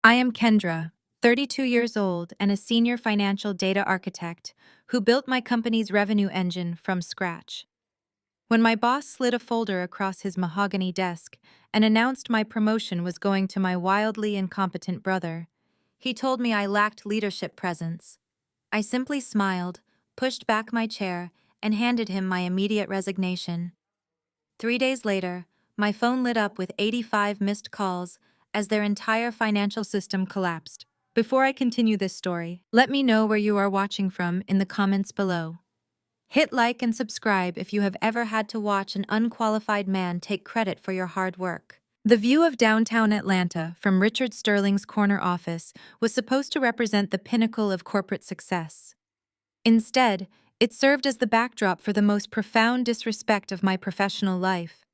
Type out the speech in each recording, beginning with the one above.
I am Kendra, 32 years old and a senior financial data architect who built my company's revenue engine from scratch. When my boss slid a folder across his mahogany desk and announced my promotion was going to my wildly incompetent brother, he told me I lacked leadership presence. I simply smiled, pushed back my chair, and handed him my immediate resignation. 3 days later, my phone lit up with 85 missed calls as their entire financial system collapsed. Before I continue this story, let me know where you are watching from in the comments below. Hit like and subscribe if you have ever had to watch an unqualified man take credit for your hard work. The view of downtown Atlanta from Richard Sterling's corner office was supposed to represent the pinnacle of corporate success. Instead, it served as the backdrop for the most profound disrespect of my professional life.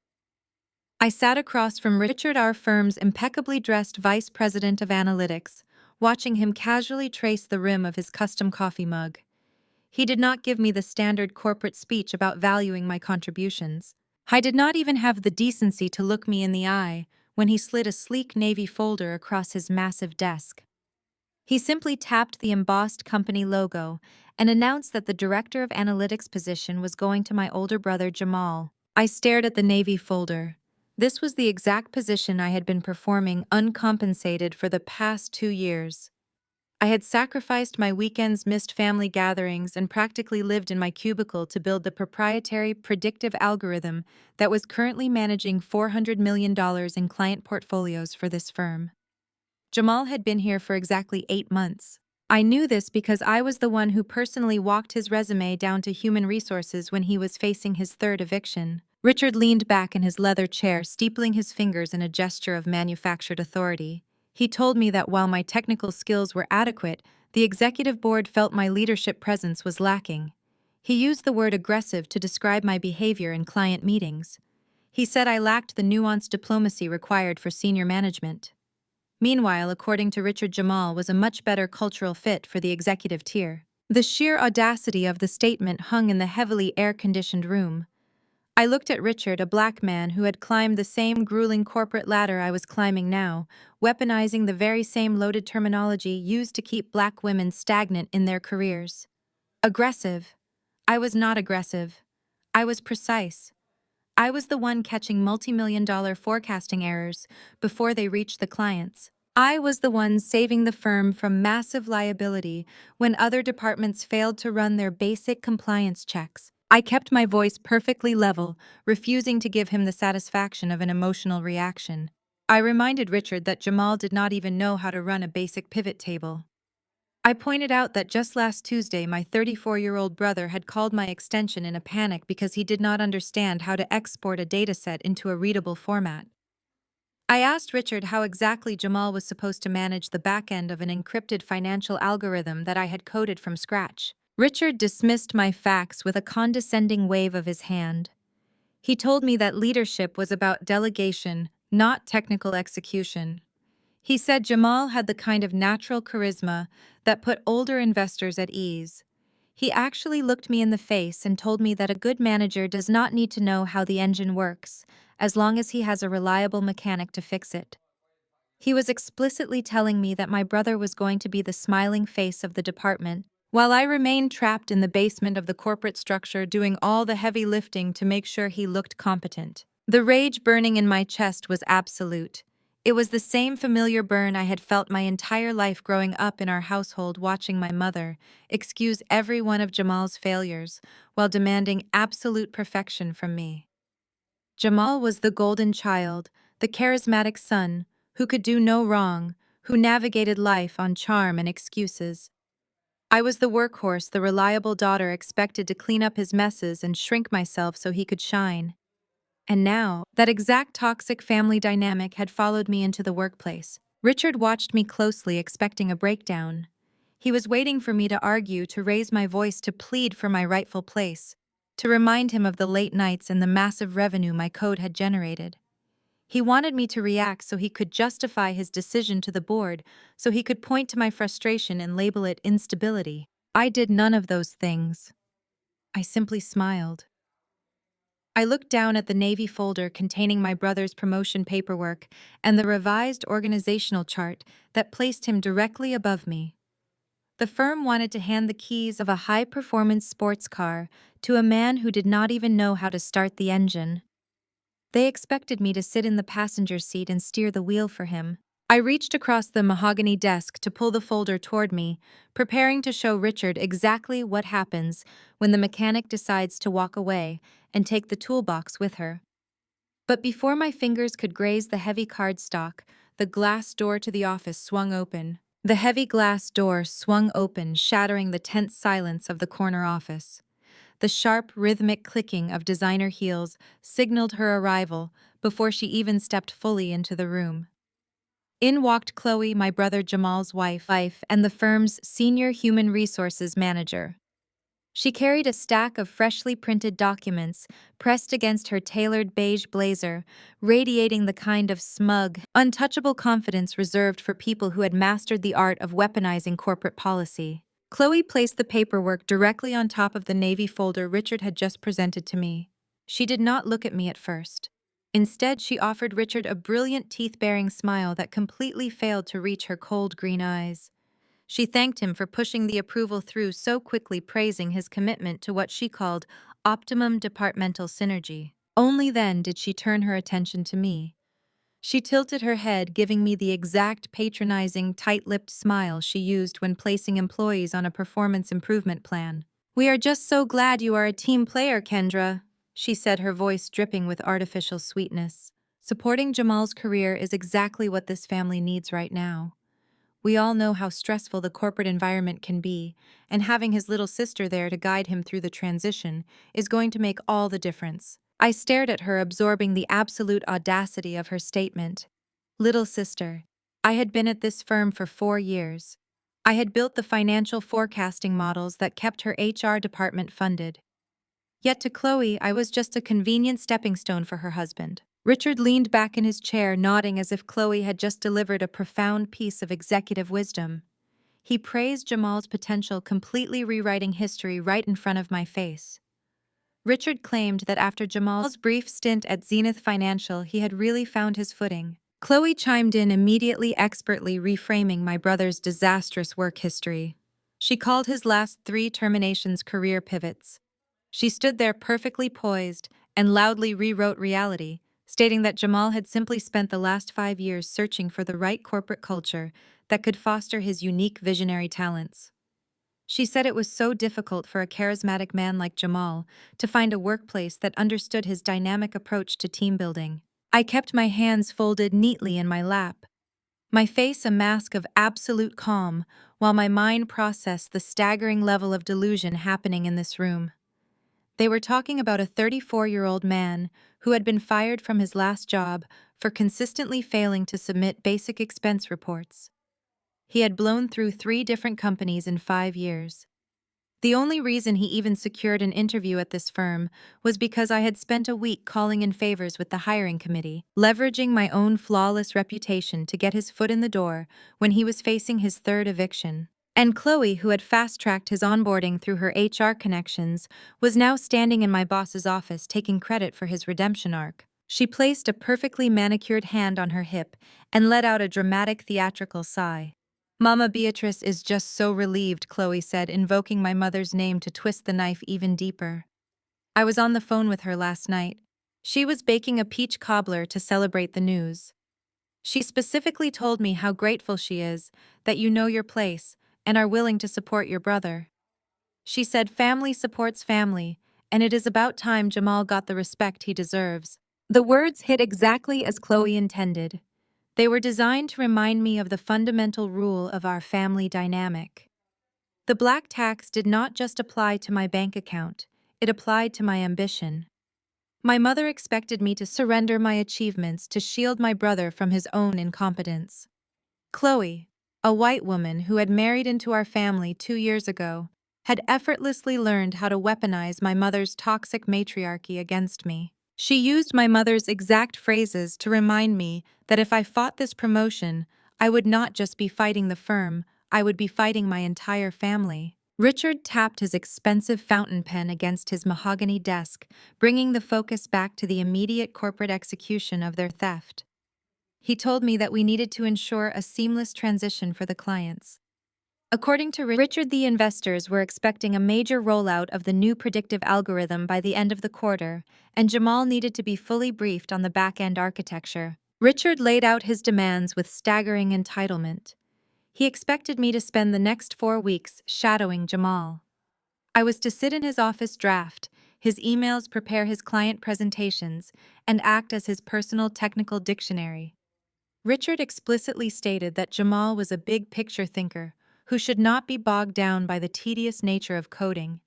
I sat across from Richard, our firm's impeccably dressed vice president of analytics, watching him casually trace the rim of his custom coffee mug. He did not give me the standard corporate speech about valuing my contributions. I did not even have the decency to look me in the eye when he slid a sleek navy folder across his massive desk. He simply tapped the embossed company logo and announced that the director of analytics position was going to my older brother Jamal. I stared at the navy folder. This was the exact position I had been performing uncompensated for the past 2 years. I had sacrificed my weekends, missed family gatherings, and practically lived in my cubicle to build the proprietary predictive algorithm that was currently managing $400 million in client portfolios for this firm. Jamal had been here for exactly 8 months. I knew this because I was the one who personally walked his resume down to human resources when he was facing his third eviction. Richard leaned back in his leather chair, steepling his fingers in a gesture of manufactured authority. He told me that while my technical skills were adequate, the executive board felt my leadership presence was lacking. He used the word aggressive to describe my behavior in client meetings. He said I lacked the nuanced diplomacy required for senior management. Meanwhile, according to Richard, Jamal was a much better cultural fit for the executive tier. The sheer audacity of the statement hung in the heavily air-conditioned room. I looked at Richard, a black man who had climbed the same grueling corporate ladder I was climbing now, weaponizing the very same loaded terminology used to keep black women stagnant in their careers. Aggressive. I was not aggressive. I was precise. I was the one catching multi-million-dollar forecasting errors before they reached the clients. I was the one saving the firm from massive liability when other departments failed to run their basic compliance checks. I kept my voice perfectly level, refusing to give him the satisfaction of an emotional reaction. I reminded Richard that Jamal did not even know how to run a basic pivot table. I pointed out that just last Tuesday my 34-year-old brother had called my extension in a panic because he did not understand how to export a dataset into a readable format. I asked Richard how exactly Jamal was supposed to manage the back end of an encrypted financial algorithm that I had coded from scratch. Richard dismissed my facts with a condescending wave of his hand. He told me that leadership was about delegation, not technical execution. He said Jamal had the kind of natural charisma that put older investors at ease. He actually looked me in the face and told me that a good manager does not need to know how the engine works, as long as he has a reliable mechanic to fix it. He was explicitly telling me that my brother was going to be the smiling face of the department, while I remained trapped in the basement of the corporate structure doing all the heavy lifting to make sure he looked competent. The rage burning in my chest was absolute. It was the same familiar burn I had felt my entire life growing up in our household, watching my mother excuse every one of Jamal's failures while demanding absolute perfection from me. Jamal was the golden child, the charismatic son, who could do no wrong, who navigated life on charm and excuses. I was the workhorse, the reliable daughter expected to clean up his messes and shrink myself so he could shine. And now, that exact toxic family dynamic had followed me into the workplace. Richard watched me closely, expecting a breakdown. He was waiting for me to argue, to raise my voice, to plead for my rightful place, to remind him of the late nights and the massive revenue my code had generated. He wanted me to react so he could justify his decision to the board, so he could point to my frustration and label it instability. I did none of those things. I simply smiled. I looked down at the Navy folder containing my brother's promotion paperwork and the revised organizational chart that placed him directly above me. The firm wanted to hand the keys of a high-performance sports car to a man who did not even know how to start the engine. They expected me to sit in the passenger seat and steer the wheel for him. I reached across the mahogany desk to pull the folder toward me, preparing to show Richard exactly what happens when the mechanic decides to walk away and take the toolbox with her. But before my fingers could graze the heavy cardstock, the glass door to the office swung open. The heavy glass door swung open, shattering the tense silence of the corner office. The sharp, rhythmic clicking of designer heels signaled her arrival before she even stepped fully into the room. In walked Chloe, my brother Jamal's wife, and the firm's senior human resources manager. She carried a stack of freshly printed documents pressed against her tailored beige blazer, radiating the kind of smug, untouchable confidence reserved for people who had mastered the art of weaponizing corporate policy. Chloe placed the paperwork directly on top of the Navy folder Richard had just presented to me. She did not look at me at first. Instead, she offered Richard a brilliant teeth-baring smile that completely failed to reach her cold green eyes. She thanked him for pushing the approval through so quickly, praising his commitment to what she called optimum departmental synergy. Only then did she turn her attention to me. She tilted her head, giving me the exact patronizing, tight-lipped smile she used when placing employees on a performance improvement plan. "We are just so glad you are a team player, Kendra," she said, her voice dripping with artificial sweetness. "Supporting Jamal's career is exactly what this family needs right now. We all know how stressful the corporate environment can be, and having his little sister there to guide him through the transition is going to make all the difference." I stared at her, absorbing the absolute audacity of her statement. Little sister. I had been at this firm for 4 years. I had built the financial forecasting models that kept her HR department funded. Yet to Chloe, I was just a convenient stepping stone for her husband. Richard leaned back in his chair, nodding as if Chloe had just delivered a profound piece of executive wisdom. He praised Jamal's potential, completely rewriting history right in front of my face. Richard claimed that after Jamal's brief stint at Zenith Financial, he had really found his footing. Chloe chimed in immediately, expertly reframing my brother's disastrous work history. She called his last 3 terminations career pivots. She stood there perfectly poised and loudly rewrote reality, stating that Jamal had simply spent the last 5 years searching for the right corporate culture that could foster his unique visionary talents. She said it was so difficult for a charismatic man like Jamal to find a workplace that understood his dynamic approach to team building. I kept my hands folded neatly in my lap, my face a mask of absolute calm, while my mind processed the staggering level of delusion happening in this room. They were talking about a 34-year-old man who had been fired from his last job for consistently failing to submit basic expense reports. He had blown through 3 different companies in 5 years. The only reason he even secured an interview at this firm was because I had spent a week calling in favors with the hiring committee, leveraging my own flawless reputation to get his foot in the door when he was facing his 3rd eviction. And Chloe, who had fast-tracked his onboarding through her HR connections, was now standing in my boss's office taking credit for his redemption arc. She placed a perfectly manicured hand on her hip and let out a dramatic theatrical sigh. "Mama Beatrice is just so relieved," Chloe said, invoking my mother's name to twist the knife even deeper. "I was on the phone with her last night. She was baking a peach cobbler to celebrate the news. She specifically told me how grateful she is that you know your place and are willing to support your brother. She said family supports family, and it is about time Jamal got the respect he deserves." The words hit exactly as Chloe intended. They were designed to remind me of the fundamental rule of our family dynamic. The black tax did not just apply to my bank account, it applied to my ambition. My mother expected me to surrender my achievements to shield my brother from his own incompetence. Chloe, a white woman who had married into our family 2 years ago, had effortlessly learned how to weaponize my mother's toxic matriarchy against me. She used my mother's exact phrases to remind me that if I fought this promotion, I would not just be fighting the firm, I would be fighting my entire family. Richard tapped his expensive fountain pen against his mahogany desk, bringing the focus back to the immediate corporate execution of their theft. He told me that we needed to ensure a seamless transition for the clients. According to Richard, the investors were expecting a major rollout of the new predictive algorithm by the end of the quarter, and Jamal needed to be fully briefed on the back-end architecture. Richard laid out his demands with staggering entitlement. He expected me to spend the next 4 weeks shadowing Jamal. I was to sit in his office draft, his emails prepare his client presentations, and act as his personal technical dictionary. Richard explicitly stated that Jamal was a big-picture thinker who should not be bogged down by the tedious nature of coding.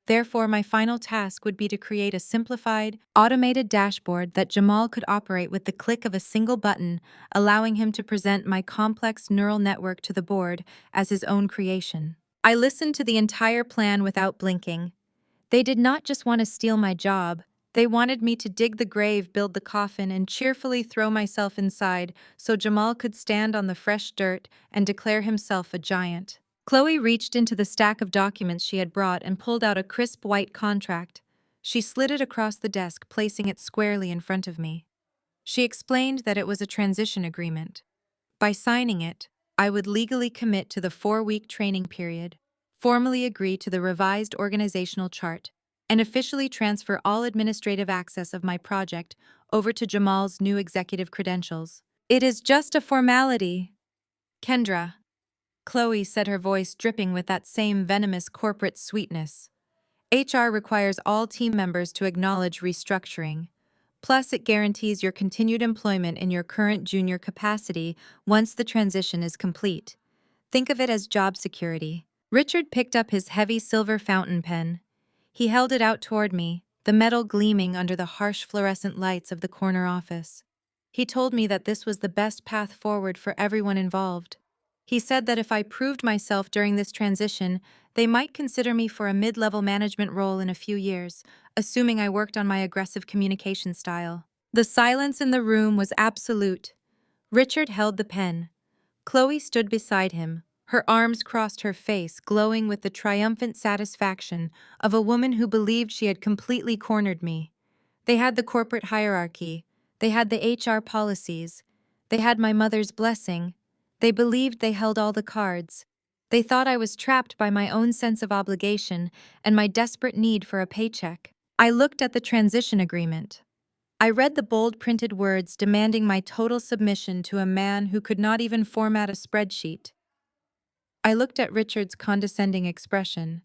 Therefore, my final task would be to create a simplified, automated dashboard that Jamal could operate with the click of a single button, allowing him to present my complex neural network to the board as his own creation. I listened to the entire plan without blinking. They did not just want to steal my job, they wanted me to dig the grave, build the coffin, and cheerfully throw myself inside so Jamal could stand on the fresh dirt and declare himself a giant. Chloe reached into the stack of documents she had brought and pulled out a crisp white contract. She slid it across the desk, placing it squarely in front of me. She explained that it was a transition agreement. By signing it, I would legally commit to the 4-week training period, formally agree to the revised organizational chart, and officially transfer all administrative access of my project over to Jamal's new executive credentials. It is just a formality. Kendra, Chloe said, her voice dripping with that same venomous corporate sweetness. HR requires all team members to acknowledge restructuring. Plus, it guarantees your continued employment in your current junior capacity once the transition is complete. Think of it as job security. Richard picked up his heavy silver fountain pen. He held it out toward me, the metal gleaming under the harsh fluorescent lights of the corner office. He told me that this was the best path forward for everyone involved. He said that if I proved myself during this transition, they might consider me for a mid-level management role in a few years, assuming I worked on my aggressive communication style. The silence in the room was absolute. Richard held the pen. Chloe stood beside him, her arms crossed, her face glowing with the triumphant satisfaction of a woman who believed she had completely cornered me. They had the corporate hierarchy. They had the HR policies. They had my mother's blessing. They believed they held all the cards. They thought I was trapped by my own sense of obligation and my desperate need for a paycheck. I looked at the transition agreement. I read the bold printed words demanding my total submission to a man who could not even format a spreadsheet. I looked at Richard's condescending expression.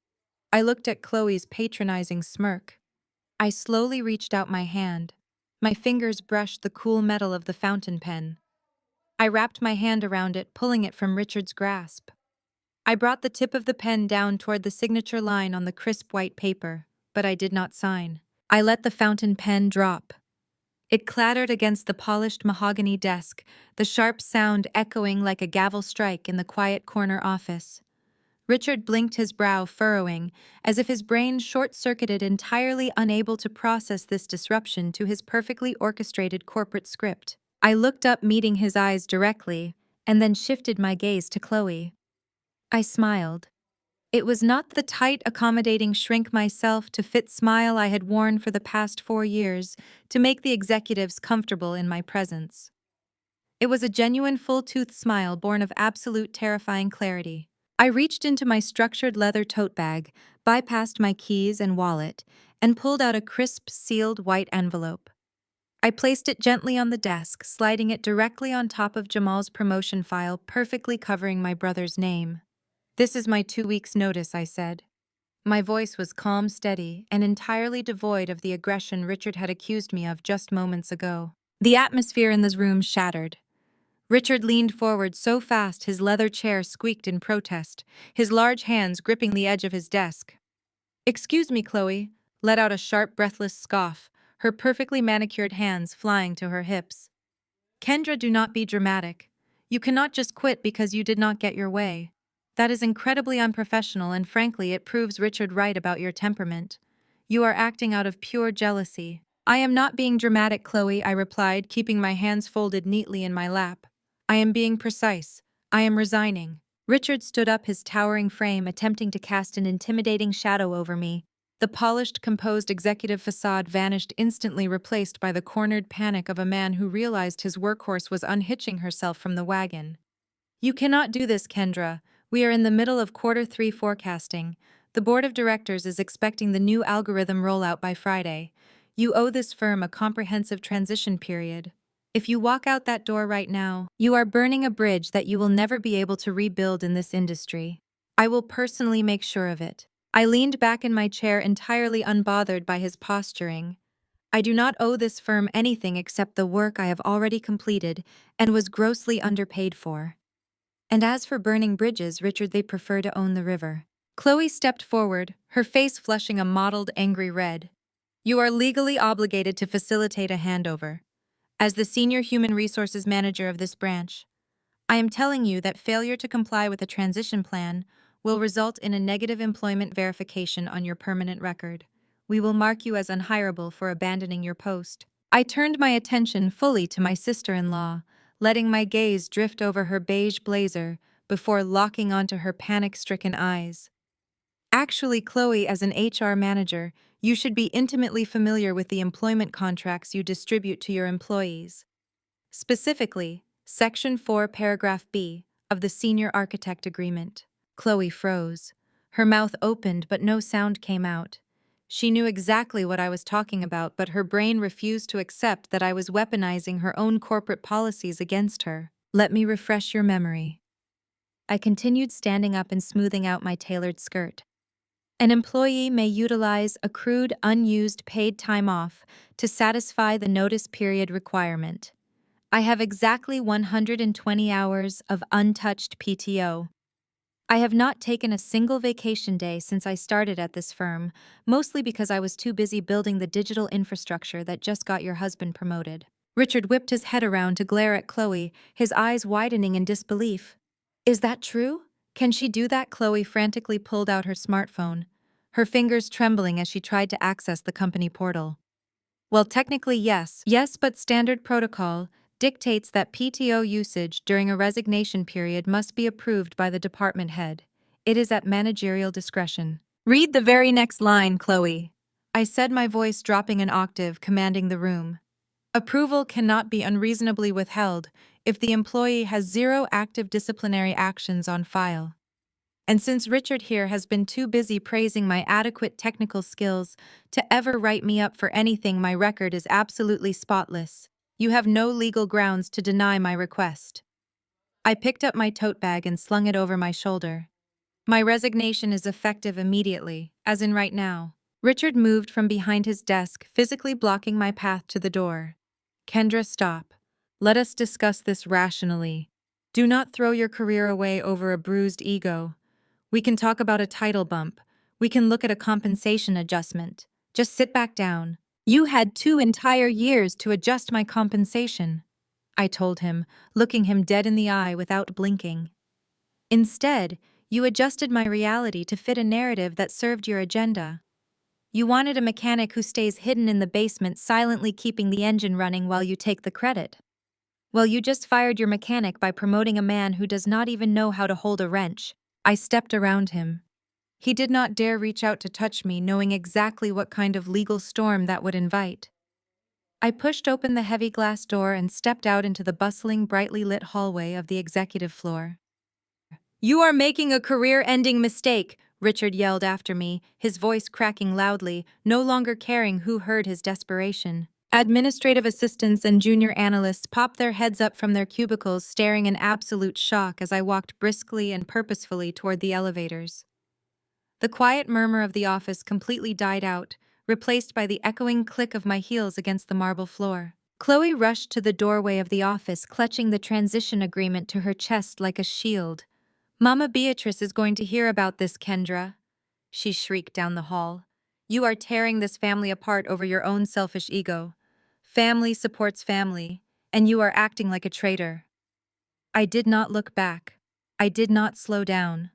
I looked at Chloe's patronizing smirk. I slowly reached out my hand. My fingers brushed the cool metal of the fountain pen. I wrapped my hand around it, pulling it from Richard's grasp. I brought the tip of the pen down toward the signature line on the crisp white paper, but I did not sign. I let the fountain pen drop. It clattered against the polished mahogany desk, the sharp sound echoing like a gavel strike in the quiet corner office. Richard blinked, his brow furrowing, as if his brain short-circuited, entirely unable to process this disruption to his perfectly orchestrated corporate script. I looked up, meeting his eyes directly, and then shifted my gaze to Chloe. I smiled. It was not the tight, accommodating shrink-myself-to-fit smile I had worn for the past 4 years to make the executives comfortable in my presence. It was a genuine full-toothed smile born of absolute terrifying clarity. I reached into my structured leather tote bag, bypassed my keys and wallet, and pulled out a crisp, sealed white envelope. I placed it gently on the desk, sliding it directly on top of Jamal's promotion file, perfectly covering my brother's name. "This is my 2 weeks' notice," I said. My voice was calm, steady, and entirely devoid of the aggression Richard had accused me of just moments ago. The atmosphere in the room shattered. Richard leaned forward so fast his leather chair squeaked in protest, his large hands gripping the edge of his desk. "Excuse me," Chloe let out a sharp, breathless scoff, her perfectly manicured hands flying to her hips. "Kendra, do not be dramatic. You cannot just quit because you did not get your way. That is incredibly unprofessional, and frankly, it proves Richard right about your temperament. You are acting out of pure jealousy." "I am not being dramatic, Chloe," I replied, keeping my hands folded neatly in my lap. "I am being precise. I am resigning." Richard stood up, his towering frame attempting to cast an intimidating shadow over me. The polished, composed executive facade vanished instantly, replaced by the cornered panic of a man who realized his workhorse was unhitching herself from the wagon. "You cannot do this, Kendra. We are in the middle of Q3 forecasting. The board of directors is expecting the new algorithm rollout by Friday. You owe this firm a comprehensive transition period. If you walk out that door right now, you are burning a bridge that you will never be able to rebuild in this industry. I will personally make sure of it." I leaned back in my chair, entirely unbothered by his posturing. I do not owe this firm anything except the work I have already completed and was grossly underpaid for. And as for burning bridges, Richard, they prefer to own the river. Chloe stepped forward, her face flushing a mottled, angry red. "You are legally obligated to facilitate a handover. As the senior human resources manager of this branch, I am telling you that failure to comply with a transition plan will result in a negative employment verification on your permanent record. We will mark you as unhireable for abandoning your post." I turned my attention fully to my sister-in-law, letting my gaze drift over her beige blazer before locking onto her panic-stricken eyes. "Actually, Chloe, as an HR manager, you should be intimately familiar with the employment contracts you distribute to your employees. Specifically, Section 4, Paragraph B of the Senior Architect Agreement." Chloe froze. Her mouth opened, but no sound came out. She knew exactly what I was talking about, but her brain refused to accept that I was weaponizing her own corporate policies against her. "Let me refresh your memory." I continued, standing up and smoothing out my tailored skirt. "An employee may utilize accrued unused paid time off to satisfy the notice period requirement. I have exactly 120 hours of untouched PTO. I have not taken a single vacation day since I started at this firm, mostly because I was too busy building the digital infrastructure that just got your husband promoted." Richard whipped his head around to glare at Chloe, his eyes widening in disbelief. "Is that true? Can she do that?" Chloe frantically pulled out her smartphone, her fingers trembling as she tried to access the company portal. "Well, technically, yes. Yes, but standard protocol dictates that PTO usage during a resignation period must be approved by the department head. It is at managerial discretion." "Read the very next line, Chloe," I said, my voice dropping an octave, commanding the room. "Approval cannot be unreasonably withheld if the employee has zero active disciplinary actions on file. And since Richard here has been too busy praising my adequate technical skills to ever write me up for anything, my record is absolutely spotless. You have no legal grounds to deny my request." I picked up my tote bag and slung it over my shoulder. "My resignation is effective immediately, as in right now." Richard moved from behind his desk, physically blocking my path to the door. "Kendra, stop. Let us discuss this rationally. Do not throw your career away over a bruised ego. We can talk about a title bump. We can look at a compensation adjustment. Just sit back down." "You had 2 entire years to adjust my compensation," I told him, looking him dead in the eye without blinking. "Instead, you adjusted my reality to fit a narrative that served your agenda. You wanted a mechanic who stays hidden in the basement, silently keeping the engine running while you take the credit. Well, you just fired your mechanic by promoting a man who does not even know how to hold a wrench." I stepped around him. He did not dare reach out to touch me, knowing exactly what kind of legal storm that would invite. I pushed open the heavy glass door and stepped out into the bustling, brightly lit hallway of the executive floor. "You are making a career-ending mistake," Richard yelled after me, his voice cracking loudly, no longer caring who heard his desperation. Administrative assistants and junior analysts popped their heads up from their cubicles, staring in absolute shock as I walked briskly and purposefully toward the elevators. The quiet murmur of the office completely died out, replaced by the echoing click of my heels against the marble floor. Chloe rushed to the doorway of the office, clutching the transition agreement to her chest like a shield. "Mama Beatrice is going to hear about this, Kendra," she shrieked down the hall. "You are tearing this family apart over your own selfish ego. Family supports family, and you are acting like a traitor." I did not look back. I did not slow down.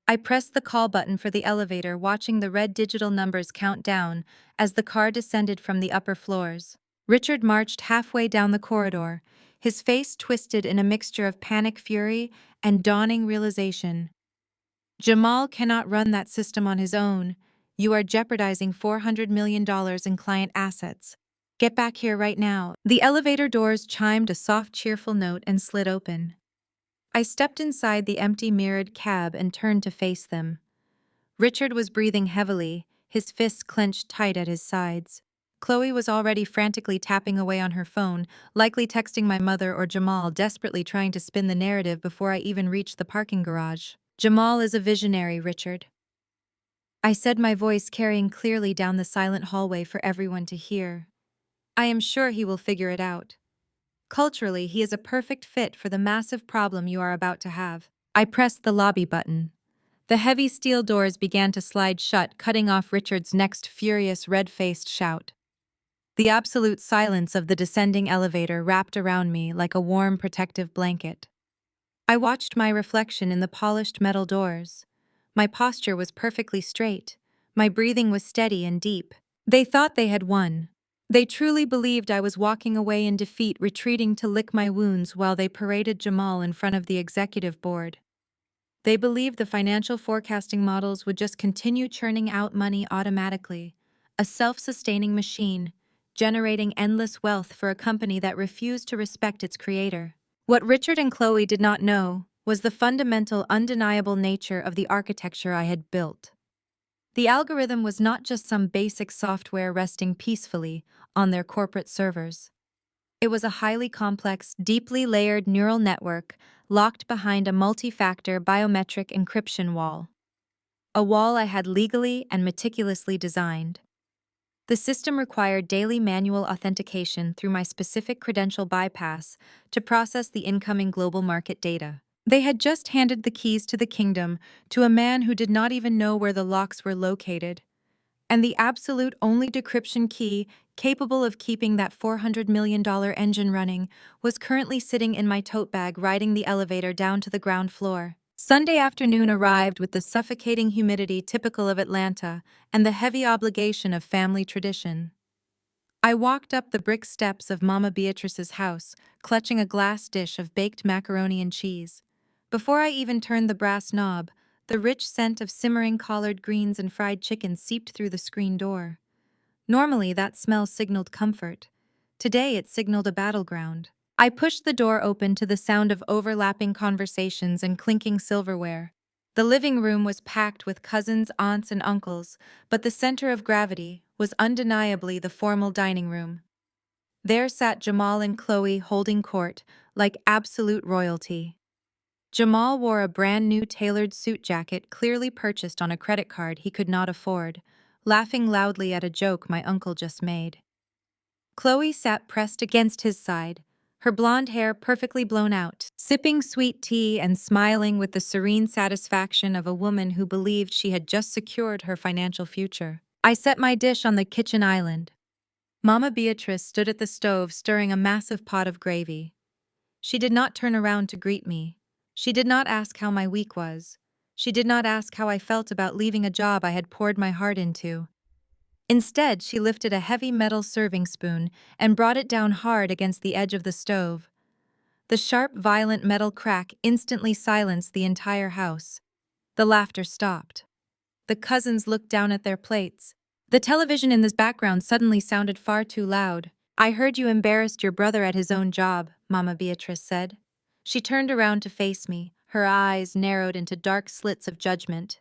I pressed the call button for the elevator, watching the red digital numbers count down as the car descended from the upper floors. Richard marched halfway down the corridor, his face twisted in a mixture of panic fury and dawning realization. Jamal cannot run that system on his own. You are jeopardizing $400 million in client assets. Get back here right now. The elevator doors chimed a soft, cheerful note and slid open. I stepped inside the empty mirrored cab and turned to face them. Richard was breathing heavily, his fists clenched tight at his sides. Chloe was already frantically tapping away on her phone, likely texting my mother or Jamal, desperately trying to spin the narrative before I even reached the parking garage. Jamal is a visionary, Richard. I said, my voice carrying clearly down the silent hallway for everyone to hear. I am sure he will figure it out. Culturally, he is a perfect fit for the massive problem you are about to have. I pressed the lobby button. The heavy steel doors began to slide shut, cutting off Richard's next furious, red-faced shout. The absolute silence of the descending elevator wrapped around me like a warm, protective blanket. I watched my reflection in the polished metal doors. My posture was perfectly straight. My breathing was steady and deep. They thought they had won. They truly believed I was walking away in defeat, retreating to lick my wounds while they paraded Jamal in front of the executive board. They believed the financial forecasting models would just continue churning out money automatically, a self-sustaining machine, generating endless wealth for a company that refused to respect its creator. What Richard and Chloe did not know was the fundamental, undeniable nature of the architecture I had built. The algorithm was not just some basic software resting peacefully on their corporate servers. It was a highly complex, deeply layered neural network locked behind a multi-factor biometric encryption wall. A wall I had legally and meticulously designed. The system required daily manual authentication through my specific credential bypass to process the incoming global market data. They had just handed the keys to the kingdom to a man who did not even know where the locks were located. And the absolute only decryption key capable of keeping that $400 million engine running was currently sitting in my tote bag riding the elevator down to the ground floor. Sunday afternoon arrived with the suffocating humidity typical of Atlanta and the heavy obligation of family tradition. I walked up the brick steps of Mama Beatrice's house, clutching a glass dish of baked macaroni and cheese. Before I even turned the brass knob, the rich scent of simmering collard greens and fried chicken seeped through the screen door. Normally, that smell signaled comfort. Today, it signaled a battleground. I pushed the door open to the sound of overlapping conversations and clinking silverware. The living room was packed with cousins, aunts, and uncles, but the center of gravity was undeniably the formal dining room. There sat Jamal and Chloe holding court, like absolute royalty. Jamal wore a brand new tailored suit jacket clearly purchased on a credit card he could not afford, laughing loudly at a joke my uncle just made. Chloe sat pressed against his side, her blonde hair perfectly blown out, sipping sweet tea and smiling with the serene satisfaction of a woman who believed she had just secured her financial future. I set my dish on the kitchen island. Mama Beatrice stood at the stove stirring a massive pot of gravy. She did not turn around to greet me. She did not ask how my week was. She did not ask how I felt about leaving a job I had poured my heart into. Instead, she lifted a heavy metal serving spoon and brought it down hard against the edge of the stove. The sharp, violent metal crack instantly silenced the entire house. The laughter stopped. The cousins looked down at their plates. The television in the background suddenly sounded far too loud. I heard you embarrassed your brother at his own job, Mama Beatrice said. She turned around to face me, her eyes narrowed into dark slits of judgment.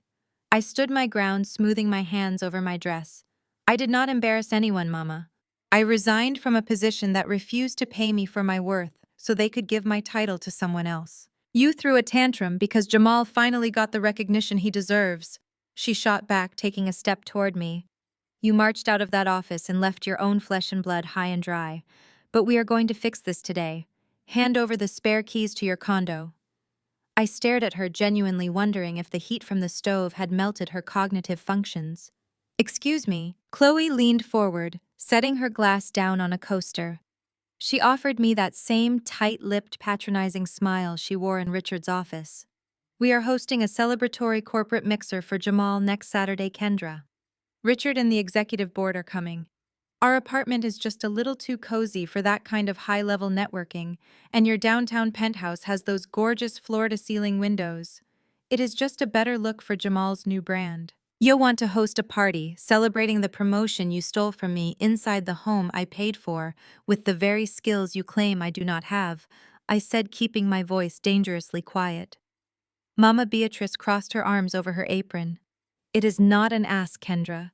I stood my ground, smoothing my hands over my dress. I did not embarrass anyone, Mama. I resigned from a position that refused to pay me for my worth so they could give my title to someone else. You threw a tantrum because Jamal finally got the recognition he deserves. She shot back, taking a step toward me. You marched out of that office and left your own flesh and blood high and dry. But we are going to fix this today. Hand over the spare keys to your condo. I stared at her, genuinely wondering if the heat from the stove had melted her cognitive functions. Excuse me. Chloe leaned forward, setting her glass down on a coaster. She offered me that same tight-lipped, patronizing smile she wore in Richard's office. We are hosting a celebratory corporate mixer for Jamal next Saturday, Kendra. Richard and the executive board are coming. Our apartment is just a little too cozy for that kind of high-level networking, and your downtown penthouse has those gorgeous floor-to-ceiling windows. It is just a better look for Jamal's new brand. You'll want to host a party celebrating the promotion you stole from me inside the home I paid for with the very skills you claim I do not have, I said, keeping my voice dangerously quiet. Mama Beatrice crossed her arms over her apron. It is not an ask, Kendra.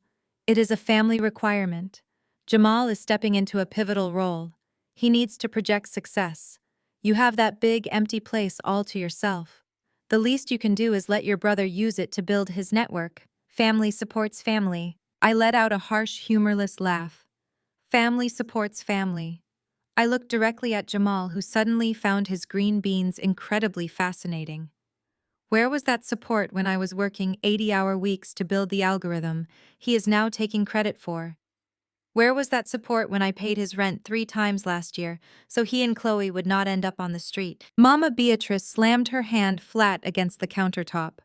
It is a family requirement. Jamal is stepping into a pivotal role. He needs to project success. You have that big, empty place all to yourself. The least you can do is let your brother use it to build his network. Family supports family. I let out a harsh, humorless laugh. Family supports family. I looked directly at Jamal, who suddenly found his green beans incredibly fascinating. Where was that support when I was working 80-hour weeks to build the algorithm he is now taking credit for? Where was that support when I paid his rent 3 times last year so he and Chloe would not end up on the street? Mama Beatrice slammed her hand flat against the countertop.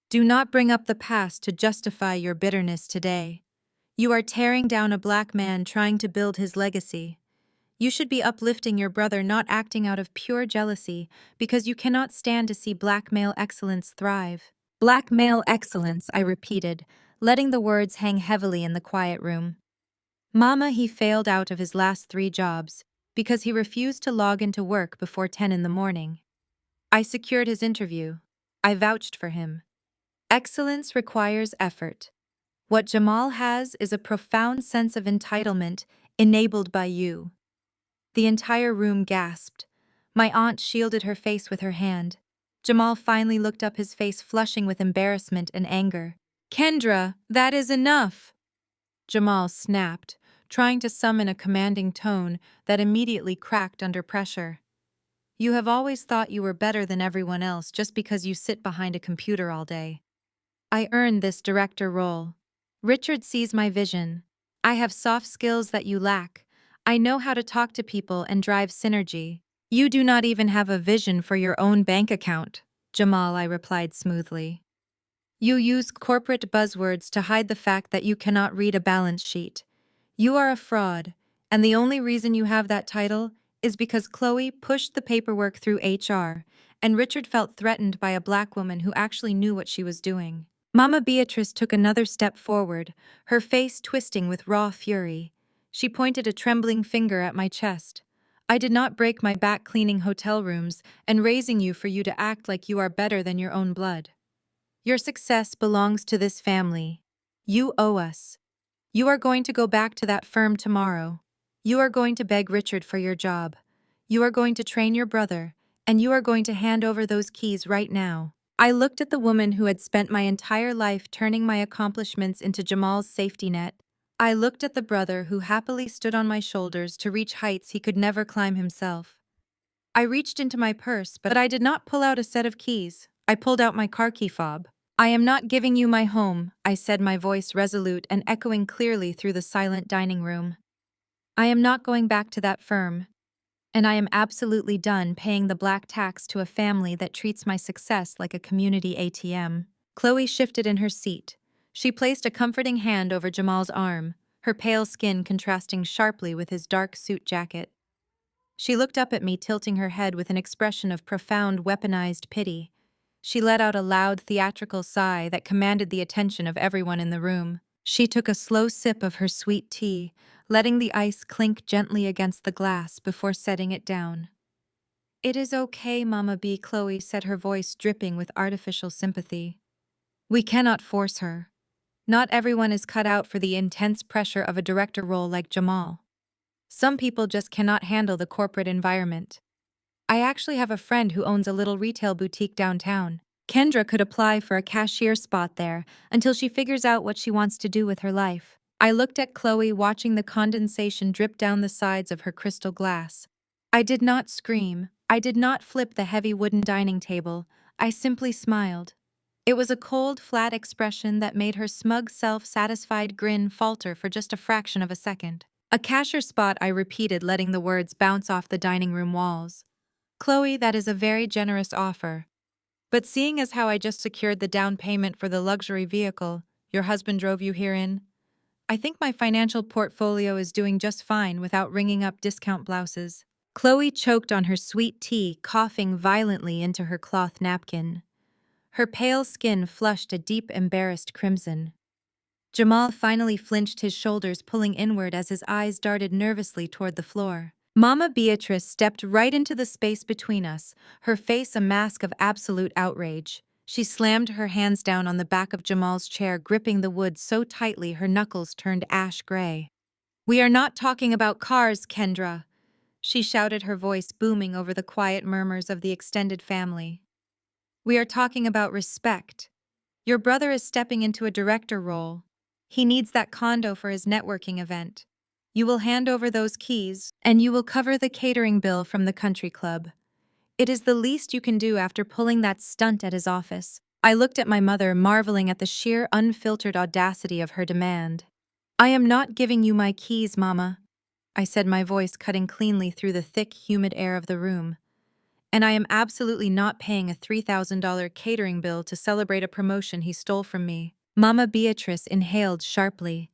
Do not bring up the past to justify your bitterness today. You are tearing down a black man trying to build his legacy. You should be uplifting your brother, not acting out of pure jealousy, because you cannot stand to see black male excellence thrive. Black male excellence, I repeated, letting the words hang heavily in the quiet room. Mama, he failed out of his last 3 jobs because he refused to log into work before 10 in the morning. I secured his interview. I vouched for him. Excellence requires effort. What Jamal has is a profound sense of entitlement enabled by you. The entire room gasped. My aunt shielded her face with her hand. Jamal finally looked up, his face flushing with embarrassment and anger. Kendra, that is enough! Jamal snapped, trying to summon a commanding tone that immediately cracked under pressure. You have always thought you were better than everyone else just because you sit behind a computer all day. I earned this director role. Richard sees my vision. I have soft skills that you lack. I know how to talk to people and drive synergy. You do not even have a vision for your own bank account, Jamal, I replied smoothly. You use corporate buzzwords to hide the fact that you cannot read a balance sheet. You are a fraud, and the only reason you have that title is because Chloe pushed the paperwork through HR, and Richard felt threatened by a black woman who actually knew what she was doing. Mama Beatrice took another step forward, her face twisting with raw fury. She pointed a trembling finger at my chest. I did not break my back cleaning hotel rooms and raising you for you to act like you are better than your own blood. Your success belongs to this family. You owe us. You are going to go back to that firm tomorrow. You are going to beg Richard for your job. You are going to train your brother, and you are going to hand over those keys right now. I looked at the woman who had spent my entire life turning my accomplishments into Jamal's safety net. I looked at the brother who happily stood on my shoulders to reach heights he could never climb himself. I reached into my purse, but I did not pull out a set of keys. I pulled out my car key fob. I am not giving you my home, I said, my voice resolute and echoing clearly through the silent dining room. I am not going back to that firm. And I am absolutely done paying the black tax to a family that treats my success like a community ATM. Chloe shifted in her seat. She placed a comforting hand over Jamal's arm, her pale skin contrasting sharply with his dark suit jacket. She looked up at me, tilting her head with an expression of profound, weaponized pity. She let out a loud, theatrical sigh that commanded the attention of everyone in the room. She took a slow sip of her sweet tea, letting the ice clink gently against the glass before setting it down. It is okay, Mama B, Chloe said, her voice dripping with artificial sympathy. We cannot force her. Not everyone is cut out for the intense pressure of a director role like Jamal. Some people just cannot handle the corporate environment. I actually have a friend who owns a little retail boutique downtown. Kendra could apply for a cashier spot there until she figures out what she wants to do with her life. I looked at Chloe, watching the condensation drip down the sides of her crystal glass. I did not scream. I did not flip the heavy wooden dining table. I simply smiled. It was a cold, flat expression that made her smug, self-satisfied grin falter for just a fraction of a second. A cashier spot, I repeated, letting the words bounce off the dining room walls. Chloe, that is a very generous offer. But seeing as how I just secured the down payment for the luxury vehicle your husband drove you here in, I think my financial portfolio is doing just fine without ringing up discount blouses. Chloe choked on her sweet tea, coughing violently into her cloth napkin. Her pale skin flushed a deep, embarrassed crimson. Jamal finally flinched, his shoulders pulling inward as his eyes darted nervously toward the floor. Mama Beatrice stepped right into the space between us, her face a mask of absolute outrage. She slammed her hands down on the back of Jamal's chair, gripping the wood so tightly her knuckles turned ash gray. "We are not talking about cars, Kendra," she shouted, her voice booming over the quiet murmurs of the extended family. "We are talking about respect. Your brother is stepping into a director role. He needs that condo for his networking event. You will hand over those keys, and you will cover the catering bill from the country club. It is the least you can do after pulling that stunt at his office." I looked at my mother, marveling at the sheer, unfiltered audacity of her demand. "I am not giving you my keys, Mama," I said, my voice cutting cleanly through the thick, humid air of the room. "And I am absolutely not paying a $3,000 catering bill to celebrate a promotion he stole from me." Mama Beatrice inhaled sharply,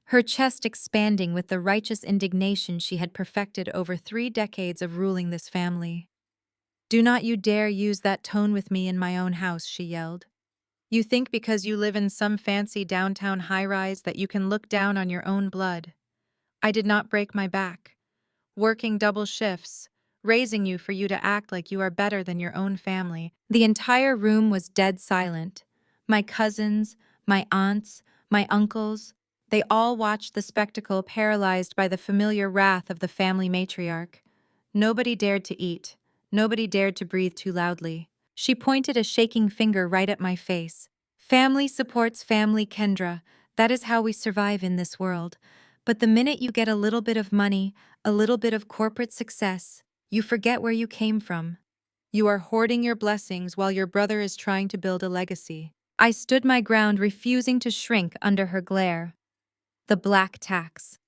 her chest expanding with the righteous indignation she had perfected over 3 decades of ruling this family. "Do not you dare use that tone with me in my own house," she yelled. "You think because you live in some fancy downtown high-rise that you can look down on your own blood. I did not break my back, working double shifts, raising you for you to act like you are better than your own family." The entire room was dead silent. My cousins, my aunts, my uncles, they all watched the spectacle, paralyzed by the familiar wrath of the family matriarch. Nobody dared to eat. Nobody dared to breathe too loudly. She pointed a shaking finger right at my face. "Family supports family, Kendra. That is how we survive in this world. But the minute you get a little bit of money, a little bit of corporate success, you forget where you came from. You are hoarding your blessings while your brother is trying to build a legacy." I stood my ground, refusing to shrink under her glare. The black tax.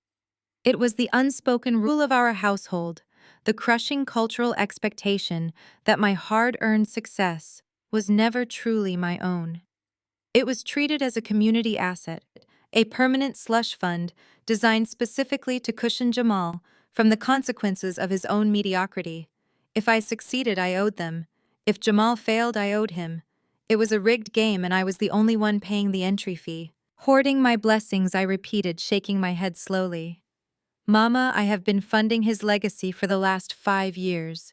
It was the unspoken rule of our household, the crushing cultural expectation that my hard-earned success was never truly my own. It was treated as a community asset, a permanent slush fund designed specifically to cushion Jamal from the consequences of his own mediocrity. If I succeeded, I owed them. If Jamal failed, I owed him. It was a rigged game, and I was the only one paying the entry fee. "Hoarding my blessings," I repeated, shaking my head slowly. "Mama, I have been funding his legacy for the last 5 years."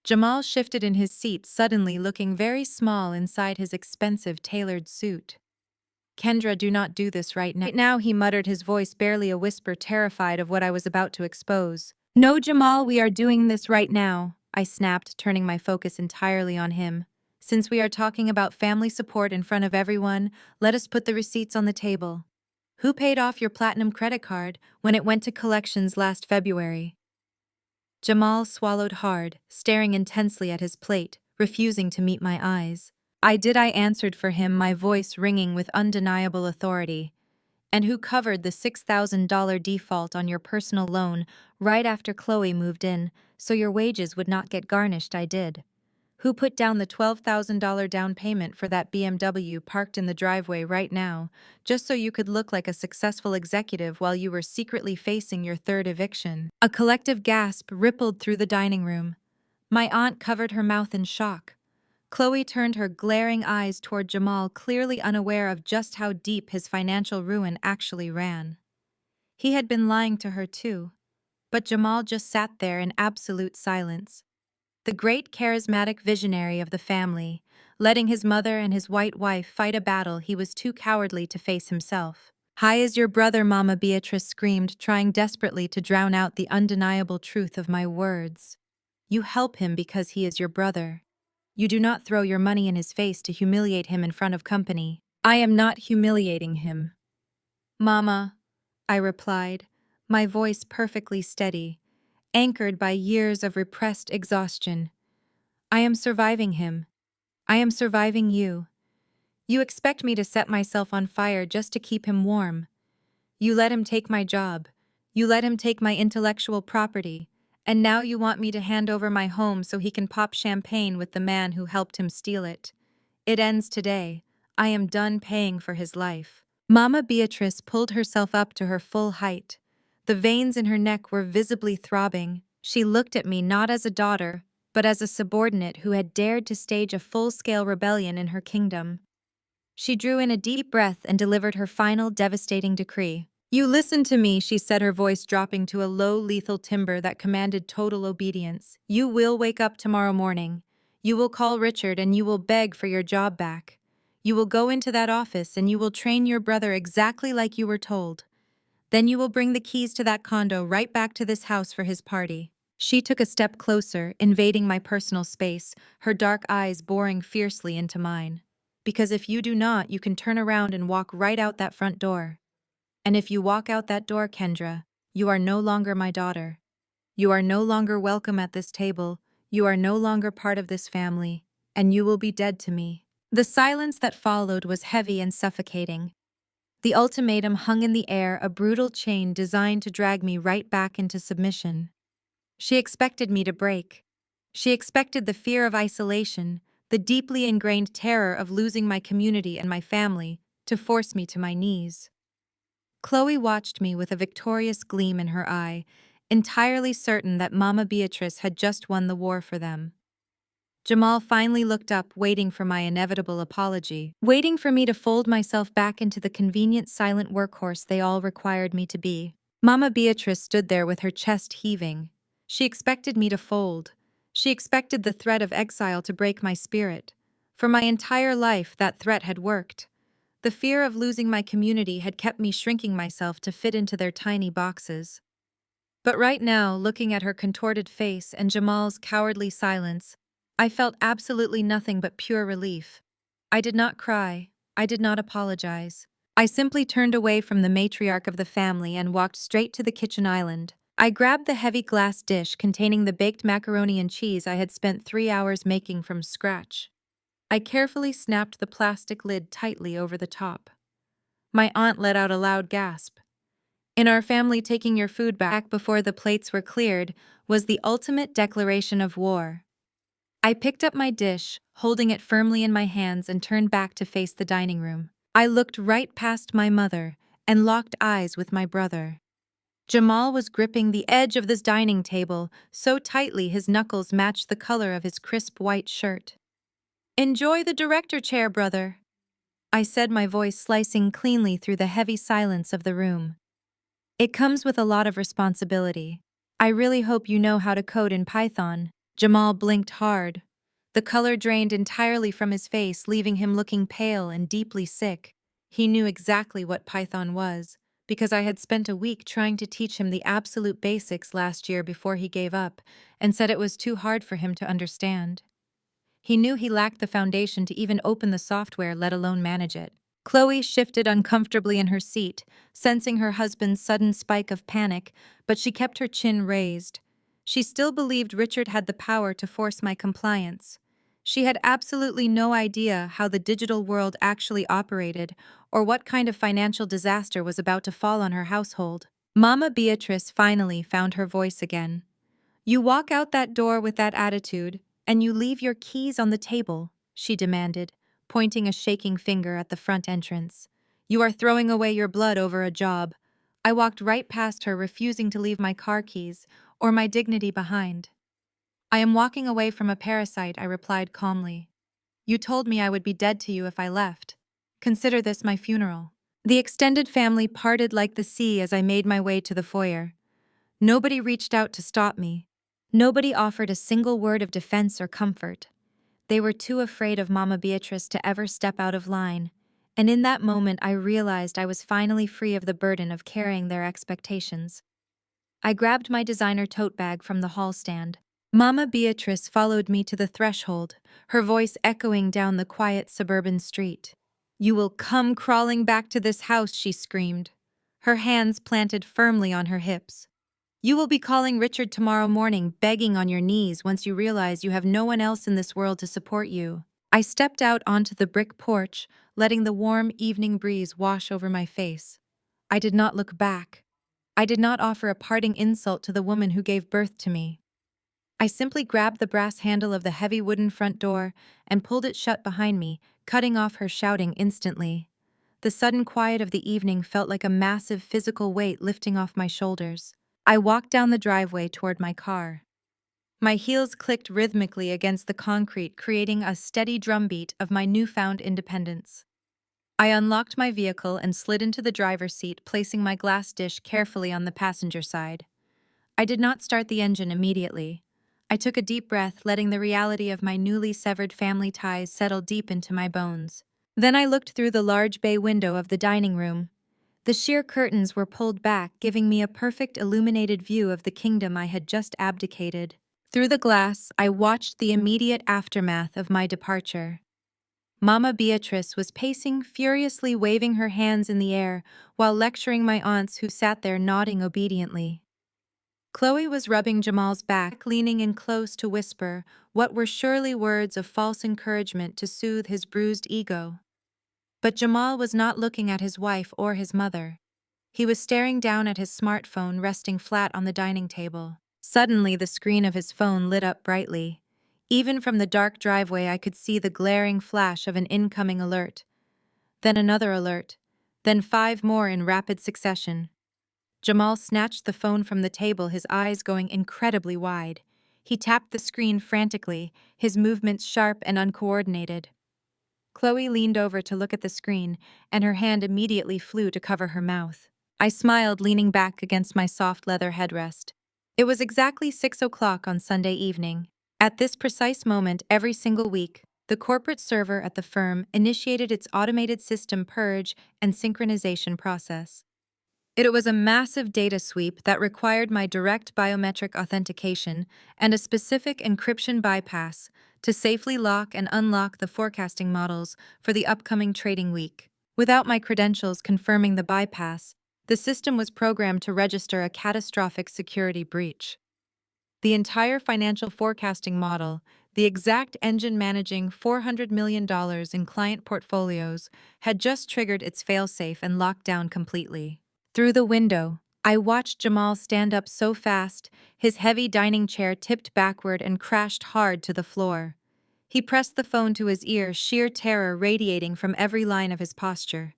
Jamal shifted in his seat, suddenly looking very small inside his expensive tailored suit. "Kendra, do not do this right now." "Right now," he muttered, his voice barely a whisper, terrified of what I was about to expose. "No, Jamal, we are doing this right now," I snapped, turning my focus entirely on him. "Since we are talking about family support in front of everyone, let us put the receipts on the table. Who paid off your platinum credit card when it went to collections last February?" Jamal swallowed hard, staring intensely at his plate, refusing to meet my eyes. "I did," I answered for him, my voice ringing with undeniable authority. "And who covered the $6,000 default on your personal loan right after Chloe moved in, so your wages would not get garnished?" "I did." "Who put down the $12,000 down payment for that BMW parked in the driveway right now, just so you could look like a successful executive while you were secretly facing your third eviction?" A collective gasp rippled through the dining room. My aunt covered her mouth in shock. Chloe turned her glaring eyes toward Jamal, clearly unaware of just how deep his financial ruin actually ran. He had been lying to her too, but Jamal just sat there in absolute silence. The great charismatic visionary of the family, letting his mother and his white wife fight a battle he was too cowardly to face himself. "Hi is your brother," Mama Beatrice screamed, trying desperately to drown out the undeniable truth of my words. "You help him because he is your brother. You do not throw your money in his face to humiliate him in front of company." "I am not humiliating him, Mama," I replied, my voice perfectly steady, anchored by years of repressed exhaustion. "I am surviving him. I am surviving you. You expect me to set myself on fire just to keep him warm. You let him take my job. You let him take my intellectual property. And now you want me to hand over my home so he can pop champagne with the man who helped him steal it. It ends today. I am done paying for his life." Mama Beatrice pulled herself up to her full height. The veins in her neck were visibly throbbing. She looked at me not as a daughter, but as a subordinate who had dared to stage a full-scale rebellion in her kingdom. She drew in a deep breath and delivered her final devastating decree. "You listen to me," she said, her voice dropping to a low, lethal timbre that commanded total obedience. "You will wake up tomorrow morning. You will call Richard and you will beg for your job back. You will go into that office and you will train your brother exactly like you were told. Then you will bring the keys to that condo right back to this house for his party." She took a step closer, invading my personal space, her dark eyes boring fiercely into mine. "Because if you do not, you can turn around and walk right out that front door. And if you walk out that door, Kendra, you are no longer my daughter. You are no longer welcome at this table, you are no longer part of this family, and you will be dead to me." The silence that followed was heavy and suffocating. The ultimatum hung in the air, a brutal chain designed to drag me right back into submission. She expected me to break. She expected the fear of isolation, the deeply ingrained terror of losing my community and my family, to force me to my knees. Chloe watched me with a victorious gleam in her eye, entirely certain that Mama Beatrice had just won the war for them. Jamal finally looked up, waiting for my inevitable apology, waiting for me to fold myself back into the convenient silent workhorse they all required me to be. Mama Beatrice stood there with her chest heaving. She expected me to fold. She expected the threat of exile to break my spirit. For my entire life, that threat had worked. The fear of losing my community had kept me shrinking myself to fit into their tiny boxes. But right now, looking at her contorted face and Jamal's cowardly silence, I felt absolutely nothing but pure relief. I did not cry. I did not apologize. I simply turned away from the matriarch of the family and walked straight to the kitchen island. I grabbed the heavy glass dish containing the baked macaroni and cheese I had spent 3 hours making from scratch. I carefully snapped the plastic lid tightly over the top. My aunt let out a loud gasp. In our family, taking your food back before the plates were cleared was the ultimate declaration of war. I picked up my dish, holding it firmly in my hands, and turned back to face the dining room. I looked right past my mother and locked eyes with my brother. Jamal was gripping the edge of this dining table so tightly his knuckles matched the color of his crisp white shirt. "Enjoy the director chair, brother," I said, my voice slicing cleanly through the heavy silence of the room. "It comes with a lot of responsibility. I really hope you know how to code in Python." Jamal blinked hard. The color drained entirely from his face, leaving him looking pale and deeply sick. He knew exactly what Python was, because I had spent a week trying to teach him the absolute basics last year before he gave up, and said it was too hard for him to understand. He knew he lacked the foundation to even open the software, let alone manage it. Chloe shifted uncomfortably in her seat, sensing her husband's sudden spike of panic, but she kept her chin raised. She still believed Richard had the power to force my compliance. She had absolutely no idea how the digital world actually operated or what kind of financial disaster was about to fall on her household. Mama Beatrice finally found her voice again. "You walk out that door with that attitude, and you leave your keys on the table," she demanded, pointing a shaking finger at the front entrance. "You are throwing away your blood over a job." I walked right past her, refusing to leave my car keys or my dignity behind. "I am walking away from a parasite," I replied calmly. "You told me I would be dead to you if I left. Consider this my funeral." The extended family parted like the sea as I made my way to the foyer. Nobody reached out to stop me. Nobody offered a single word of defense or comfort. They were too afraid of Mama Beatrice to ever step out of line, and in that moment I realized I was finally free of the burden of carrying their expectations. I grabbed my designer tote bag from the hall stand. Mama Beatrice followed me to the threshold, her voice echoing down the quiet suburban street. "You will come crawling back to this house," she screamed, her hands planted firmly on her hips. "You will be calling Richard tomorrow morning, begging on your knees once you realize you have no one else in this world to support you." I stepped out onto the brick porch, letting the warm evening breeze wash over my face. I did not look back. I did not offer a parting insult to the woman who gave birth to me. I simply grabbed the brass handle of the heavy wooden front door and pulled it shut behind me, cutting off her shouting instantly. the sudden quiet of the evening felt like a massive physical weight lifting off my shoulders. I walked down the driveway toward my car. My heels clicked rhythmically against the concrete, creating a steady drumbeat of my newfound independence. I unlocked my vehicle and slid into the driver's seat, placing my glass dish carefully on the passenger side. I did not start the engine immediately. I took a deep breath, letting the reality of my newly severed family ties settle deep into my bones. Then I looked through the large bay window of the dining room. The sheer curtains were pulled back, giving me a perfect illuminated view of the kingdom I had just abdicated. Through the glass, I watched the immediate aftermath of my departure. Mama Beatrice was pacing furiously, waving her hands in the air, while lecturing my aunts who sat there nodding obediently. Chloe was rubbing Jamal's back, leaning in close to whisper what were surely words of false encouragement to soothe his bruised ego. But Jamal was not looking at his wife or his mother. He was staring down at his smartphone resting flat on the dining table. Suddenly, the screen of his phone lit up brightly. Even from the dark driveway, I could see the glaring flash of an incoming alert. Then another alert. Then 5 more in rapid succession. Jamal snatched the phone from the table, his eyes going incredibly wide. He tapped the screen frantically, his movements sharp and uncoordinated. Chloe leaned over to look at the screen, and her hand immediately flew to cover her mouth. I smiled, leaning back against my soft leather headrest. It was exactly 6 o'clock on Sunday evening. At this precise moment every single week, the corporate server at the firm initiated its automated system purge and synchronization process. It was a massive data sweep that required my direct biometric authentication and a specific encryption bypass to safely lock and unlock the forecasting models for the upcoming trading week. Without my credentials confirming the bypass, the system was programmed to register a catastrophic security breach. The entire financial forecasting model, the exact engine managing $400 million in client portfolios, had just triggered its failsafe and locked down completely. Through the window, I watched Jamal stand up so fast, his heavy dining chair tipped backward and crashed hard to the floor. He pressed the phone to his ear, sheer terror radiating from every line of his posture.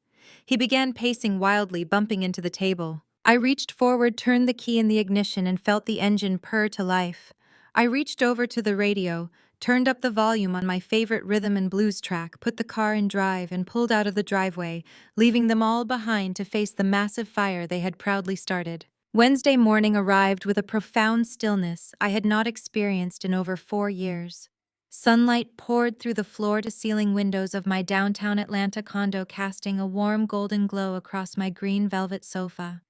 He began pacing wildly, bumping into the table. I reached forward, turned the key in the ignition, and felt the engine purr to life. I reached over to the radio, turned up the volume on my favorite rhythm and blues track, put the car in drive, and pulled out of the driveway, leaving them all behind to face the massive fire they had proudly started. Wednesday morning arrived with a profound stillness I had not experienced in over 4 years. Sunlight poured through the floor-to-ceiling windows of my downtown Atlanta condo, casting a warm golden glow across my green velvet sofa.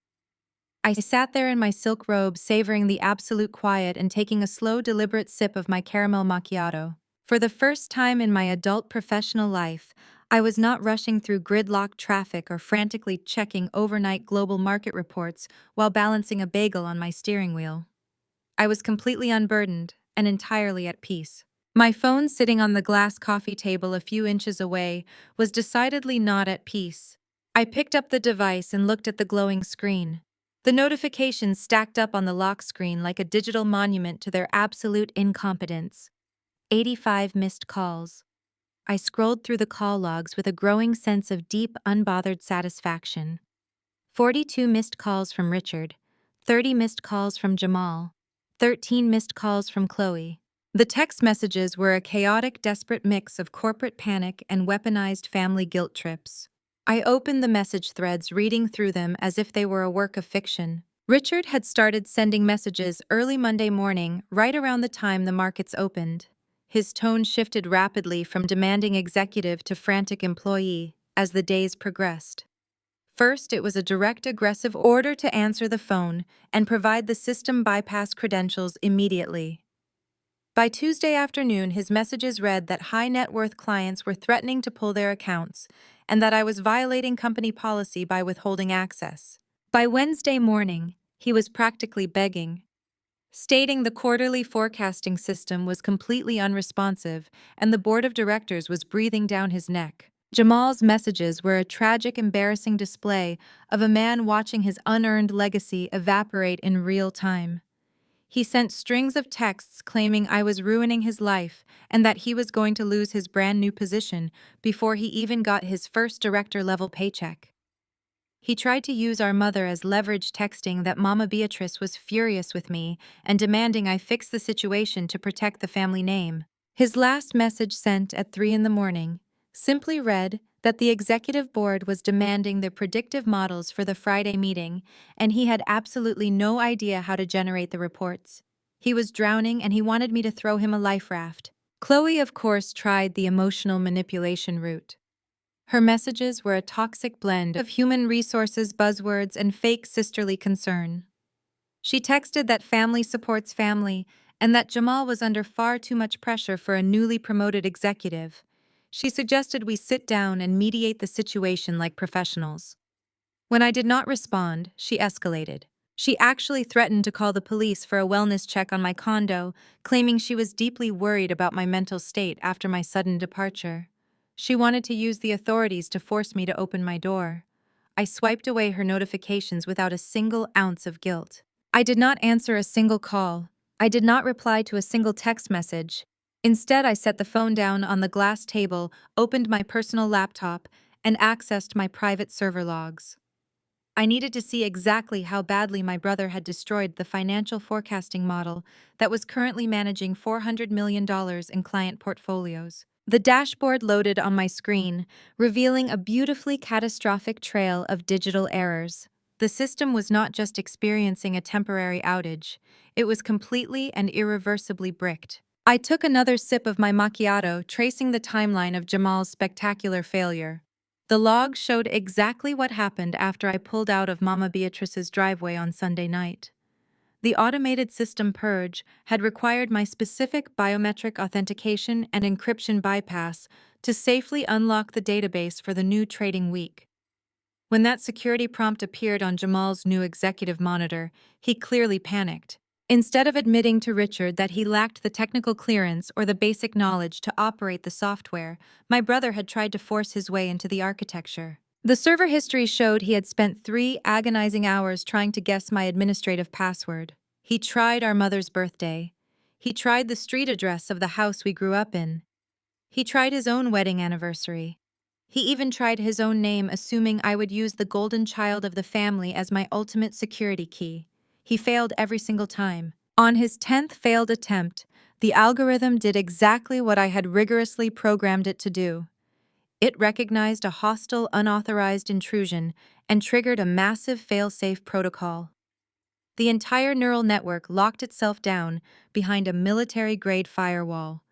I sat there in my silk robe, savoring the absolute quiet and taking a slow, deliberate sip of my caramel macchiato. For the first time in my adult professional life, I was not rushing through gridlock traffic or frantically checking overnight global market reports while balancing a bagel on my steering wheel. I was completely unburdened and entirely at peace. My phone, sitting on the glass coffee table a few inches away, was decidedly not at peace. I picked up the device and looked at the glowing screen. The notifications stacked up on the lock screen like a digital monument to their absolute incompetence. 85 missed calls. I scrolled through the call logs with a growing sense of deep, unbothered satisfaction. 42 missed calls from Richard, 30 missed calls from Jamal, 13 missed calls from Chloe. The text messages were a chaotic, desperate mix of corporate panic and weaponized family guilt trips. I opened the message threads, reading through them as if they were a work of fiction. Richard had started sending messages early Monday morning, right around the time the markets opened. His tone shifted rapidly from demanding executive to frantic employee as the days progressed. First, it was a direct, aggressive order to answer the phone and provide the system bypass credentials immediately. By Tuesday afternoon, his messages read that high-net-worth clients were threatening to pull their accounts and that I was violating company policy by withholding access. By Wednesday morning, he was practically begging, stating the quarterly forecasting system was completely unresponsive and the board of directors was breathing down his neck. Jamal's messages were a tragic, embarrassing display of a man watching his unearned legacy evaporate in real time. He sent strings of texts claiming I was ruining his life and that he was going to lose his brand new position before he even got his first director-level paycheck. He tried to use our mother as leverage, texting that Mama Beatrice was furious with me and demanding I fix the situation to protect the family name. His last message, sent at 3 in the morning, simply read that the executive board was demanding the predictive models for the Friday meeting, and he had absolutely no idea how to generate the reports. He was drowning and he wanted me to throw him a life raft. Chloe, of course, tried the emotional manipulation route. Her messages were a toxic blend of human resources buzzwords and fake sisterly concern. She texted that family supports family and that Jamal was under far too much pressure for a newly promoted executive. She suggested we sit down and mediate the situation like professionals. When I did not respond, she escalated. She actually threatened to call the police for a wellness check on my condo, claiming she was deeply worried about my mental state after my sudden departure. She wanted to use the authorities to force me to open my door. I swiped away her notifications without a single ounce of guilt. I did not answer a single call. I did not reply to a single text message. Instead, I set the phone down on the glass table, opened my personal laptop, and accessed my private server logs. I needed to see exactly how badly my brother had destroyed the financial forecasting model that was currently managing $400 million in client portfolios. The dashboard loaded on my screen, revealing a beautifully catastrophic trail of digital errors. The system was not just experiencing a temporary outage, it was completely and irreversibly bricked. I took another sip of my macchiato, tracing the timeline of Jamal's spectacular failure. The log showed exactly what happened after I pulled out of Mama Beatrice's driveway on Sunday night. The automated system purge had required my specific biometric authentication and encryption bypass to safely unlock the database for the new trading week. When that security prompt appeared on Jamal's new executive monitor, he clearly panicked. Instead of admitting to Richard that he lacked the technical clearance or the basic knowledge to operate the software, my brother had tried to force his way into the architecture. The server history showed he had spent 3 agonizing hours trying to guess my administrative password. He tried our mother's birthday. He tried the street address of the house we grew up in. He tried his own wedding anniversary. He even tried his own name, assuming I would use the golden child of the family as my ultimate security key. He failed every single time. On his 10th failed attempt, the algorithm did exactly what I had rigorously programmed it to do. It recognized a hostile, unauthorized intrusion and triggered a massive fail-safe protocol. The entire neural network locked itself down behind a military-grade firewall.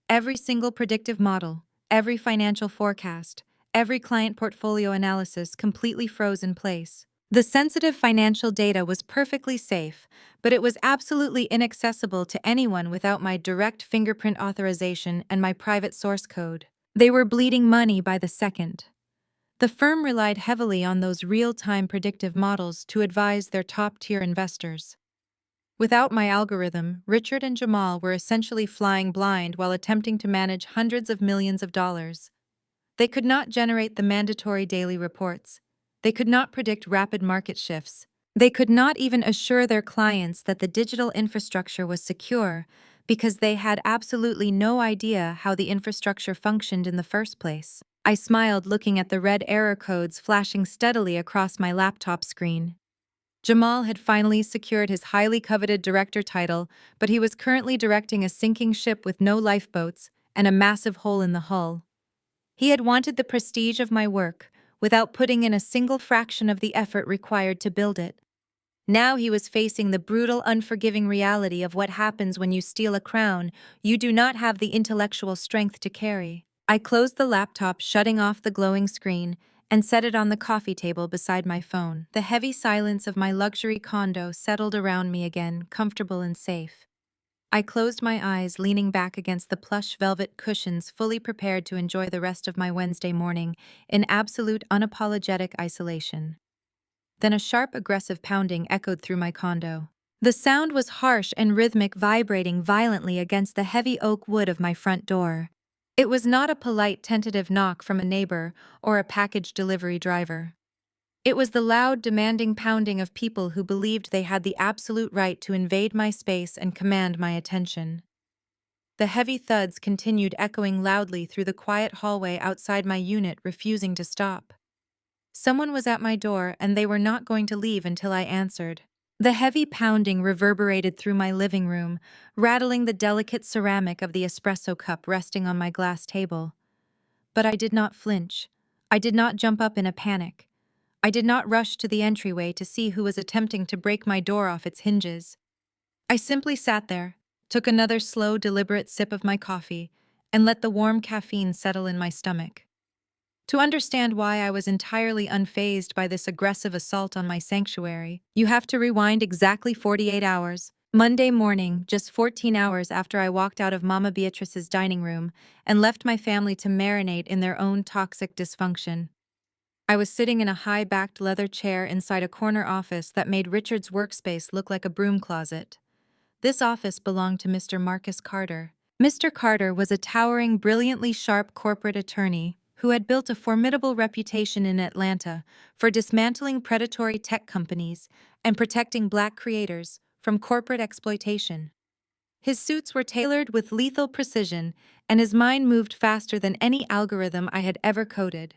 Every single predictive model, every financial forecast, every client portfolio analysis completely froze in place. The sensitive financial data was perfectly safe, but it was absolutely inaccessible to anyone without my direct fingerprint authorization and my private source code. They were bleeding money by the second. The firm relied heavily on those real-time predictive models to advise their top-tier investors. Without my algorithm, Richard and Jamal were essentially flying blind while attempting to manage hundreds of millions of dollars. They could not generate the mandatory daily reports. They could not predict rapid market shifts. They could not even assure their clients that the digital infrastructure was secure because they had absolutely no idea how the infrastructure functioned in the first place. I smiled, looking at the red error codes flashing steadily across my laptop screen. Jamal had finally secured his highly coveted director title, but he was currently directing a sinking ship with no lifeboats and a massive hole in the hull. He had wanted the prestige of my work without putting in a single fraction of the effort required to build it. Now he was facing the brutal, unforgiving reality of what happens when you steal a crown you do not have the intellectual strength to carry. I closed the laptop, shutting off the glowing screen, and set it on the coffee table beside my phone. The heavy silence of my luxury condo settled around me again, comfortable and safe. I closed my eyes, leaning back against the plush velvet cushions, fully prepared to enjoy the rest of my Wednesday morning in absolute, unapologetic isolation. Then a sharp, aggressive pounding echoed through my condo. The sound was harsh and rhythmic, vibrating violently against the heavy oak wood of my front door. It was not a polite, tentative knock from a neighbor or a package delivery driver. It was the loud, demanding pounding of people who believed they had the absolute right to invade my space and command my attention. The heavy thuds continued echoing loudly through the quiet hallway outside my unit, refusing to stop. Someone was at my door, and they were not going to leave until I answered. The heavy pounding reverberated through my living room, rattling the delicate ceramic of the espresso cup resting on my glass table. But I did not flinch. I did not jump up in a panic. I did not rush to the entryway to see who was attempting to break my door off its hinges. I simply sat there, took another slow, deliberate sip of my coffee, and let the warm caffeine settle in my stomach. To understand why I was entirely unfazed by this aggressive assault on my sanctuary, you have to rewind exactly 48 hours. Monday morning, just 14 hours after I walked out of Mama Beatrice's dining room and left my family to marinate in their own toxic dysfunction. I was sitting in a high-backed leather chair inside a corner office that made Richard's workspace look like a broom closet. This office belonged to Mr. Marcus Carter. Mr. Carter was a towering, brilliantly sharp corporate attorney who had built a formidable reputation in Atlanta for dismantling predatory tech companies and protecting Black creators from corporate exploitation. His suits were tailored with lethal precision, and his mind moved faster than any algorithm I had ever coded.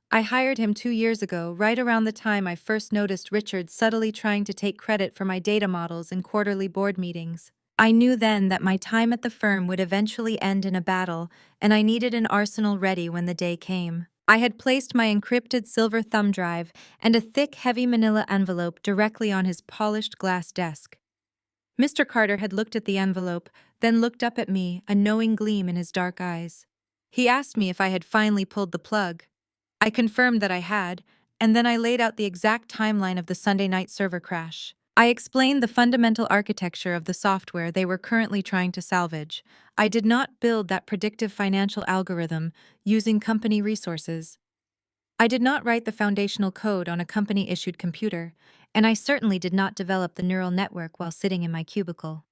I hired him 2 years ago, right around the time I first noticed Richard subtly trying to take credit for my data models in quarterly board meetings. I knew then that my time at the firm would eventually end in a battle, and I needed an arsenal ready when the day came. I had placed my encrypted silver thumb drive and a thick, heavy manila envelope directly on his polished glass desk. Mr. Carter had looked at the envelope, then looked up at me, a knowing gleam in his dark eyes. He asked me if I had finally pulled the plug. I confirmed that I had, and then I laid out the exact timeline of the Sunday night server crash. I explained the fundamental architecture of the software they were currently trying to salvage. I did not build that predictive financial algorithm using company resources. I did not write the foundational code on a company-issued computer, and I certainly did not develop the neural network while sitting in my cubicle.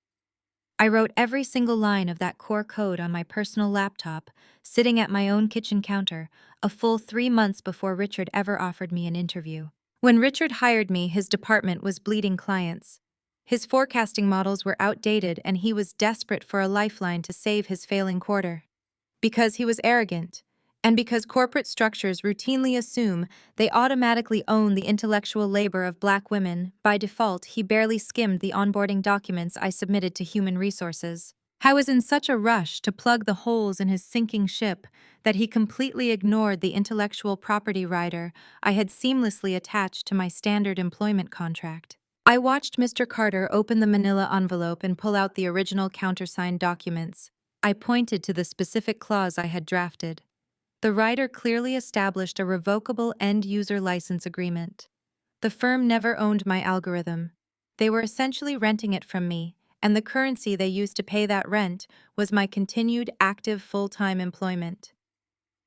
I wrote every single line of that core code on my personal laptop, sitting at my own kitchen counter, a full 3 months before Richard ever offered me an interview. When Richard hired me, his department was bleeding clients. His forecasting models were outdated, and he was desperate for a lifeline to save his failing quarter. Because he was arrogant, and because corporate structures routinely assume they automatically own the intellectual labor of Black women, by default, he barely skimmed the onboarding documents I submitted to human resources. I was in such a rush to plug the holes in his sinking ship that he completely ignored the intellectual property rider I had seamlessly attached to my standard employment contract. I watched Mr. Carter open the manila envelope and pull out the original countersigned documents. I pointed to the specific clause I had drafted. The writer clearly established a revocable end-user license agreement. The firm never owned my algorithm. They were essentially renting it from me, and the currency they used to pay that rent was my continued active full-time employment.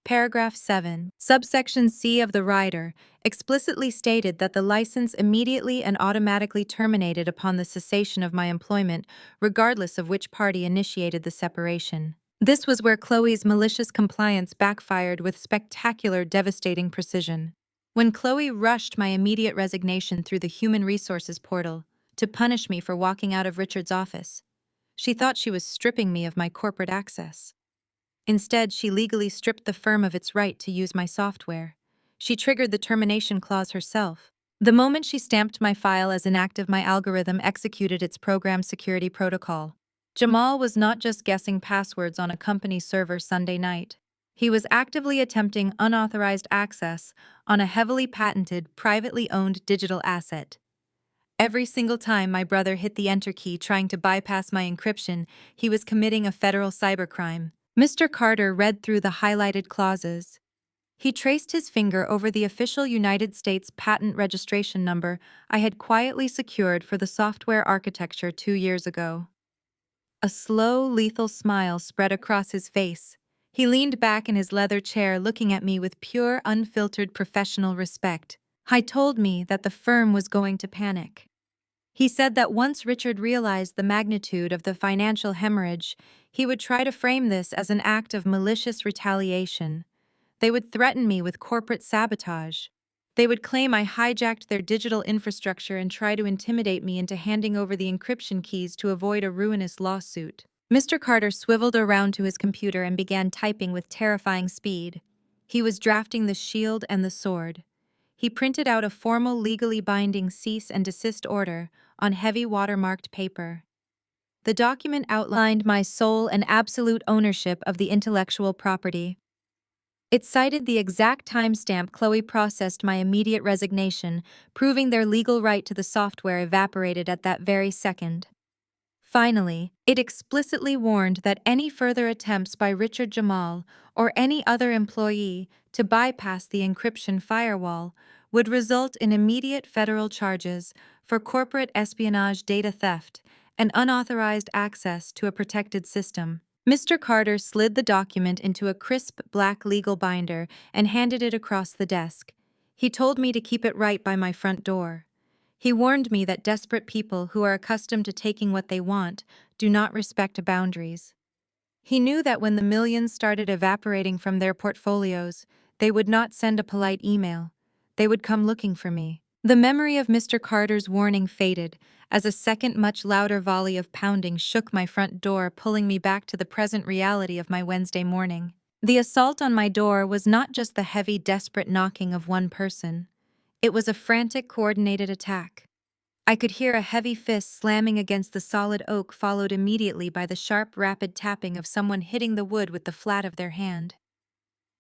Paragraph 7, subsection C of the rider, explicitly stated that the license immediately and automatically terminated upon the cessation of my employment, regardless of which party initiated the separation. This was where Chloe's malicious compliance backfired with spectacular, devastating precision. When Chloe rushed my immediate resignation through the human resources portal to punish me for walking out of Richard's office, she thought she was stripping me of my corporate access. Instead, she legally stripped the firm of its right to use my software. She triggered the termination clause herself. The moment she stamped my file as inactive, my algorithm executed its program security protocol. Jamal was not just guessing passwords on a company server Sunday night. He was actively attempting unauthorized access on a heavily patented, privately owned digital asset. Every single time my brother hit the enter key trying to bypass my encryption, he was committing a federal cybercrime. Mr. Carter read through the highlighted clauses. He traced his finger over the official United States patent registration number I had quietly secured for the software architecture 2 years ago. A slow, lethal smile spread across his face. He leaned back in his leather chair, looking at me with pure, unfiltered professional respect. He told me that the firm was going to panic. He said that once Richard realized the magnitude of the financial hemorrhage, he would try to frame this as an act of malicious retaliation. They would threaten me with corporate sabotage. They would claim I hijacked their digital infrastructure and try to intimidate me into handing over the encryption keys to avoid a ruinous lawsuit. Mr. Carter swiveled around to his computer and began typing with terrifying speed. He was drafting the shield and the sword. He printed out a formal legally binding cease and desist order on heavy watermarked paper. The document outlined my sole and absolute ownership of the intellectual property. It cited the exact timestamp Chloe processed my immediate resignation, proving their legal right to the software evaporated at that very second. Finally, it explicitly warned that any further attempts by Richard Jamal or any other employee to bypass the encryption firewall would result in immediate federal charges for corporate espionage, data theft, and unauthorized access to a protected system. Mr. Carter slid the document into a crisp black legal binder and handed it across the desk. He told me to keep it right by my front door. He warned me that desperate people who are accustomed to taking what they want do not respect boundaries. He knew that when the millions started evaporating from their portfolios, they would not send a polite email. They would come looking for me. The memory of Mr. Carter's warning faded as a second, much louder volley of pounding shook my front door, pulling me back to the present reality of my Wednesday morning. The assault on my door was not just the heavy, desperate knocking of one person. It was a frantic, coordinated attack. I could hear a heavy fist slamming against the solid oak, followed immediately by the sharp, rapid tapping of someone hitting the wood with the flat of their hand.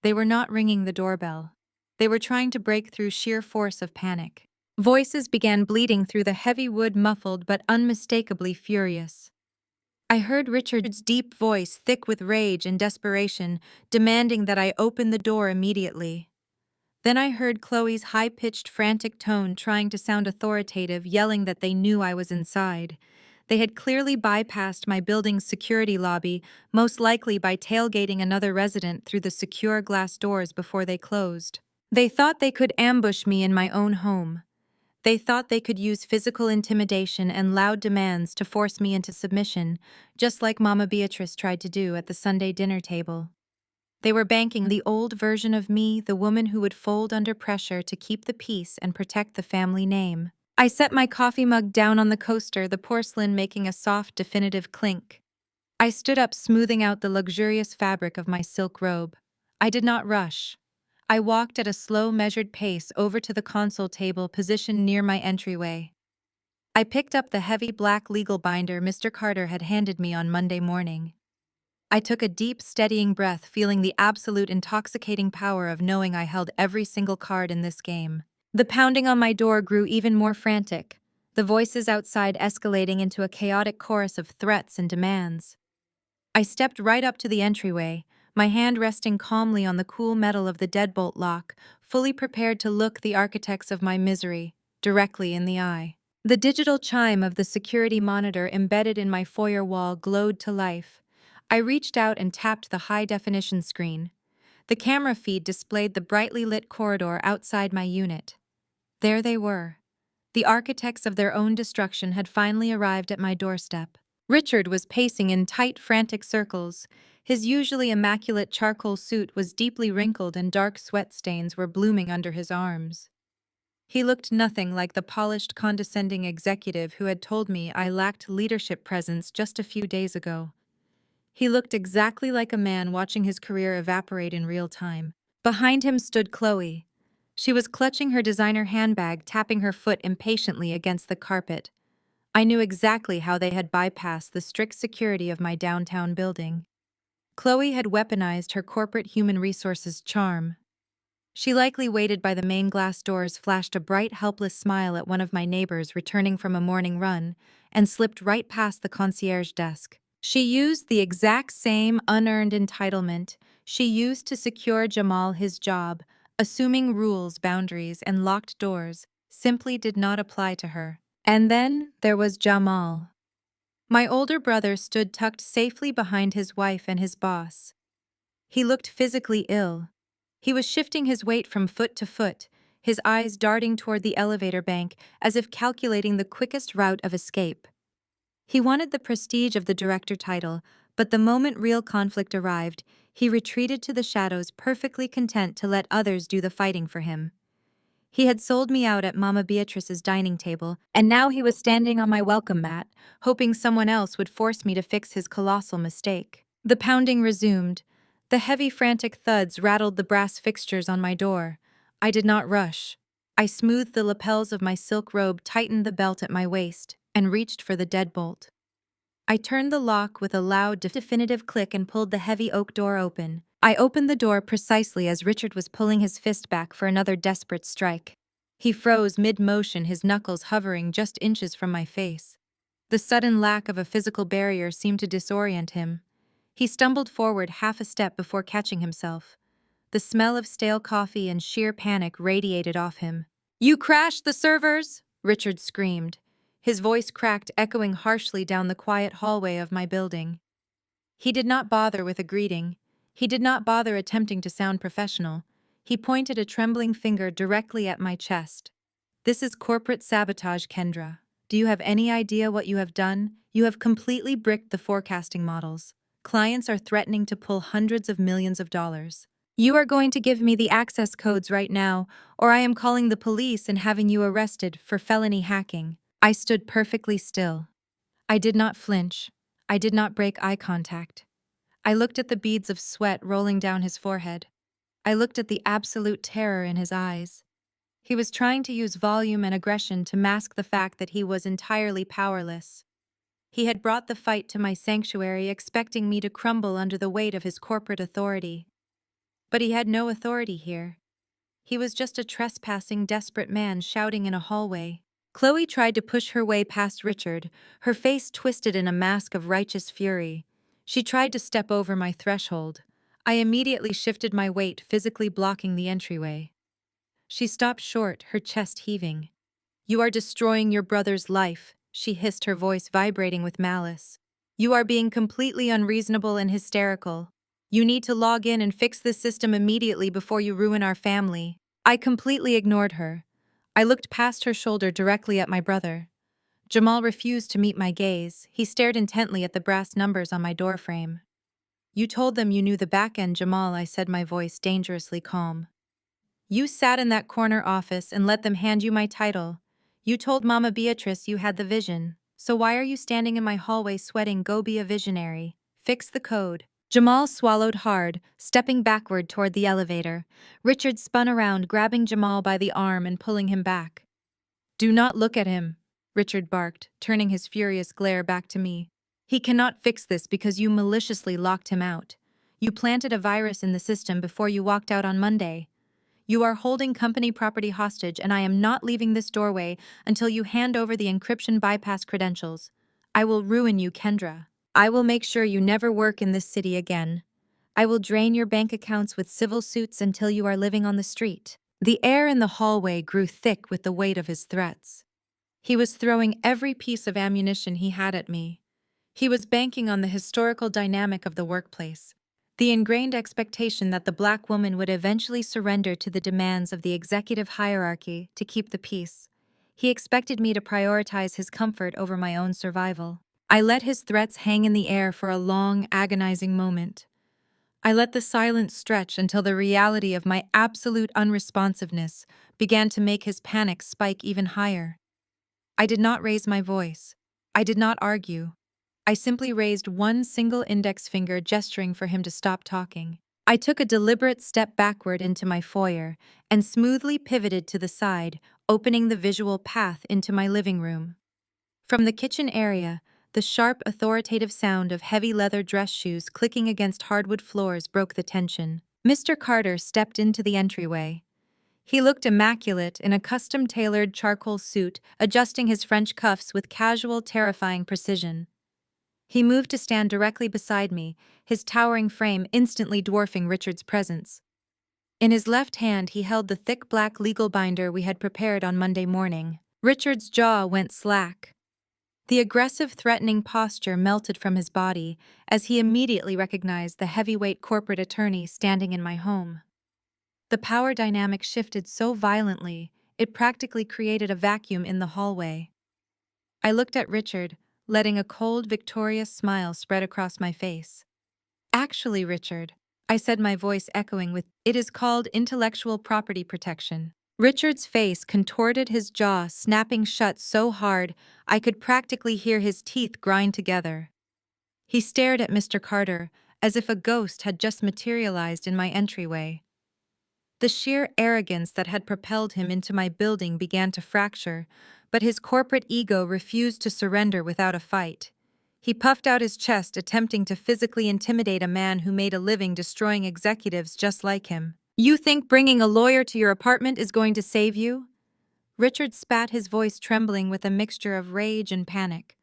They were not ringing the doorbell. They were trying to break through sheer force of panic. Voices began bleeding through the heavy wood, muffled but unmistakably furious. I heard Richard's deep voice, thick with rage and desperation, demanding that I open the door immediately. Then I heard Chloe's high-pitched, frantic tone trying to sound authoritative, yelling that they knew I was inside. They had clearly bypassed my building's security lobby, most likely by tailgating another resident through the secure glass doors before they closed. They thought they could ambush me in my own home. They thought they could use physical intimidation and loud demands to force me into submission, just like Mama Beatrice tried to do at the Sunday dinner table. They were banking the old version of me, the woman who would fold under pressure to keep the peace and protect the family name. I set my coffee mug down on the coaster, the porcelain making a soft, definitive clink. I stood up, smoothing out the luxurious fabric of my silk robe. I did not rush. I walked at a slow, measured pace over to the console table positioned near my entryway. I picked up the heavy black legal binder Mr. Carter had handed me on Monday morning. I took a deep, steadying breath, feeling the absolute intoxicating power of knowing I held every single card in this game. The pounding on my door grew even more frantic, the voices outside escalating into a chaotic chorus of threats and demands. I stepped right up to the entryway, my hand resting calmly on the cool metal of the deadbolt lock, fully prepared to look the architects of my misery directly in the eye. The digital chime of the security monitor embedded in my foyer wall glowed to life. I reached out and tapped the high-definition screen. The camera feed displayed the brightly lit corridor outside my unit. There they were. The architects of their own destruction had finally arrived at my doorstep. Richard was pacing in tight, frantic circles. His usually immaculate charcoal suit was deeply wrinkled and dark sweat stains were blooming under his arms. He looked nothing like the polished, condescending executive who had told me I lacked leadership presence just a few days ago. He looked exactly like a man watching his career evaporate in real time. Behind him stood Chloe. She was clutching her designer handbag, tapping her foot impatiently against the carpet. I knew exactly how they had bypassed the strict security of my downtown building. Chloe had weaponized her corporate human resources charm. She likely waited by the main glass doors, flashed a bright, helpless smile at one of my neighbors returning from a morning run, and slipped right past the concierge desk. She used the exact same unearned entitlement she used to secure Jamal his job, assuming rules, boundaries, and locked doors simply did not apply to her. And then there was Jamal. My older brother stood tucked safely behind his wife and his boss. He looked physically ill. He was shifting his weight from foot to foot, his eyes darting toward the elevator bank as if calculating the quickest route of escape. He wanted the prestige of the director title, but the moment real conflict arrived, he retreated to the shadows, perfectly content to let others do the fighting for him. He had sold me out at Mama Beatrice's dining table, and now he was standing on my welcome mat, hoping someone else would force me to fix his colossal mistake. The pounding resumed. The heavy, frantic thuds rattled the brass fixtures on my door. I did not rush. I smoothed the lapels of my silk robe, tightened the belt at my waist, and reached for the deadbolt. I turned the lock with a loud, definitive click and pulled the heavy oak door open. I opened the door precisely as Richard was pulling his fist back for another desperate strike. He froze mid-motion, his knuckles hovering just inches from my face. The sudden lack of a physical barrier seemed to disorient him. He stumbled forward half a step before catching himself. The smell of stale coffee and sheer panic radiated off him. "You crashed the servers!" Richard screamed. His voice cracked, echoing harshly down the quiet hallway of my building. He did not bother with a greeting. He did not bother attempting to sound professional. He pointed a trembling finger directly at my chest. "This is corporate sabotage, Kendra. Do you have any idea what you have done? You have completely bricked the forecasting models. Clients are threatening to pull hundreds of millions of dollars. You are going to give me the access codes right now, or I am calling the police and having you arrested for felony hacking." I stood perfectly still. I did not flinch. I did not break eye contact. I looked at the beads of sweat rolling down his forehead. I looked at the absolute terror in his eyes. He was trying to use volume and aggression to mask the fact that he was entirely powerless. He had brought the fight to my sanctuary, expecting me to crumble under the weight of his corporate authority. But he had no authority here. He was just a trespassing, desperate man shouting in a hallway. Chloe tried to push her way past Richard, her face twisted in a mask of righteous fury. She tried to step over my threshold. I immediately shifted my weight, physically blocking the entryway. She stopped short, her chest heaving. "You are destroying your brother's life," she hissed, her voice vibrating with malice. "You are being completely unreasonable and hysterical. You need to log in and fix this system immediately before you ruin our family." I completely ignored her. I looked past her shoulder directly at my brother. Jamal refused to meet my gaze. He stared intently at the brass numbers on my doorframe. "You told them you knew the back end, Jamal," I said, my voice dangerously calm. "You sat in that corner office and let them hand you my title. You told Mama Beatrice you had the vision. So why are you standing in my hallway sweating? Go be a visionary. Fix the code." Jamal swallowed hard, stepping backward toward the elevator. Richard spun around, grabbing Jamal by the arm and pulling him back. "Do not look at him," Richard barked, turning his furious glare back to me. "He cannot fix this because you maliciously locked him out. You planted a virus in the system before you walked out on Monday. You are holding company property hostage, and I am not leaving this doorway until you hand over the encryption bypass credentials. I will ruin you, Kendra. I will make sure you never work in this city again. I will drain your bank accounts with civil suits until you are living on the street." The air in the hallway grew thick with the weight of his threats. He was throwing every piece of ammunition he had at me. He was banking on the historical dynamic of the workplace, the ingrained expectation that the black woman would eventually surrender to the demands of the executive hierarchy to keep the peace. He expected me to prioritize his comfort over my own survival. I let his threats hang in the air for a long, agonizing moment. I let the silence stretch until the reality of my absolute unresponsiveness began to make his panic spike even higher. I did not raise my voice. I did not argue. I simply raised one single index finger, gesturing for him to stop talking. I took a deliberate step backward into my foyer and smoothly pivoted to the side, opening the visual path into my living room. From the kitchen area, the sharp, authoritative sound of heavy leather dress shoes clicking against hardwood floors broke the tension. Mr. Carter stepped into the entryway. He looked immaculate in a custom-tailored charcoal suit, adjusting his French cuffs with casual, terrifying precision. He moved to stand directly beside me, his towering frame instantly dwarfing Richard's presence. In his left hand, he held the thick black legal binder we had prepared on Monday morning. Richard's jaw went slack. The aggressive, threatening posture melted from his body as he immediately recognized the heavyweight corporate attorney standing in my home. The power dynamic shifted so violently, it practically created a vacuum in the hallway. I looked at Richard, letting a cold, victorious smile spread across my face. "Actually, Richard," I said, my voice echoing with, "it is called intellectual property protection. Richard's face contorted, his jaw snapping shut so hard I could practically hear his teeth grind together. He stared at Mr. Carter as if a ghost had just materialized in my entryway. The sheer arrogance that had propelled him into my building began to fracture, but his corporate ego refused to surrender without a fight. He puffed out his chest, attempting to physically intimidate a man who made a living destroying executives just like him. "You think bringing a lawyer to your apartment is going to save you?" Richard spat, his voice trembling with a mixture of rage and panic.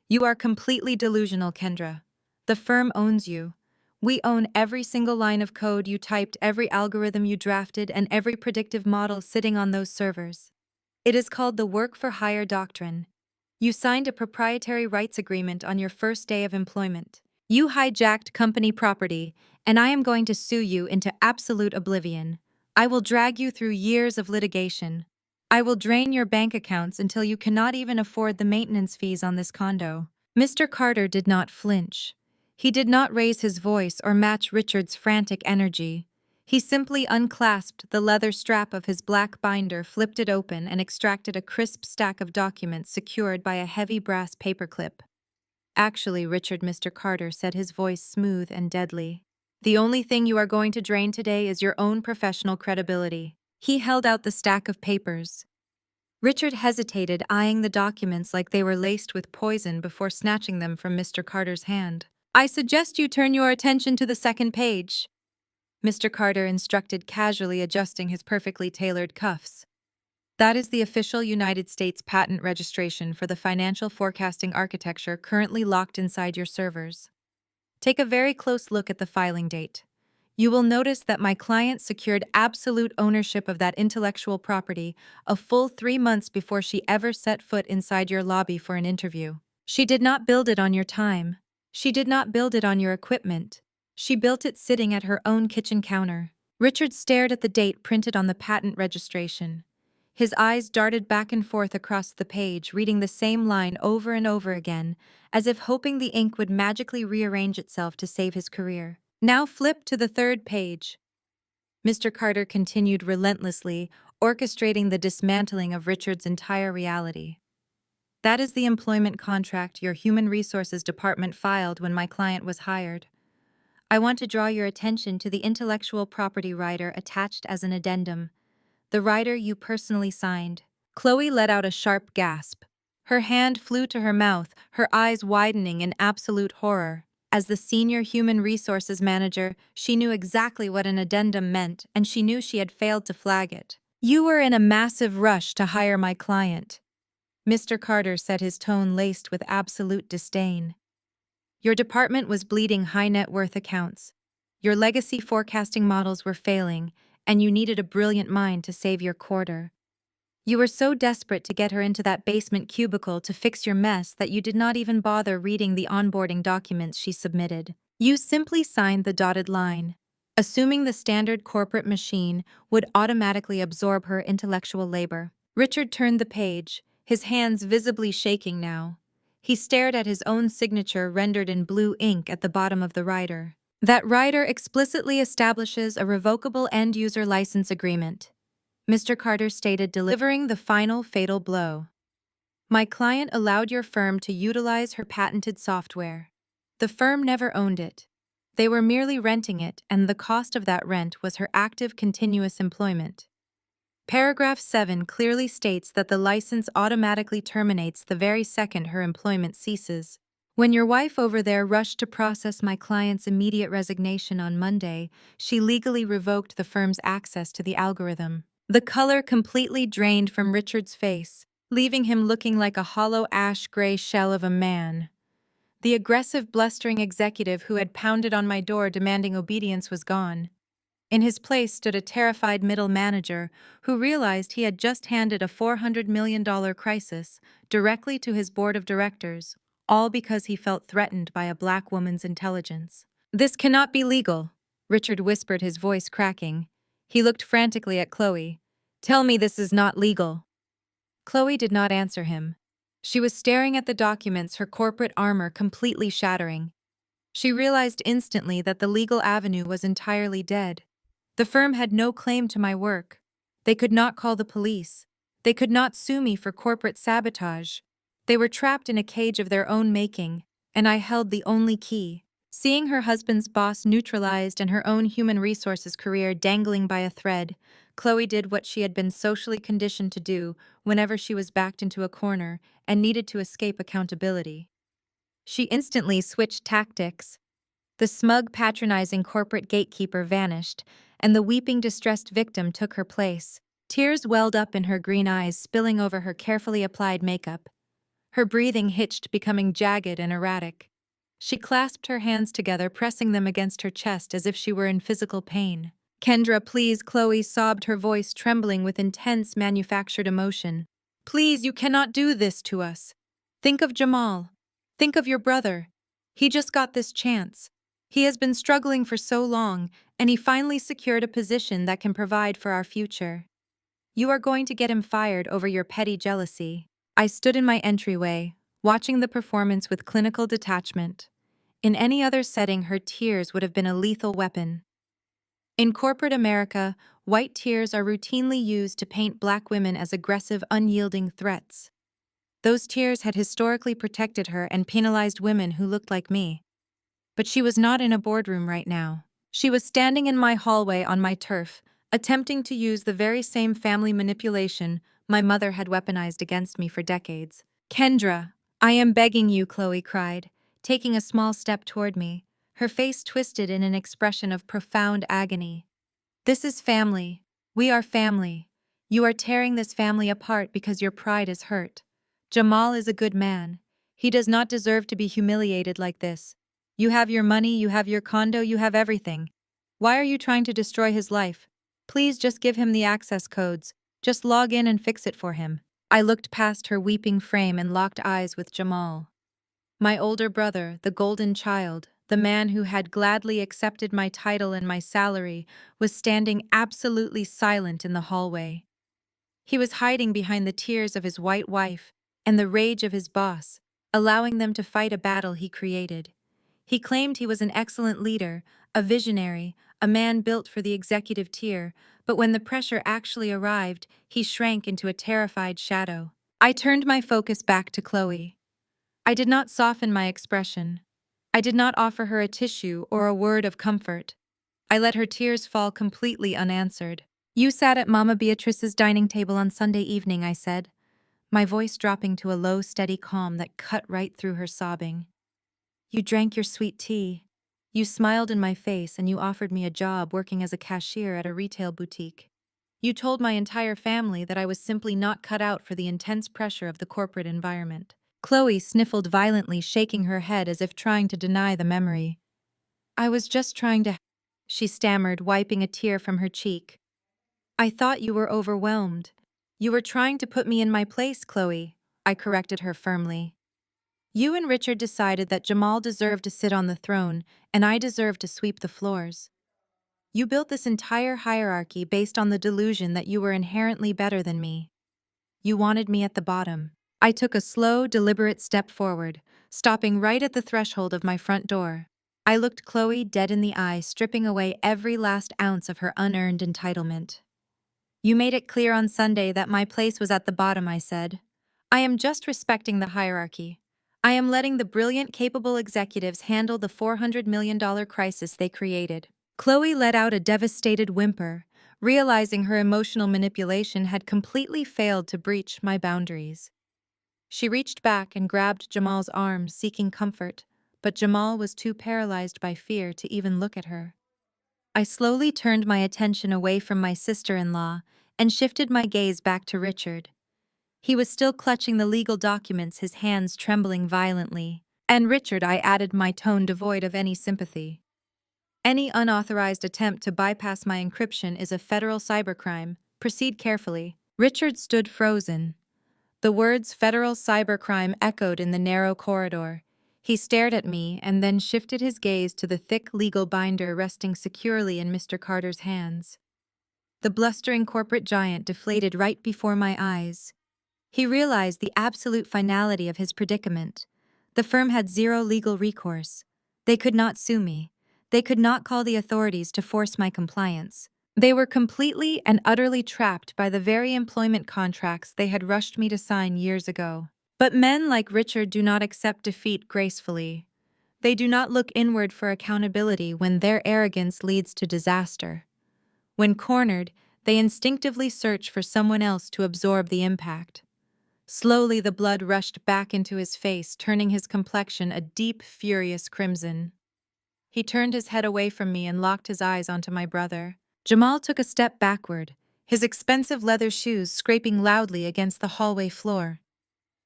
"You are completely delusional, Kendra. The firm owns you. We own every single line of code you typed, every algorithm you drafted, and every predictive model sitting on those servers. It is called the work-for-hire doctrine. You signed a proprietary rights agreement on your first day of employment. You hijacked company property, and I am going to sue you into absolute oblivion. I will drag you through years of litigation. I will drain your bank accounts until you cannot even afford the maintenance fees on this condo." Mr. Carter did not flinch. He did not raise his voice or match Richard's frantic energy. He simply unclasped the leather strap of his black binder, flipped it open, and extracted a crisp stack of documents secured by a heavy brass paperclip. "Actually, Richard," Mr. Carter said, his voice smooth and deadly, "the only thing you are going to drain today is your own professional credibility." He held out the stack of papers. Richard hesitated, eyeing the documents like they were laced with poison before snatching them from Mr. Carter's hand. "I suggest you turn your attention to the second page," Mr. Carter instructed, casually adjusting his perfectly tailored cuffs. "That is the official United States patent registration for the financial forecasting architecture currently locked inside your servers. Take a very close look at the filing date. You will notice that my client secured absolute ownership of that intellectual property a full 3 months before she ever set foot inside your lobby for an interview. She did not build it on your time. She did not build it on your equipment. She built it sitting at her own kitchen counter." Richard stared at the date printed on the patent registration. His eyes darted back and forth across the page, reading the same line over and over again, as if hoping the ink would magically rearrange itself to save his career. "Now flip to the third page," Mr. Carter continued relentlessly, orchestrating the dismantling of Richard's entire reality. "That is the employment contract your human resources department filed when my client was hired. I want to draw your attention to the intellectual property rider attached as an addendum, the rider you personally signed." Chloe let out a sharp gasp. Her hand flew to her mouth, her eyes widening in absolute horror. As the senior human resources manager, she knew exactly what an addendum meant, and she knew she had failed to flag it. "You were in a massive rush to hire my client," Mr. Carter said, his tone laced with absolute disdain. "Your department was bleeding high net worth accounts. Your legacy forecasting models were failing, and you needed a brilliant mind to save your quarter. You were so desperate to get her into that basement cubicle to fix your mess that you did not even bother reading the onboarding documents she submitted. You simply signed the dotted line, assuming the standard corporate machine would automatically absorb her intellectual labor." Richard turned the page, his hands visibly shaking now. He stared at his own signature rendered in blue ink at the bottom of the rider. "That rider explicitly establishes a revocable end-user license agreement," Mr. Carter stated, delivering the final fatal blow. "My client allowed your firm to utilize her patented software. The firm never owned it. They were merely renting it, and the cost of that rent was her active continuous employment. Paragraph 7 clearly states that the license automatically terminates the very second her employment ceases. When your wife over there rushed to process my client's immediate resignation on Monday, she legally revoked the firm's access to the algorithm." The color completely drained from Richard's face, leaving him looking like a hollow ash-gray shell of a man. The aggressive, blustering executive who had pounded on my door demanding obedience was gone. In his place stood a terrified middle manager who realized he had just handed a $400 million crisis directly to his board of directors, all because he felt threatened by a black woman's intelligence. "This cannot be legal," Richard whispered, his voice cracking. He looked frantically at Chloe. "Tell me this is not legal." Chloe did not answer him. She was staring at the documents, her corporate armor completely shattering. She realized instantly that the legal avenue was entirely dead. The firm had no claim to my work. They could not call the police. They could not sue me for corporate sabotage. They were trapped in a cage of their own making, and I held the only key. Seeing her husband's boss neutralized and her own human resources career dangling by a thread, Chloe did what she had been socially conditioned to do whenever she was backed into a corner and needed to escape accountability. She instantly switched tactics. The smug, patronizing corporate gatekeeper vanished, and the weeping, distressed victim took her place. Tears welled up in her green eyes, spilling over her carefully applied makeup. Her breathing hitched, becoming jagged and erratic. She clasped her hands together, pressing them against her chest as if she were in physical pain. "Kendra, please," Chloe sobbed, her voice trembling with intense, manufactured emotion. "Please, you cannot do this to us. Think of Jamal. Think of your brother. He just got this chance. He has been struggling for so long, and he finally secured a position that can provide for our future. You are going to get him fired over your petty jealousy." I stood in my entryway, watching the performance with clinical detachment. In any other setting, her tears would have been a lethal weapon. In corporate America, white tears are routinely used to paint black women as aggressive, unyielding threats. Those tears had historically protected her and penalized women who looked like me. But she was not in a boardroom right now. She was standing in my hallway on my turf, attempting to use the very same family manipulation my mother had weaponized against me for decades. "Kendra, I am begging you," Chloe cried, taking a small step toward me, her face twisted in an expression of profound agony. "This is family. We are family. You are tearing this family apart because your pride is hurt. Jamal is a good man. He does not deserve to be humiliated like this. You have your money, you have your condo, you have everything. Why are you trying to destroy his life? Please just give him the access codes. Just log in and fix it for him." I looked past her weeping frame and locked eyes with Jamal. My older brother, the golden child, the man who had gladly accepted my title and my salary, was standing absolutely silent in the hallway. He was hiding behind the tears of his white wife and the rage of his boss, allowing them to fight a battle he created. He claimed he was an excellent leader, a visionary, a man built for the executive tier, but when the pressure actually arrived, he shrank into a terrified shadow. I turned my focus back to Chloe. I did not soften my expression. I did not offer her a tissue or a word of comfort. I let her tears fall completely unanswered. "You sat at Mama Beatrice's dining table on Sunday evening," I said, my voice dropping to a low, steady calm that cut right through her sobbing. "You drank your sweet tea. You smiled in my face and you offered me a job working as a cashier at a retail boutique. You told my entire family that I was simply not cut out for the intense pressure of the corporate environment." Chloe sniffled violently, shaking her head as if trying to deny the memory. "I was just trying to," she stammered, wiping a tear from her cheek. "I thought you were overwhelmed. You were trying to put me in my place, Chloe," I corrected her firmly. "You and Richard decided that Jamal deserved to sit on the throne, and I deserved to sweep the floors. You built this entire hierarchy based on the delusion that you were inherently better than me. You wanted me at the bottom." I took a slow, deliberate step forward, stopping right at the threshold of my front door. I looked Chloe dead in the eye, stripping away every last ounce of her unearned entitlement. "You made it clear on Sunday that my place was at the bottom," I said. "I am just respecting the hierarchy. I am letting the brilliant, capable executives handle the $400 million crisis they created." Chloe let out a devastated whimper, realizing her emotional manipulation had completely failed to breach my boundaries. She reached back and grabbed Jamal's arm, seeking comfort, but Jamal was too paralyzed by fear to even look at her. I slowly turned my attention away from my sister-in-law and shifted my gaze back to Richard. He was still clutching the legal documents, his hands trembling violently. "And Richard," I added, my tone devoid of any sympathy. "Any unauthorized attempt to bypass my encryption is a federal cybercrime. Proceed carefully." Richard stood frozen. The words "federal cybercrime" echoed in the narrow corridor. He stared at me and then shifted his gaze to the thick legal binder resting securely in Mr. Carter's hands. The blustering corporate giant deflated right before my eyes. He realized the absolute finality of his predicament. The firm had zero legal recourse. They could not sue me. They could not call the authorities to force my compliance. They were completely and utterly trapped by the very employment contracts they had rushed me to sign years ago. But men like Richard do not accept defeat gracefully. They do not look inward for accountability when their arrogance leads to disaster. When cornered, they instinctively search for someone else to absorb the impact. Slowly, the blood rushed back into his face, turning his complexion a deep, furious crimson. He turned his head away from me and locked his eyes onto my brother. Jamal took a step backward, his expensive leather shoes scraping loudly against the hallway floor.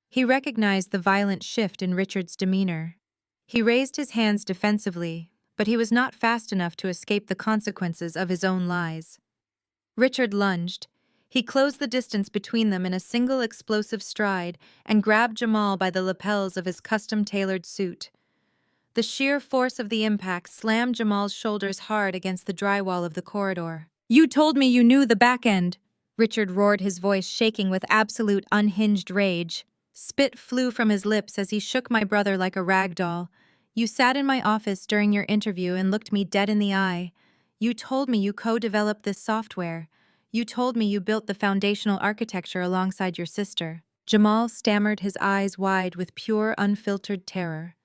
He recognized the violent shift in Richard's demeanor. He raised his hands defensively, but he was not fast enough to escape the consequences of his own lies. Richard lunged. He closed the distance between them in a single explosive stride and grabbed Jamal by the lapels of his custom-tailored suit. The sheer force of the impact slammed Jamal's shoulders hard against the drywall of the corridor. "You told me you knew the back end!" Richard roared, his voice shaking with absolute unhinged rage. Spit flew from his lips as he shook my brother like a rag doll. "You sat in my office during your interview and looked me dead in the eye. You told me you co-developed this software. You told me you built the foundational architecture alongside your sister." Jamal stammered, his eyes wide with pure, unfiltered terror.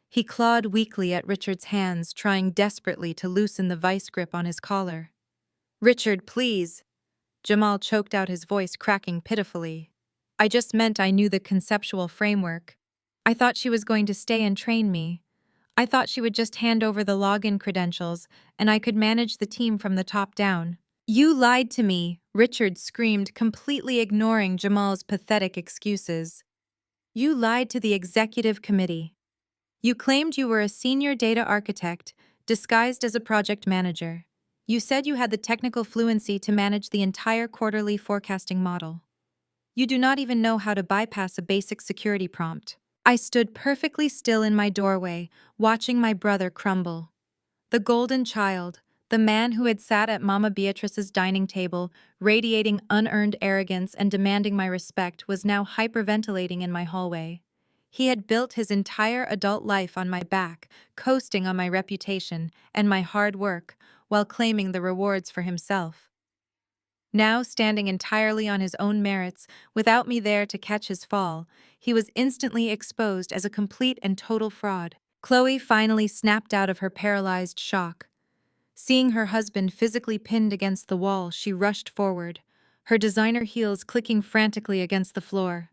He clawed weakly at Richard's hands, trying desperately to loosen the vice grip on his collar. "Richard, please." Jamal choked out, his voice cracking pitifully. "I just meant I knew the conceptual framework. I thought she was going to stay and train me. I thought she would just hand over the login credentials, and I could manage the team from the top down." "You lied to me," Richard screamed, completely ignoring Jamal's pathetic excuses. "You lied to the executive committee. You claimed you were a senior data architect, disguised as a project manager. You said you had the technical fluency to manage the entire quarterly forecasting model. You do not even know how to bypass a basic security prompt." I stood perfectly still in my doorway, watching my brother crumble. The golden child, the man who had sat at Mama Beatrice's dining table, radiating unearned arrogance and demanding my respect, was now hyperventilating in my hallway. He had built his entire adult life on my back, coasting on my reputation and my hard work, while claiming the rewards for himself. Now, standing entirely on his own merits, without me there to catch his fall, he was instantly exposed as a complete and total fraud. Chloe finally snapped out of her paralyzed shock. Seeing her husband physically pinned against the wall, she rushed forward, her designer heels clicking frantically against the floor.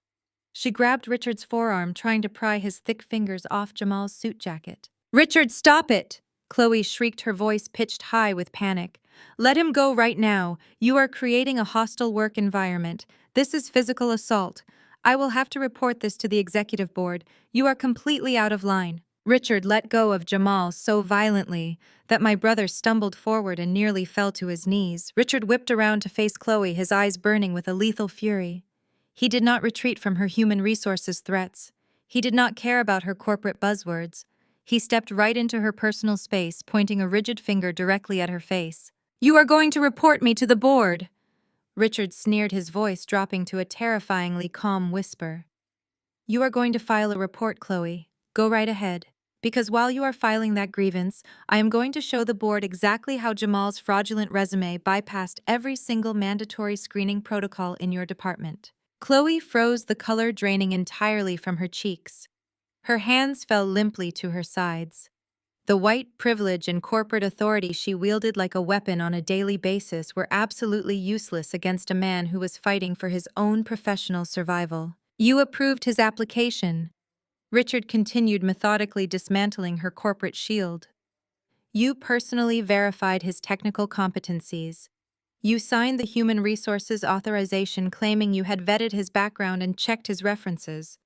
She grabbed Richard's forearm, trying to pry his thick fingers off Jamal's suit jacket. "Richard, stop it!" Chloe shrieked, her voice pitched high with panic. "Let him go right now. You are creating a hostile work environment. This is physical assault. I will have to report this to the executive board. You are completely out of line." Richard let go of Jamal so violently that my brother stumbled forward and nearly fell to his knees. Richard whipped around to face Chloe, his eyes burning with a lethal fury. He did not retreat from her human resources threats. He did not care about her corporate buzzwords. He stepped right into her personal space, pointing a rigid finger directly at her face. "You are going to report me to the board!" Richard sneered, his voice dropping to a terrifyingly calm whisper. "You are going to file a report, Chloe. Go right ahead. Because while you are filing that grievance, I am going to show the board exactly how Jamal's fraudulent resume bypassed every single mandatory screening protocol in your department." Chloe froze, the color draining entirely from her cheeks. Her hands fell limply to her sides. The white privilege and corporate authority she wielded like a weapon on a daily basis were absolutely useless against a man who was fighting for his own professional survival. "You approved his application." Richard continued, methodically dismantling her corporate shield. "You personally verified his technical competencies. You signed the Human Resources Authorization claiming you had vetted his background and checked his references.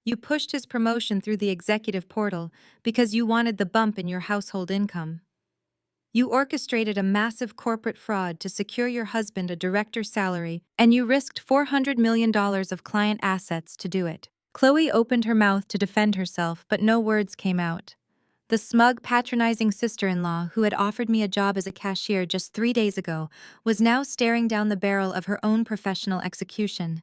You pushed his promotion through the executive portal because you wanted the bump in your household income. You orchestrated a massive corporate fraud to secure your husband a director's salary, and you risked $400 million of client assets to do it." Chloe opened her mouth to defend herself, but no words came out. The smug, patronizing sister-in-law who had offered me a job as a cashier just 3 days ago was now staring down the barrel of her own professional execution.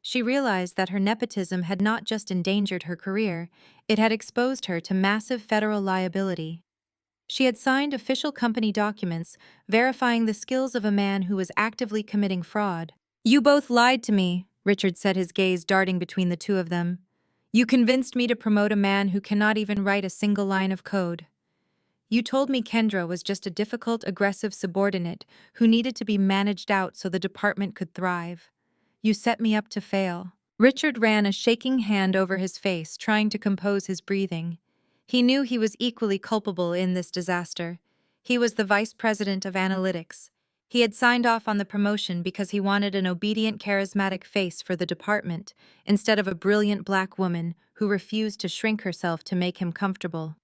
She realized that her nepotism had not just endangered her career, it had exposed her to massive federal liability. She had signed official company documents verifying the skills of a man who was actively committing fraud. "You both lied to me," Richard said, his gaze darting between the two of them. "You convinced me to promote a man who cannot even write a single line of code. You told me Kendra was just a difficult, aggressive subordinate who needed to be managed out so the department could thrive. You set me up to fail." Richard ran a shaking hand over his face, trying to compose his breathing. He knew he was equally culpable in this disaster. He was the vice president of analytics. He had signed off on the promotion because he wanted an obedient, charismatic face for the department, instead of a brilliant black woman who refused to shrink herself to make him comfortable.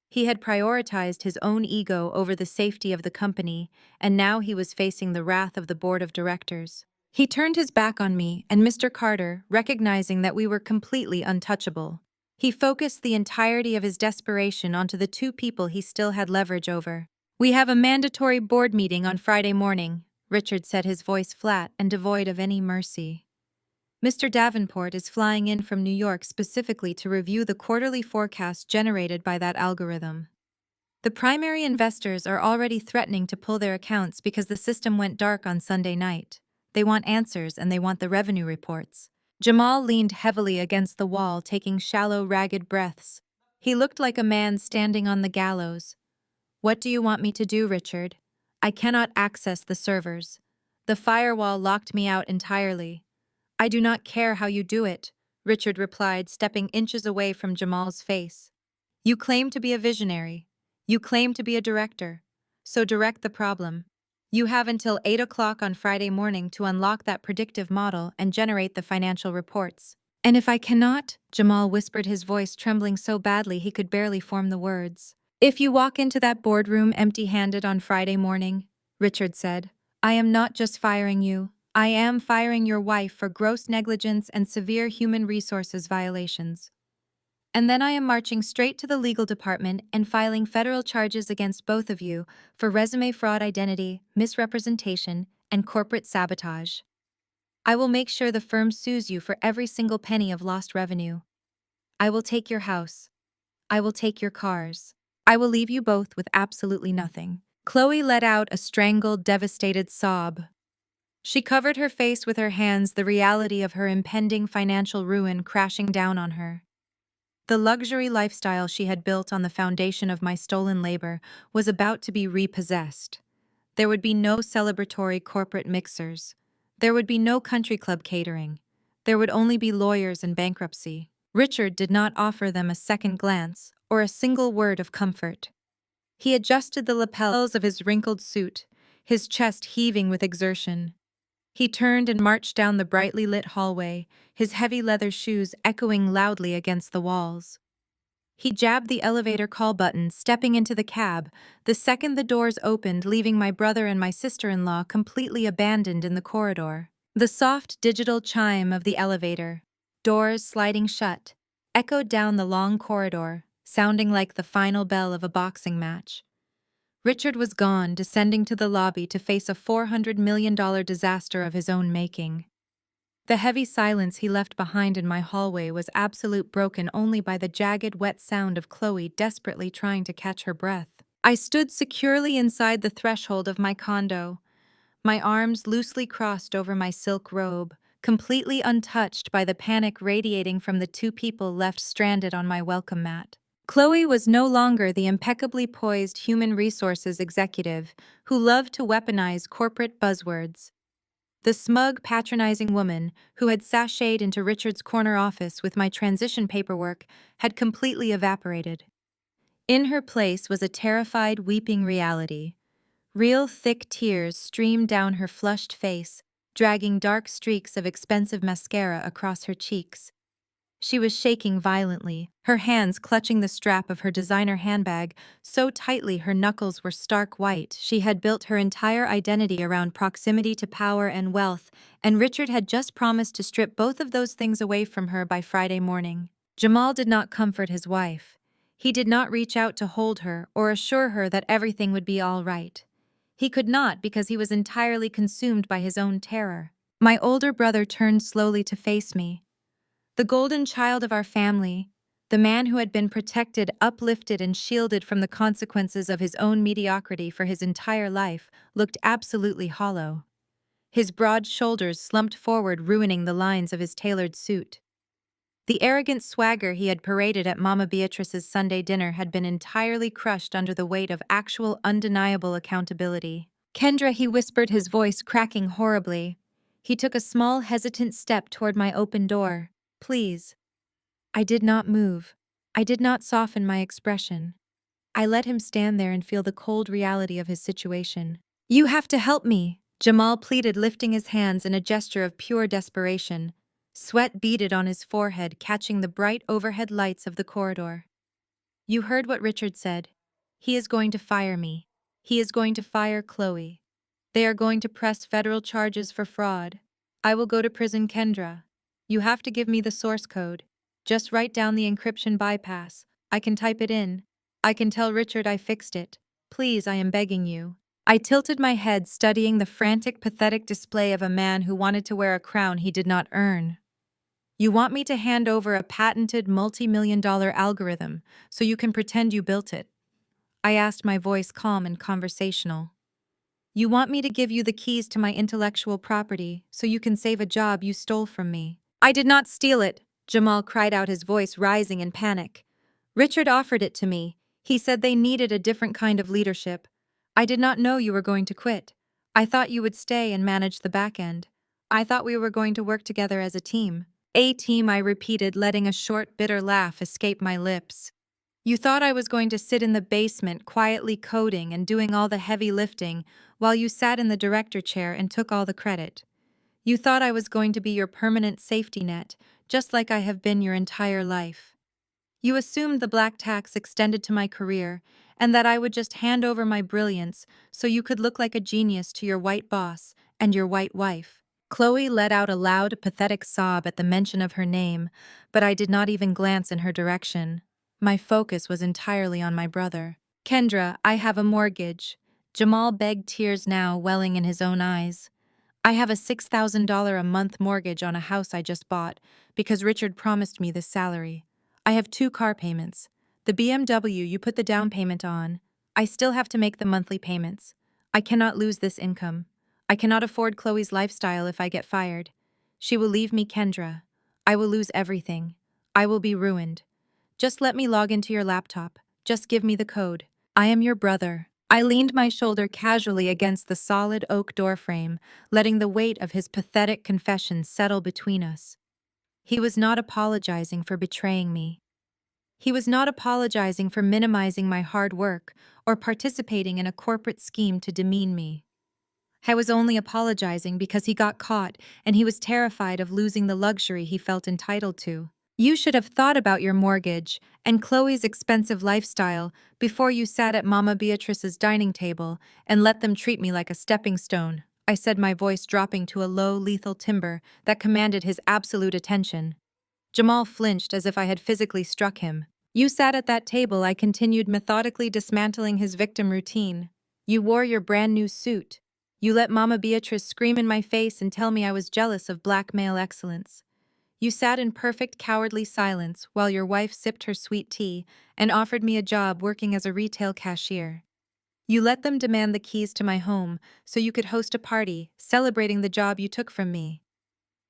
He had prioritized his own ego over the safety of the company, and now he was facing the wrath of the board of directors. He turned his back on me and Mr. Carter, recognizing that we were completely untouchable. He focused the entirety of his desperation onto the two people he still had leverage over. "We have a mandatory board meeting on Friday morning," Richard said, his voice flat and devoid of any mercy. "Mr. Davenport is flying in from New York specifically to review the quarterly forecast generated by that algorithm. The primary investors are already threatening to pull their accounts because the system went dark on Sunday night. They want answers and they want the revenue reports." Jamal leaned heavily against the wall, taking shallow, ragged breaths. He looked like a man standing on the gallows. "What do you want me to do, Richard? I cannot access the servers. The firewall locked me out entirely." "I do not care how you do it," Richard replied, stepping inches away from Jamal's face. "You claim to be a visionary. You claim to be a director. So direct the problem. You have until 8 o'clock on Friday morning to unlock that predictive model and generate the financial reports." "And if I cannot?" Jamal whispered, his voice trembling so badly he could barely form the words. "If you walk into that boardroom empty-handed on Friday morning," Richard said, "I am not just firing you. I am firing your wife for gross negligence and severe human resources violations. And then I am marching straight to the legal department and filing federal charges against both of you for resume fraud, identity misrepresentation, and corporate sabotage. I will make sure the firm sues you for every single penny of lost revenue. I will take your house. I will take your cars. I will leave you both with absolutely nothing." Chloe let out a strangled, devastated sob. She covered her face with her hands, the reality of her impending financial ruin crashing down on her. The luxury lifestyle she had built on the foundation of my stolen labor was about to be repossessed. There would be no celebratory corporate mixers. There would be no country club catering. There would only be lawyers and bankruptcy. Richard did not offer them a second glance or a single word of comfort. He adjusted the lapels of his wrinkled suit, his chest heaving with exertion. He turned and marched down the brightly lit hallway, his heavy leather shoes echoing loudly against the walls. He jabbed the elevator call button, stepping into the cab, the second the doors opened, leaving my brother and my sister-in-law completely abandoned in the corridor. The soft digital chime of the elevator, doors sliding shut, echoed down the long corridor, sounding like the final bell of a boxing match. Richard was gone, descending to the lobby to face a $400 million disaster of his own making. The heavy silence he left behind in my hallway was absolute, broken only by the jagged, wet sound of Chloe desperately trying to catch her breath. I stood securely inside the threshold of my condo, my arms loosely crossed over my silk robe, completely untouched by the panic radiating from the two people left stranded on my welcome mat. Chloe was no longer the impeccably poised human resources executive who loved to weaponize corporate buzzwords. The smug, patronizing woman who had sashayed into Richard's corner office with my transition paperwork had completely evaporated. In her place was a terrified, weeping reality. Real thick tears streamed down her flushed face, dragging dark streaks of expensive mascara across her cheeks. She was shaking violently, her hands clutching the strap of her designer handbag so tightly her knuckles were stark white. She had built her entire identity around proximity to power and wealth, and Richard had just promised to strip both of those things away from her by Friday morning. Jamal did not comfort his wife. He did not reach out to hold her or assure her that everything would be all right. He could not because he was entirely consumed by his own terror. My older brother turned slowly to face me. The golden child of our family, The man who had been protected, uplifted, and shielded from the consequences of his own mediocrity for his entire life looked absolutely hollow. His broad shoulders slumped forward, ruining the lines of his tailored suit. The arrogant swagger he had paraded at Mama Beatrice's Sunday dinner had been entirely crushed under the weight of actual, undeniable accountability. "Kendra," he whispered, his voice cracking horribly. He took a small, hesitant step toward my open door. "Please." I did not move. I did not soften my expression. I let him stand there and feel the cold reality of his situation. "You have to help me," Jamal pleaded, lifting his hands in a gesture of pure desperation. Sweat beaded on his forehead, catching the bright overhead lights of the corridor. "You heard what Richard said. He is going to fire me. He is going to fire Chloe. They are going to press federal charges for fraud. I will go to prison, Kendra. You have to give me the source code. Just write down the encryption bypass. I can type it in. I can tell Richard I fixed it. Please, I am begging you." I tilted my head, studying the frantic, pathetic display of a man who wanted to wear a crown he did not earn. "You want me to hand over a patented multi-million-dollar algorithm so you can pretend you built it?" I asked, my voice calm and conversational. "You want me to give you the keys to my intellectual property so you can save a job you stole from me?" "I did not steal it," Jamal cried out, his voice rising in panic. "Richard offered it to me. He said they needed a different kind of leadership. I did not know you were going to quit. I thought you would stay and manage the back end. I thought we were going to work together as a team." "A team," I repeated, letting a short, bitter laugh escape my lips. "You thought I was going to sit in the basement quietly coding and doing all the heavy lifting while you sat in the director chair and took all the credit. You thought I was going to be your permanent safety net, just like I have been your entire life. You assumed the black tax extended to my career and that I would just hand over my brilliance so you could look like a genius to your white boss and your white wife." Chloe let out a loud, pathetic sob at the mention of her name, but I did not even glance in her direction. My focus was entirely on my brother. "Kendra, I have a mortgage." Jamal begged, tears now welling in his own eyes. "I have a $6,000 a month mortgage on a house I just bought because Richard promised me this salary. I have 2 car payments. The BMW you put the down payment on. I still have to make the monthly payments. I cannot lose this income. I cannot afford Chloe's lifestyle if I get fired. She will leave me, Kendra. I will lose everything. I will be ruined. Just let me log into your laptop. Just give me the code. I am your brother." I leaned my shoulder casually against the solid oak doorframe, letting the weight of his pathetic confession settle between us. He was not apologizing for betraying me. He was not apologizing for minimizing my hard work or participating in a corporate scheme to demean me. I was only apologizing because he got caught and he was terrified of losing the luxury he felt entitled to. "You should have thought about your mortgage and Chloe's expensive lifestyle before you sat at Mama Beatrice's dining table and let them treat me like a stepping stone," I said, my voice dropping to a low, lethal timbre that commanded his absolute attention. Jamal flinched as if I had physically struck him. "You sat at that table," I continued, methodically dismantling his victim routine. "You wore your brand new suit. You let Mama Beatrice scream in my face and tell me I was jealous of black male excellence. You sat in perfect cowardly silence while your wife sipped her sweet tea and offered me a job working as a retail cashier. You let them demand the keys to my home so you could host a party celebrating the job you took from me.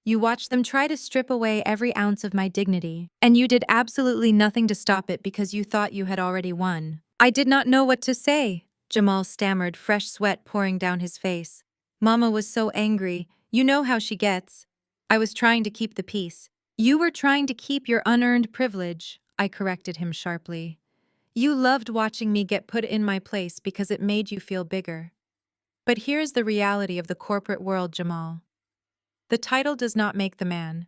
You watched them try to strip away every ounce of my dignity, and you did absolutely nothing to stop it because you thought you had already won." "I did not know what to say," Jamal stammered, fresh sweat pouring down his face. "Mama was so angry. You know how she gets." I was trying to keep the peace. "You were trying to keep your unearned privilege," I corrected him sharply. "You loved watching me get put in my place because it made you feel bigger. But here's the reality of the corporate world, Jamal. The title does not make the man.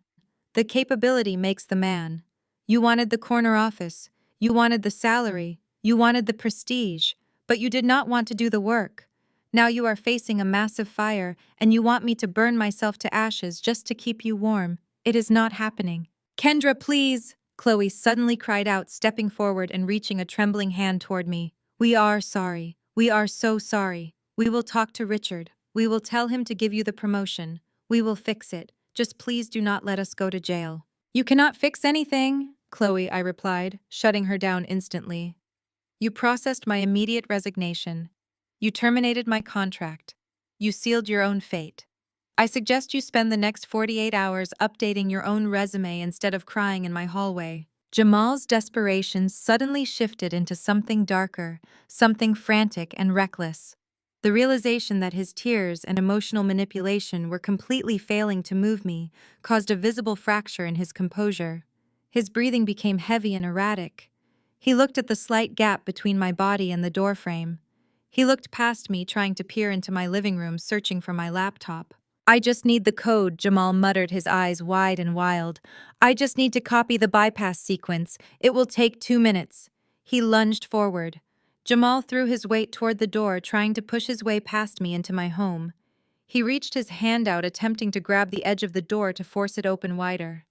The capability makes the man. You wanted the corner office. You wanted the salary. You wanted the prestige. But you did not want to do the work. Now you are facing a massive fire, and you want me to burn myself to ashes just to keep you warm. It is not happening." "Kendra, please!" Chloe suddenly cried out, stepping forward and reaching a trembling hand toward me. "We are sorry. We are so sorry. We will talk to Richard. We will tell him to give you the promotion. We will fix it. Just please do not let us go to jail." "You cannot fix anything," Chloe, I replied, shutting her down instantly. You processed my immediate resignation. You terminated my contract. You sealed your own fate. I suggest you spend the next 48 hours updating your own resume instead of crying in my hallway. Jamal's desperation suddenly shifted into something darker, something frantic and reckless. The realization that his tears and emotional manipulation were completely failing to move me caused a visible fracture in his composure. His breathing became heavy and erratic. He looked at the slight gap between my body and the doorframe. He looked past me, trying to peer into my living room, searching for my laptop. I just need the code, Jamal muttered, his eyes wide and wild. I just need to copy the bypass sequence. It will take 2 minutes. He lunged forward. Jamal threw his weight toward the door, trying to push his way past me into my home. He reached his hand out, attempting to grab the edge of the door to force it open wider.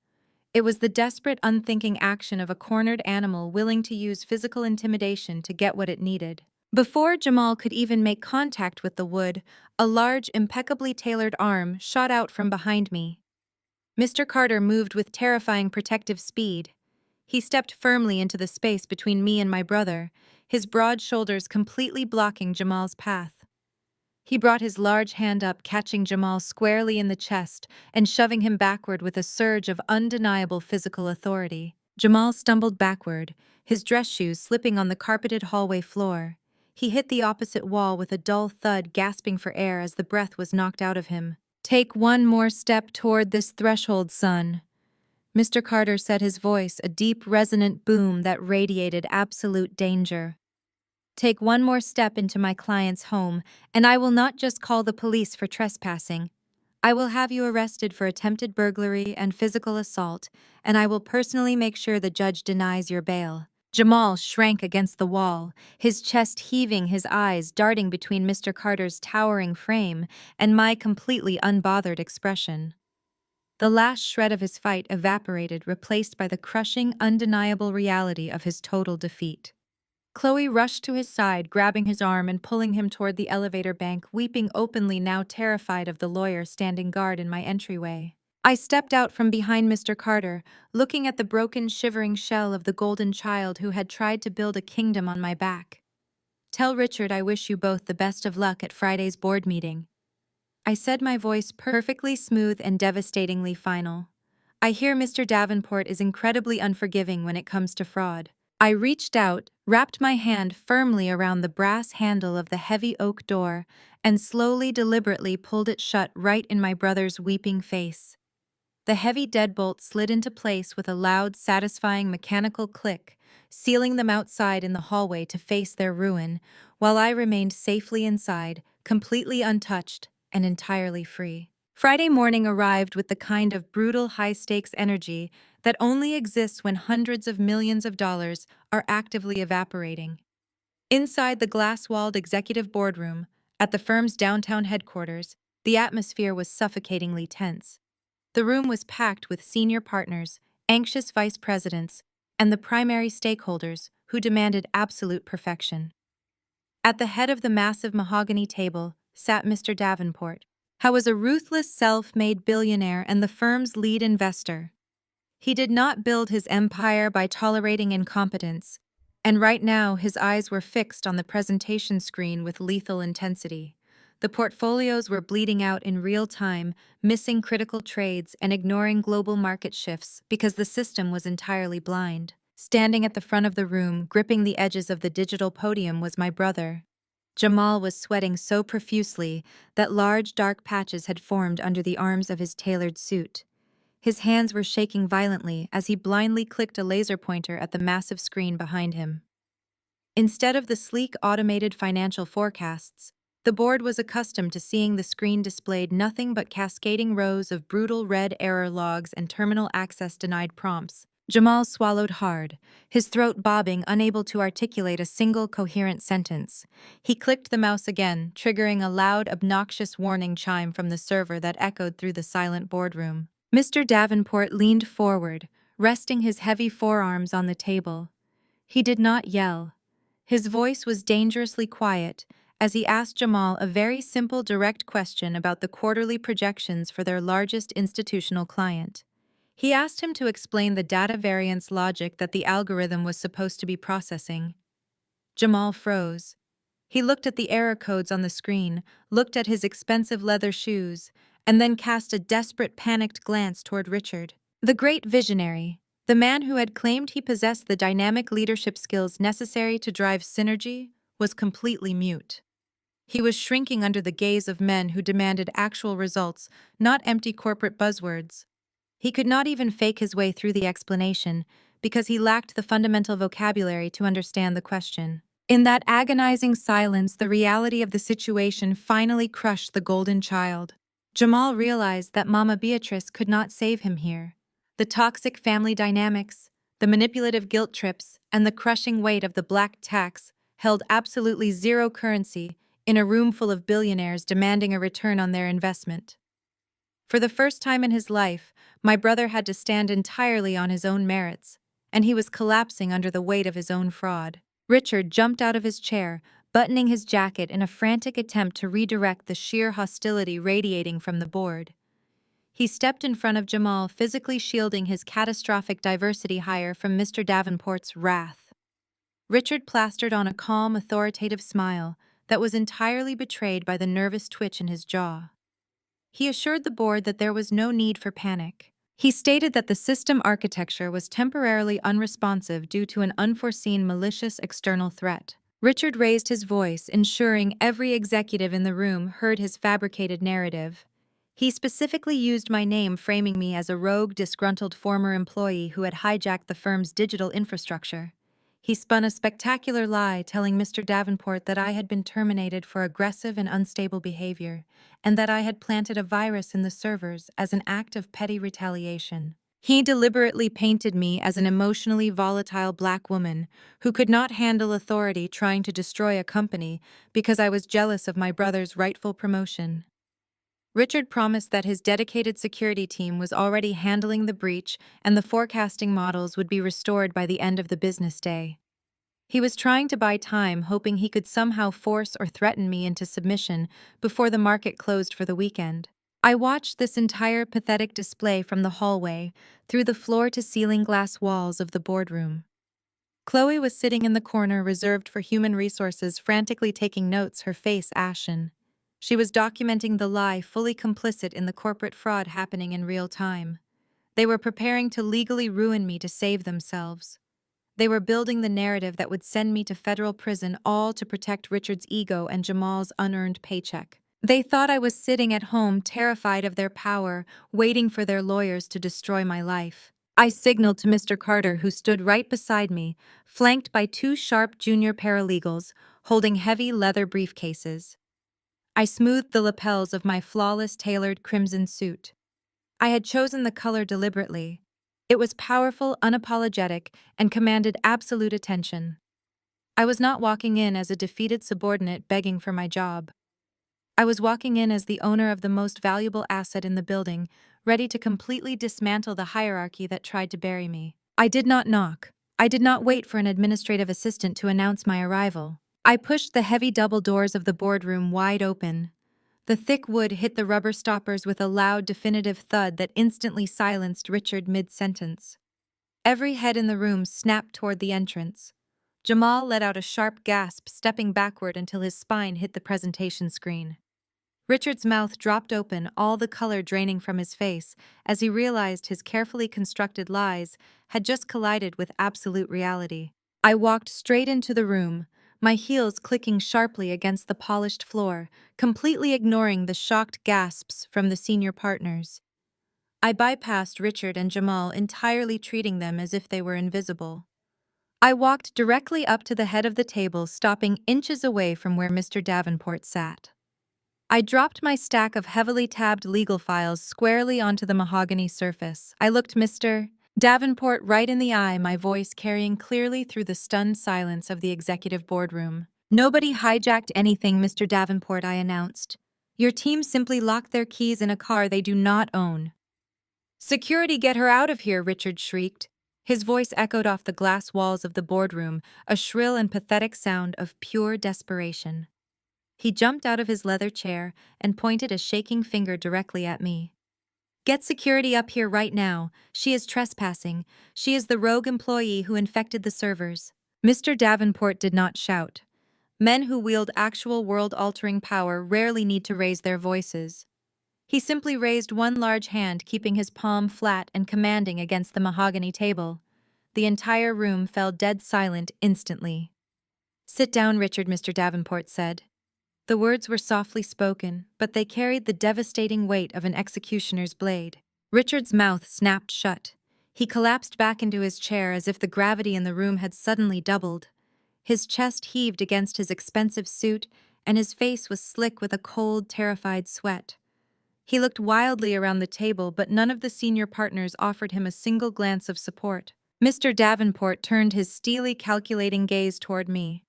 It was the desperate, unthinking action of a cornered animal willing to use physical intimidation to get what it needed. Before Jamal could even make contact with the wood, a large, impeccably tailored arm shot out from behind me. Mr. Carter moved with terrifying protective speed. He stepped firmly into the space between me and my brother, his broad shoulders completely blocking Jamal's path. He brought his large hand up, catching Jamal squarely in the chest and shoving him backward with a surge of undeniable physical authority. Jamal stumbled backward, his dress shoes slipping on the carpeted hallway floor. He hit the opposite wall with a dull thud, gasping for air as the breath was knocked out of him. "Take one more step toward this threshold, son," Mr. Carter said, his voice a deep, resonant boom that radiated absolute danger. "Take one more step into my client's home, and I will not just call the police for trespassing. I will have you arrested for attempted burglary and physical assault, and I will personally make sure the judge denies your bail." Jamal shrank against the wall, his chest heaving, his eyes darting between Mr. Carter's towering frame and my completely unbothered expression. The last shred of his fight evaporated, replaced by the crushing, undeniable reality of his total defeat. Chloe rushed to his side, grabbing his arm and pulling him toward the elevator bank, weeping openly, now terrified of the lawyer standing guard in my entryway. I stepped out from behind Mr. Carter, looking at the broken, shivering shell of the golden child who had tried to build a kingdom on my back. "Tell Richard I wish you both the best of luck at Friday's board meeting," I said, my voice perfectly smooth and devastatingly final. "I hear Mr. Davenport is incredibly unforgiving when it comes to fraud." I reached out, wrapped my hand firmly around the brass handle of the heavy oak door, and slowly, deliberately pulled it shut right in my brother's weeping face. The heavy deadbolt slid into place with a loud, satisfying mechanical click, sealing them outside in the hallway to face their ruin, while I remained safely inside, completely untouched and entirely free. Friday morning arrived with the kind of brutal, high-stakes energy that only exists when hundreds of millions of dollars are actively evaporating. Inside the glass-walled executive boardroom, at the firm's downtown headquarters, the atmosphere was suffocatingly tense. The room was packed with senior partners, anxious vice presidents, and the primary stakeholders who demanded absolute perfection. At the head of the massive mahogany table sat Mr. Davenport, who was a ruthless self-made billionaire and the firm's lead investor. He did not build his empire by tolerating incompetence, and right now his eyes were fixed on the presentation screen with lethal intensity. The portfolios were bleeding out in real time, missing critical trades and ignoring global market shifts because the system was entirely blind. Standing at the front of the room, gripping the edges of the digital podium, was my brother. Jamal was sweating so profusely that large dark patches had formed under the arms of his tailored suit. His hands were shaking violently as he blindly clicked a laser pointer at the massive screen behind him. Instead of the sleek, automated financial forecasts, the board was accustomed to seeing the screen displayed nothing but cascading rows of brutal red error logs and terminal access denied prompts. Jamal swallowed hard, his throat bobbing, unable to articulate a single coherent sentence. He clicked the mouse again, triggering a loud, obnoxious warning chime from the server that echoed through the silent boardroom. Mr. Davenport leaned forward, resting his heavy forearms on the table. He did not yell. His voice was dangerously quiet as he asked Jamal a very simple, direct question about the quarterly projections for their largest institutional client. He asked him to explain the data variance logic that the algorithm was supposed to be processing. Jamal froze. He looked at the error codes on the screen, looked at his expensive leather shoes, and then cast a desperate, panicked glance toward Richard. The great visionary, the man who had claimed he possessed the dynamic leadership skills necessary to drive synergy, was completely mute. He was shrinking under the gaze of men who demanded actual results, not empty corporate buzzwords. He could not even fake his way through the explanation because he lacked the fundamental vocabulary to understand the question. In that agonizing silence, the reality of the situation finally crushed the golden child. Jamal realized that Mama Beatrice could not save him here. The toxic family dynamics, the manipulative guilt trips, and the crushing weight of the black tax held absolutely zero currency in a room full of billionaires demanding a return on their investment. For the first time in his life, my brother had to stand entirely on his own merits, and he was collapsing under the weight of his own fraud. Richard jumped out of his chair, buttoning his jacket in a frantic attempt to redirect the sheer hostility radiating from the board. He stepped in front of Jamal, physically shielding his catastrophic diversity hire from Mr. Davenport's wrath. Richard plastered on a calm, authoritative smile that was entirely betrayed by the nervous twitch in his jaw. He assured the board that there was no need for panic. He stated that the system architecture was temporarily unresponsive due to an unforeseen malicious external threat. Richard raised his voice, ensuring every executive in the room heard his fabricated narrative. He specifically used my name, framing me as a rogue, disgruntled former employee who had hijacked the firm's digital infrastructure. He spun a spectacular lie, telling Mr. Davenport that I had been terminated for aggressive and unstable behavior, and that I had planted a virus in the servers as an act of petty retaliation. He deliberately painted me as an emotionally volatile black woman who could not handle authority, trying to destroy a company because I was jealous of my brother's rightful promotion. Richard promised that his dedicated security team was already handling the breach and the forecasting models would be restored by the end of the business day. He was trying to buy time, hoping he could somehow force or threaten me into submission before the market closed for the weekend. I watched this entire pathetic display from the hallway, through the floor-to-ceiling glass walls of the boardroom. Chloe was sitting in the corner reserved for human resources, frantically taking notes, her face ashen. She was documenting the lie, fully complicit in the corporate fraud happening in real time. They were preparing to legally ruin me to save themselves. They were building the narrative that would send me to federal prison, all to protect Richard's ego and Jamal's unearned paycheck. They thought I was sitting at home, terrified of their power, waiting for their lawyers to destroy my life. I signaled to Mr. Carter, who stood right beside me, flanked by two sharp junior paralegals holding heavy leather briefcases. I smoothed the lapels of my flawless tailored crimson suit. I had chosen the color deliberately. It was powerful, unapologetic, and commanded absolute attention. I was not walking in as a defeated subordinate begging for my job. I was walking in as the owner of the most valuable asset in the building, ready to completely dismantle the hierarchy that tried to bury me. I did not knock. I did not wait for an administrative assistant to announce my arrival. I pushed the heavy double doors of the boardroom wide open. The thick wood hit the rubber stoppers with a loud, definitive thud that instantly silenced Richard mid-sentence. Every head in the room snapped toward the entrance. Jamal let out a sharp gasp, stepping backward until his spine hit the presentation screen. Richard's mouth dropped open, all the color draining from his face, as he realized his carefully constructed lies had just collided with absolute reality. I walked straight into the room, my heels clicking sharply against the polished floor, completely ignoring the shocked gasps from the senior partners. I bypassed Richard and Jamal, entirely treating them as if they were invisible. I walked directly up to the head of the table, stopping inches away from where Mr. Davenport sat. I dropped my stack of heavily tabbed legal files squarely onto the mahogany surface. I looked Mr. Davenport right in the eye, my voice carrying clearly through the stunned silence of the executive boardroom. "Nobody hijacked anything, Mr. Davenport," I announced. "Your team simply locked their keys in a car they do not own." "Security, get her out of here," Richard shrieked. His voice echoed off the glass walls of the boardroom, a shrill and pathetic sound of pure desperation. He jumped out of his leather chair and pointed a shaking finger directly at me. Get security up here right now. She is trespassing. She is the rogue employee who infected the servers. Mr. Davenport did not shout. Men who wield actual world-altering power rarely need to raise their voices. He simply raised one large hand, keeping his palm flat and commanding against the mahogany table. The entire room fell dead silent instantly. "Sit down, Richard," Mr. Davenport said. The words were softly spoken, but they carried the devastating weight of an executioner's blade. Richard's mouth snapped shut. He collapsed back into his chair as if the gravity in the room had suddenly doubled. His chest heaved against his expensive suit, and his face was slick with a cold, terrified sweat. He looked wildly around the table, but none of the senior partners offered him a single glance of support. Mr. Davenport turned his steely, calculating gaze toward me.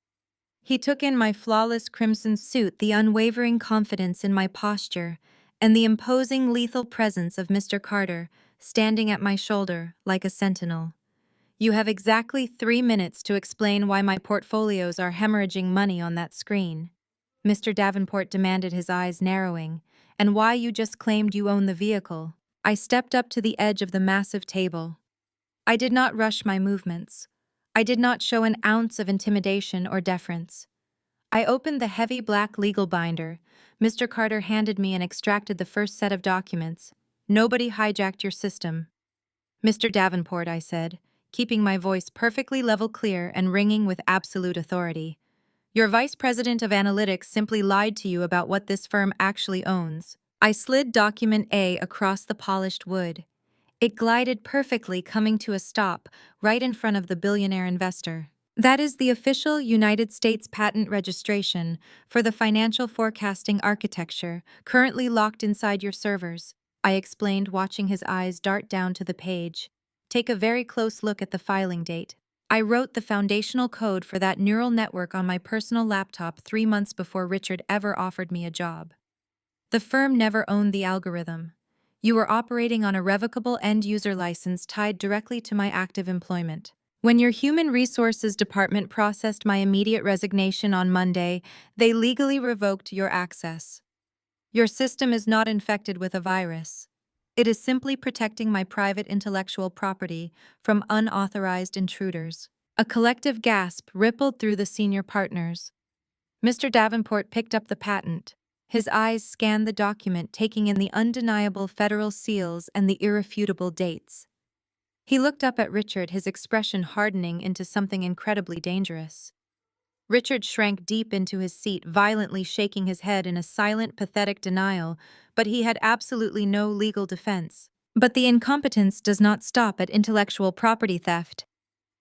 He took in my flawless crimson suit, the unwavering confidence in my posture, and the imposing, lethal presence of Mr. Carter, standing at my shoulder like a sentinel. "You have exactly 3 minutes to explain why my portfolios are hemorrhaging money on that screen," Mr. Davenport demanded, his eyes narrowing, "and why you just claimed you own the vehicle." I stepped up to the edge of the massive table. I did not rush my movements. I did not show an ounce of intimidation or deference. I opened the heavy black legal binder. Mr. Carter handed me and extracted the first set of documents. "Nobody hijacked your system." "Mr. Davenport," I said, keeping my voice perfectly level, clear, and ringing with absolute authority, "your vice president of analytics simply lied to you about what this firm actually owns." I slid document A across the polished wood. It glided perfectly, coming to a stop right in front of the billionaire investor. "That is the official United States patent registration for the financial forecasting architecture currently locked inside your servers," I explained, watching his eyes dart down to the page. "Take a very close look at the filing date. I wrote the foundational code for that neural network on my personal laptop 3 months before Richard ever offered me a job. The firm never owned the algorithm. You were operating on a revocable end-user license tied directly to my active employment. When your Human Resources Department processed my immediate resignation on Monday, they legally revoked your access. Your system is not infected with a virus. It is simply protecting my private intellectual property from unauthorized intruders." A collective gasp rippled through the senior partners. Mr. Davenport picked up the patent. His eyes scanned the document, taking in the undeniable federal seals and the irrefutable dates. He looked up at Richard, his expression hardening into something incredibly dangerous. Richard shrank deep into his seat, violently shaking his head in a silent, pathetic denial, but he had absolutely no legal defense. "But the incompetence does not stop at intellectual property theft."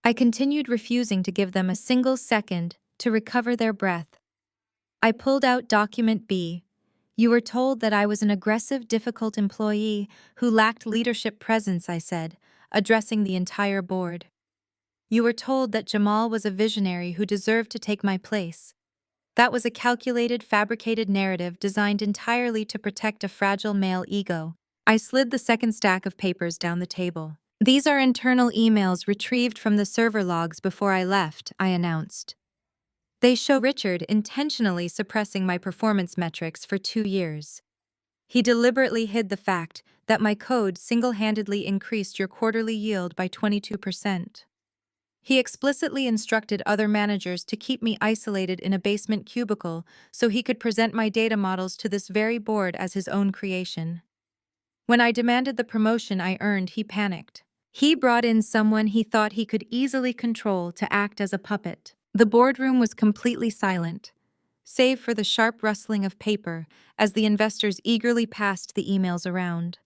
I continued, refusing to give them a single second to recover their breath. I pulled out document B. "You were told that I was an aggressive, difficult employee who lacked leadership presence," I said, addressing the entire board. "You were told that Jamal was a visionary who deserved to take my place. That was a calculated, fabricated narrative designed entirely to protect a fragile male ego." I slid the second stack of papers down the table. "These are internal emails retrieved from the server logs before I left," I announced. "They show Richard intentionally suppressing my performance metrics for 2 years. He deliberately hid the fact that my code single-handedly increased your quarterly yield by 22%. He explicitly instructed other managers to keep me isolated in a basement cubicle so he could present my data models to this very board as his own creation. When I demanded the promotion I earned, he panicked. He brought in someone he thought he could easily control to act as a puppet." The boardroom was completely silent, save for the sharp rustling of paper as the investors eagerly passed the emails around.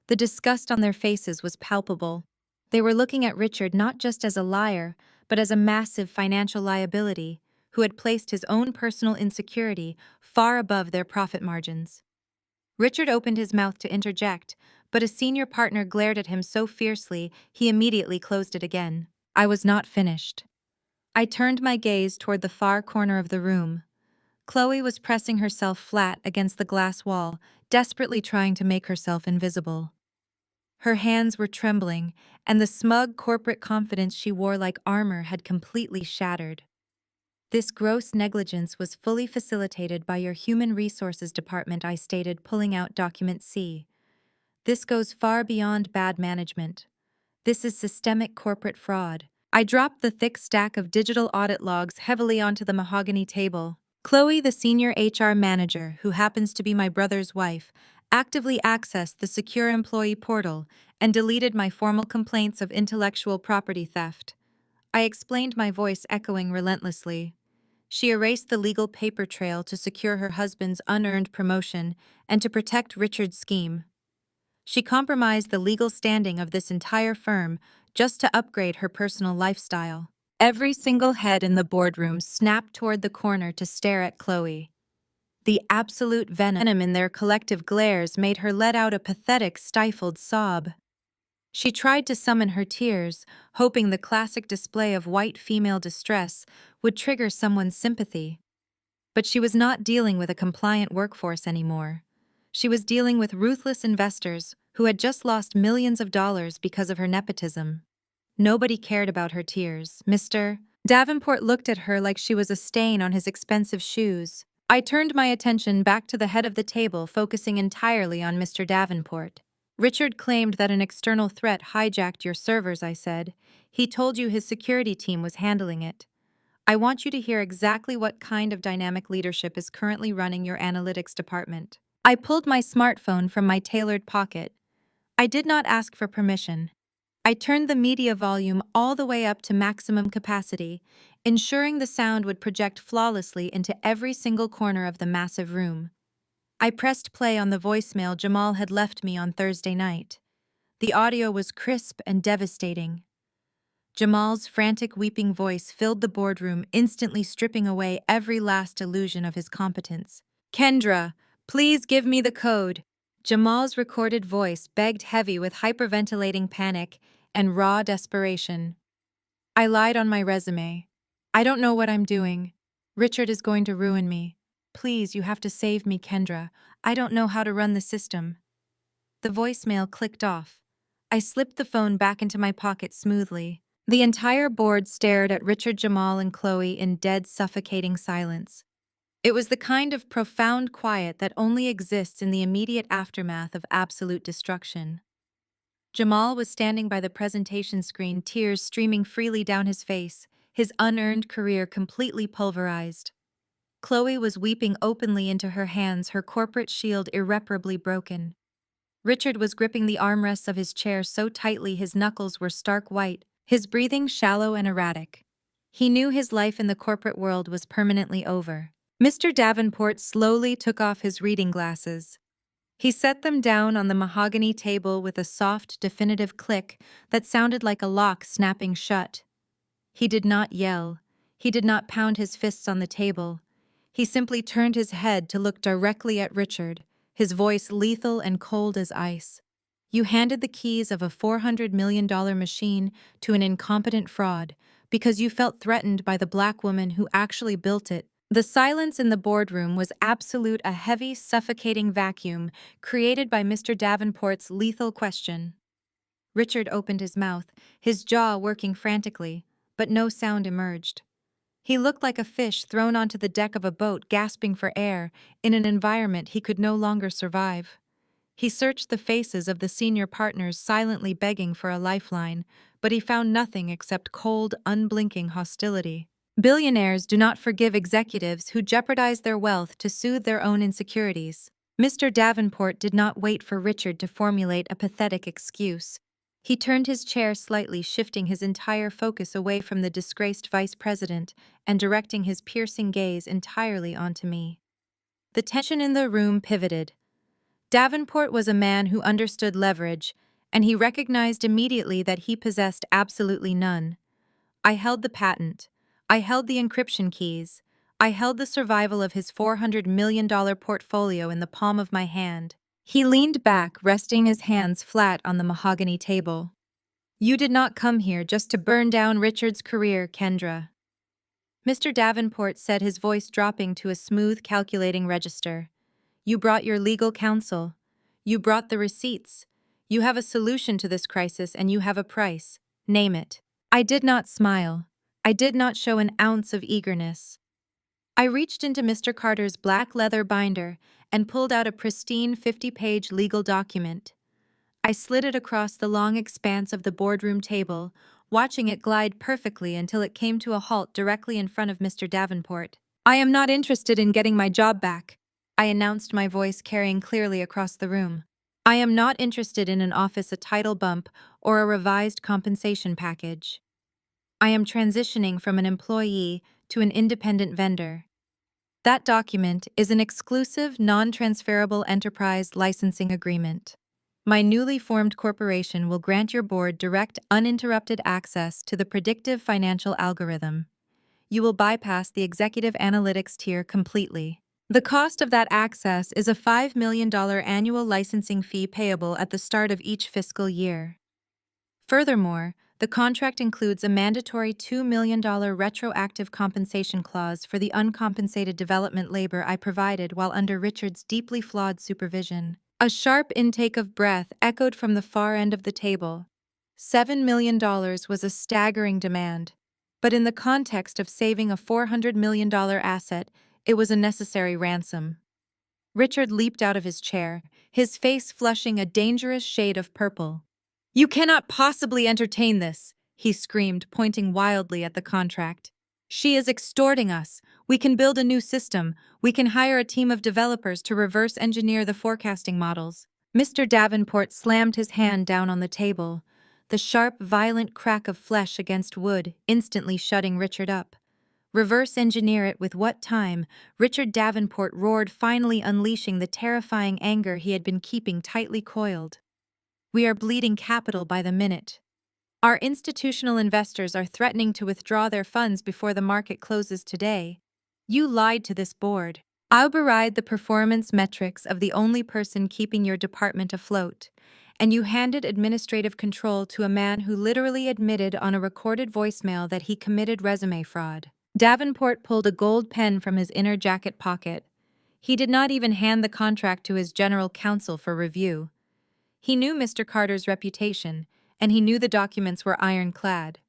The disgust on their faces was palpable. They were looking at Richard not just as a liar, but as a massive financial liability who had placed his own personal insecurity far above their profit margins. Richard opened his mouth to interject, but a senior partner glared at him so fiercely he immediately closed it again. I was not finished. I turned my gaze toward the far corner of the room. Chloe was pressing herself flat against the glass wall, desperately trying to make herself invisible. Her hands were trembling, and the smug corporate confidence she wore like armor had completely shattered. "This gross negligence was fully facilitated by your Human Resources Department," I stated, pulling out document C. This goes far beyond bad management. This is systemic corporate fraud. I dropped the thick stack of digital audit logs heavily onto the mahogany table. Chloe, the senior HR manager, who happens to be my brother's wife, actively accessed the secure employee portal and deleted my formal complaints of intellectual property theft. I explained, my voice echoing relentlessly. She erased the legal paper trail to secure her husband's unearned promotion and to protect Richard's scheme. She compromised the legal standing of this entire firm just to upgrade her personal lifestyle. Every single head in the boardroom snapped toward the corner to stare at Chloe. The absolute venom in their collective glares made her let out a pathetic, stifled sob. She tried to summon her tears, hoping the classic display of white female distress would trigger someone's sympathy. But she was not dealing with a compliant workforce anymore. She was dealing with ruthless investors who had just lost millions of dollars because of her nepotism. Nobody cared about her tears. Mr. Davenport looked at her like she was a stain on his expensive shoes. I turned my attention back to the head of the table, focusing entirely on Mr. Davenport. Richard claimed that an external threat hijacked your servers, I said. He told you his security team was handling it. I want you to hear exactly what kind of dynamic leadership is currently running your analytics department. I pulled my smartphone from my tailored pocket. I did not ask for permission. I turned the media volume all the way up to maximum capacity, ensuring the sound would project flawlessly into every single corner of the massive room. I pressed play on the voicemail Jamal had left me on Thursday night. The audio was crisp and devastating. Jamal's frantic, weeping voice filled the boardroom, instantly stripping away every last illusion of his competence. Kendra, please give me the code. Jamal's recorded voice begged, heavy with hyperventilating panic and raw desperation. I lied on my resume. I don't know what I'm doing. Richard is going to ruin me. Please, you have to save me, Kendra. I don't know how to run the system. The voicemail clicked off. I slipped the phone back into my pocket smoothly. The entire board stared at Richard, Jamal, and Chloe in dead, suffocating silence. It was the kind of profound quiet that only exists in the immediate aftermath of absolute destruction. Jamal was standing by the presentation screen, tears streaming freely down his face, his unearned career completely pulverized. Chloe was weeping openly into her hands, her corporate shield irreparably broken. Richard was gripping the armrests of his chair so tightly his knuckles were stark white, his breathing shallow and erratic. He knew his life in the corporate world was permanently over. Mr. Davenport slowly took off his reading glasses. He set them down on the mahogany table with a soft, definitive click that sounded like a lock snapping shut. He did not yell. He did not pound his fists on the table. He simply turned his head to look directly at Richard, his voice lethal and cold as ice. You handed the keys of a $400 million machine to an incompetent fraud because you felt threatened by the black woman who actually built it. The silence in the boardroom was absolute, a heavy, suffocating vacuum created by Mr. Davenport's lethal question. Richard opened his mouth, his jaw working frantically, but no sound emerged. He looked like a fish thrown onto the deck of a boat, gasping for air in an environment he could no longer survive. He searched the faces of the senior partners, silently begging for a lifeline, but he found nothing except cold, unblinking hostility. Billionaires do not forgive executives who jeopardize their wealth to soothe their own insecurities. Mr. Davenport did not wait for Richard to formulate a pathetic excuse. He turned his chair slightly, shifting his entire focus away from the disgraced vice president and directing his piercing gaze entirely onto me. The tension in the room pivoted. Davenport was a man who understood leverage, and he recognized immediately that he possessed absolutely none. I held the patent. I held the encryption keys. I held the survival of his $400 million portfolio in the palm of my hand. He leaned back, resting his hands flat on the mahogany table. You did not come here just to burn down Richard's career, Kendra. Mr. Davenport said, his voice dropping to a smooth, calculating register. You brought your legal counsel. You brought the receipts. You have a solution to this crisis and you have a price. Name it. I did not smile. I did not show an ounce of eagerness. I reached into Mr. Carter's black leather binder and pulled out a pristine 50-page legal document. I slid it across the long expanse of the boardroom table, watching it glide perfectly until it came to a halt directly in front of Mr. Davenport. "I am not interested in getting my job back," I announced, my voice carrying clearly across the room. "I am not interested in an office, a title bump, or a revised compensation package. I am transitioning from an employee to an independent vendor. That document is an exclusive, non-transferable enterprise licensing agreement. My newly formed corporation will grant your board direct, uninterrupted access to the predictive financial algorithm. You will bypass the executive analytics tier completely. The cost of that access is a $5 million annual licensing fee payable at the start of each fiscal year. Furthermore, the contract includes a mandatory $2 million retroactive compensation clause for the uncompensated development labor I provided while under Richard's deeply flawed supervision." A sharp intake of breath echoed from the far end of the table. $7 million was a staggering demand, but in the context of saving a $400 million asset, it was a necessary ransom. Richard leaped out of his chair, his face flushing a dangerous shade of purple. "You cannot possibly entertain this," he screamed, pointing wildly at the contract. "She is extorting us. We can build a new system. We can hire a team of developers to reverse engineer the forecasting models." Mr. Davenport slammed his hand down on the table, the sharp, violent crack of flesh against wood instantly shutting Richard up. "Reverse engineer it with what time?" Richard Davenport roared, finally unleashing the terrifying anger he had been keeping tightly coiled. "We are bleeding capital by the minute. Our institutional investors are threatening to withdraw their funds before the market closes today. You lied to this board. I'll beride the performance metrics of the only person keeping your department afloat, and you handed administrative control to a man who literally admitted on a recorded voicemail that he committed resume fraud." Davenport pulled a gold pen from his inner jacket pocket. He did not even hand the contract to his general counsel for review. He knew Mr. Carter's reputation, and he knew the documents were ironclad.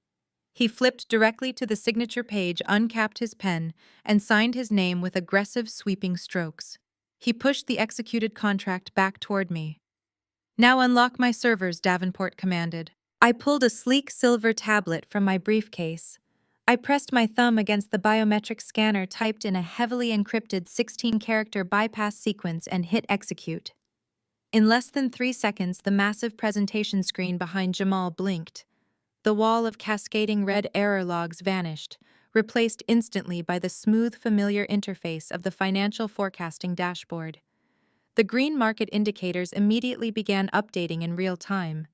He flipped directly to the signature page, uncapped his pen, and signed his name with aggressive, sweeping strokes. He pushed the executed contract back toward me. "Now unlock my servers," Davenport commanded. I pulled a sleek silver tablet from my briefcase. I pressed my thumb against the biometric scanner, typed in a heavily encrypted 16-character bypass sequence, and hit execute. In less than 3 seconds, the massive presentation screen behind Jamal blinked. The wall of cascading red error logs vanished, replaced instantly by the smooth, familiar interface of the financial forecasting dashboard. The green market indicators immediately began updating in real time.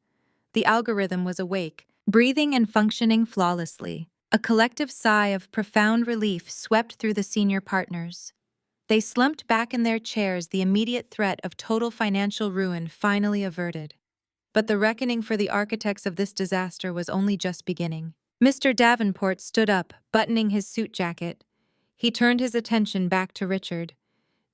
The algorithm was awake, breathing and functioning flawlessly. A collective sigh of profound relief swept through the senior partners. They slumped back in their chairs, the immediate threat of total financial ruin finally averted. But the reckoning for the architects of this disaster was only just beginning. Mr. Davenport stood up, buttoning his suit jacket. He turned his attention back to Richard.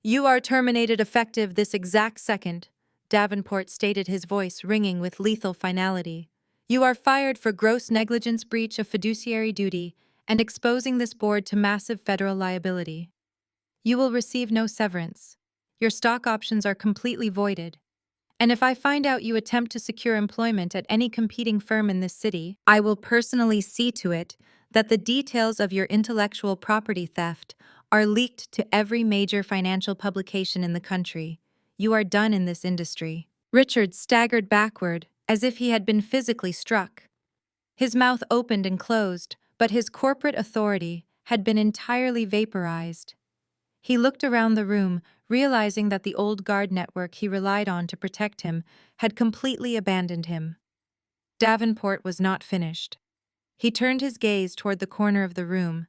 "You are terminated effective this exact second," Davenport stated, his voice ringing with lethal finality. "You are fired for gross negligence, breach of fiduciary duty, and exposing this board to massive federal liability. You will receive no severance. Your stock options are completely voided. And if I find out you attempt to secure employment at any competing firm in this city, I will personally see to it that the details of your intellectual property theft are leaked to every major financial publication in the country. You are done in this industry." Richard staggered backward, as if he had been physically struck. His mouth opened and closed, but his corporate authority had been entirely vaporized. He looked around the room, realizing that the old guard network he relied on to protect him had completely abandoned him. Davenport was not finished. He turned his gaze toward the corner of the room.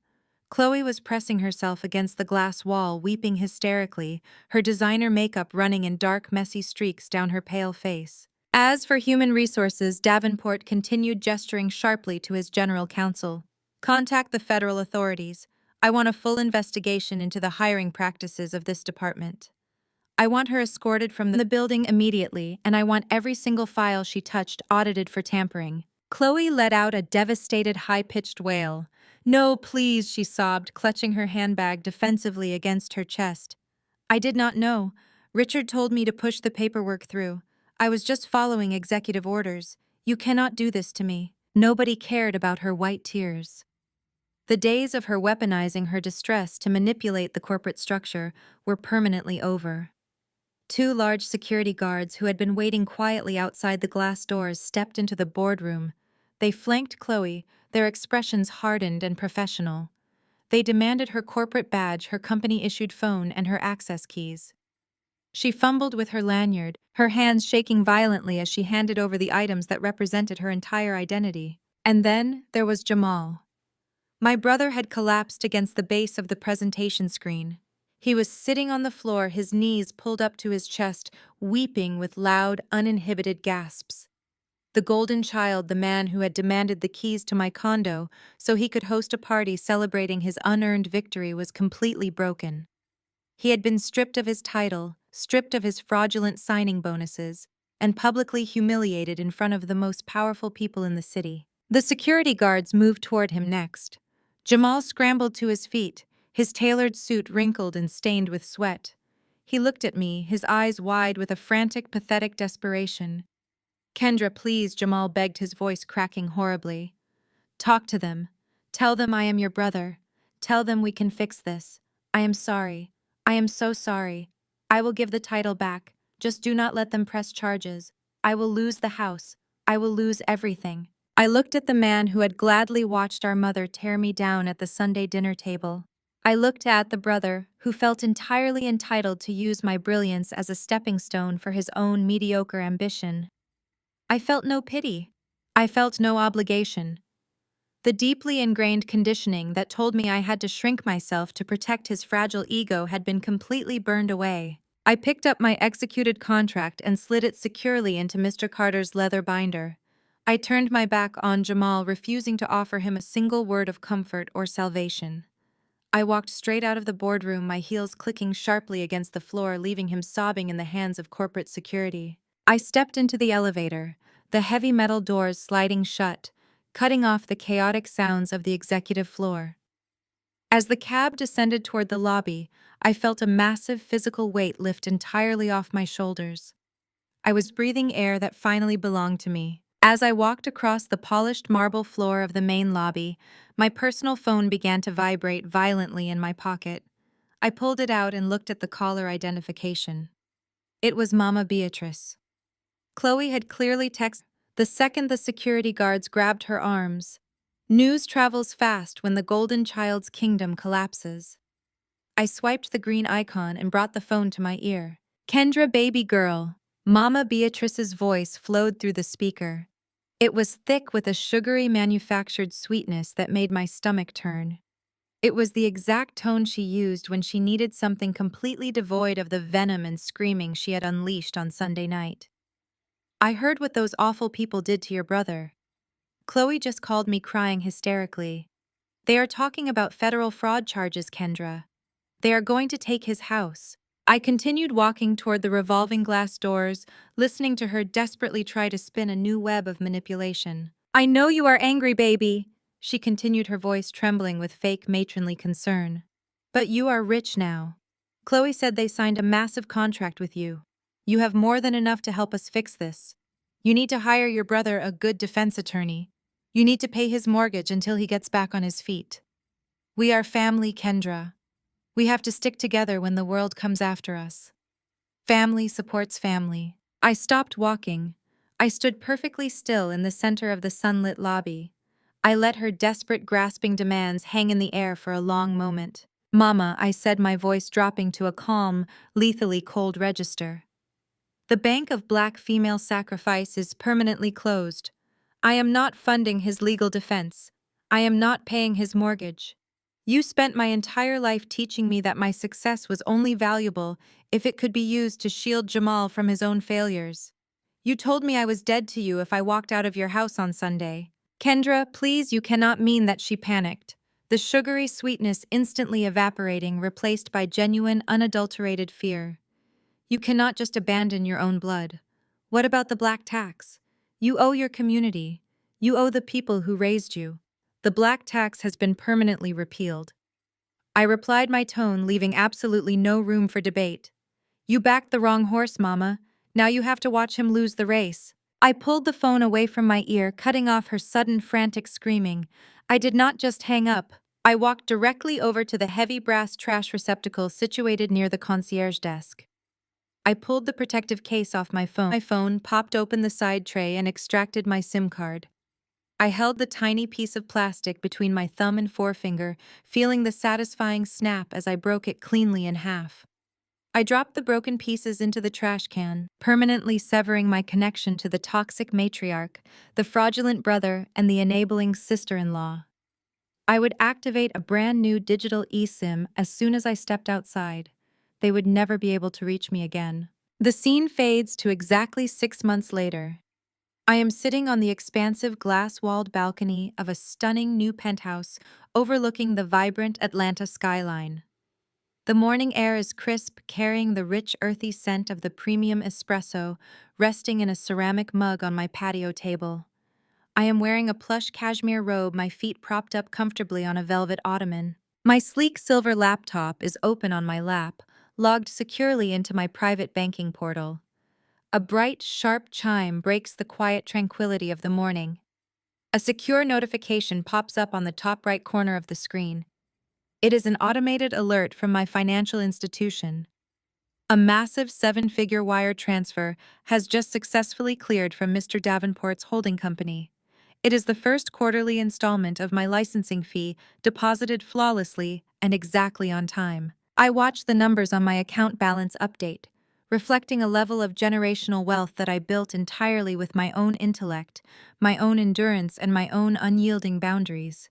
Chloe was pressing herself against the glass wall, weeping hysterically, her designer makeup running in dark, messy streaks down her pale face. As for human resources, Davenport continued, gesturing sharply to his general counsel. "Contact the federal authorities. I want a full investigation into the hiring practices of this department. I want her escorted from the building immediately, and I want every single file she touched audited for tampering." Chloe let out a devastated, high-pitched wail. "No, please," she sobbed, clutching her handbag defensively against her chest. "I did not know. Richard told me to push the paperwork through. I was just following executive orders. You cannot do this to me. Nobody cared about her white tears. The days of her weaponizing her distress to manipulate the corporate structure were permanently over. Two large security guards who had been waiting quietly outside the glass doors stepped into the boardroom. They flanked Chloe, their expressions hardened and professional. They demanded her corporate badge, her company-issued phone, and her access keys. She fumbled with her lanyard, her hands shaking violently as she handed over the items that represented her entire identity. And then there was Jamal. My brother had collapsed against the base of the presentation screen. He was sitting on the floor, his knees pulled up to his chest, weeping with loud, uninhibited gasps. The golden child, the man who had demanded the keys to my condo so he could host a party celebrating his unearned victory, was completely broken. He had been stripped of his title, stripped of his fraudulent signing bonuses, and publicly humiliated in front of the most powerful people in the city. The security guards moved toward him next. Jamal scrambled to his feet, his tailored suit wrinkled and stained with sweat. He looked at me, his eyes wide with a frantic, pathetic desperation. "Kendra, please," Jamal begged, his voice cracking horribly. "Talk to them. Tell them I am your brother. Tell them we can fix this. I am sorry. I am so sorry. I will give the title back. Just do not let them press charges. I will lose the house. I will lose everything." I looked at the man who had gladly watched our mother tear me down at the Sunday dinner table. I looked at the brother who felt entirely entitled to use my brilliance as a stepping stone for his own mediocre ambition. I felt no pity. I felt no obligation. The deeply ingrained conditioning that told me I had to shrink myself to protect his fragile ego had been completely burned away. I picked up my executed contract and slid it securely into Mr. Carter's leather binder. I turned my back on Jamal, refusing to offer him a single word of comfort or salvation. I walked straight out of the boardroom, my heels clicking sharply against the floor, leaving him sobbing in the hands of corporate security. I stepped into the elevator, the heavy metal doors sliding shut, cutting off the chaotic sounds of the executive floor. As the cab descended toward the lobby, I felt a massive physical weight lift entirely off my shoulders. I was breathing air that finally belonged to me. As I walked across the polished marble floor of the main lobby, my personal phone began to vibrate violently in my pocket. I pulled it out and looked at the caller identification. It was Mama Beatrice. Chloe had clearly texted the second the security guards grabbed her arms. News travels fast when the golden child's kingdom collapses. I swiped the green icon and brought the phone to my ear. "Kendra, baby girl." Mama Beatrice's voice flowed through the speaker. It was thick with a sugary manufactured sweetness that made my stomach turn. It was the exact tone she used when she needed something completely devoid of the venom and screaming she had unleashed on Sunday night. "I heard what those awful people did to your brother." Chloe just called me, crying hysterically. "They are talking about federal fraud charges, Kendra. They are going to take his house." I continued walking toward the revolving glass doors, listening to her desperately try to spin a new web of manipulation. "I know you are angry, baby," she continued, her voice trembling with fake matronly concern. "But you are rich now. Chloe said they signed a massive contract with you. You have more than enough to help us fix this. You need to hire your brother a good defense attorney. You need to pay his mortgage until he gets back on his feet. We are family, Kendra. We have to stick together when the world comes after us. Family supports family." I stopped walking. I stood perfectly still in the center of the sunlit lobby. I let her desperate, grasping demands hang in the air for a long moment. "Mama," I said, my voice dropping to a calm, lethally cold register. "The bank of black female sacrifice is permanently closed. I am not funding his legal defense. I am not paying his mortgage. You spent my entire life teaching me that my success was only valuable if it could be used to shield Jamal from his own failures. You told me I was dead to you if I walked out of your house on Sunday." "Kendra, please," you cannot mean that, she panicked, the sugary sweetness instantly evaporating, replaced by genuine, unadulterated fear. "You cannot just abandon your own blood. What about the black tax? You owe your community. You owe the people who raised you. The black tax has been permanently repealed." I replied, my tone leaving absolutely no room for debate. "You backed the wrong horse, Mama. Now you have to watch him lose the race. I pulled the phone away from my ear, cutting off her sudden frantic screaming. I did not just hang up. I walked directly over to the heavy brass trash receptacle situated near the concierge desk. I pulled the protective case off my phone. My phone popped open the side tray and extracted my SIM card. I held the tiny piece of plastic between my thumb and forefinger, feeling the satisfying snap as I broke it cleanly in half. I dropped the broken pieces into the trash can, permanently severing my connection to the toxic matriarch, the fraudulent brother, and the enabling sister-in-law. I would activate a brand new digital eSIM as soon as I stepped outside. They would never be able to reach me again. The scene fades to exactly 6 months later. I am sitting on the expansive glass-walled balcony of a stunning new penthouse overlooking the vibrant Atlanta skyline. The morning air is crisp, carrying the rich, earthy scent of the premium espresso resting in a ceramic mug on my patio table. I am wearing a plush cashmere robe, my feet propped up comfortably on a velvet ottoman. My sleek silver laptop is open on my lap, logged securely into my private banking portal. A bright, sharp chime breaks the quiet tranquility of the morning. A secure notification pops up on the top right corner of the screen. It is an automated alert from my financial institution. A massive seven-figure wire transfer has just successfully cleared from Mr. Davenport's holding company. It is the first quarterly installment of my licensing fee, deposited flawlessly and exactly on time. I watch the numbers on my account balance update, reflecting a level of generational wealth that I built entirely with my own intellect, my own endurance, and my own unyielding boundaries.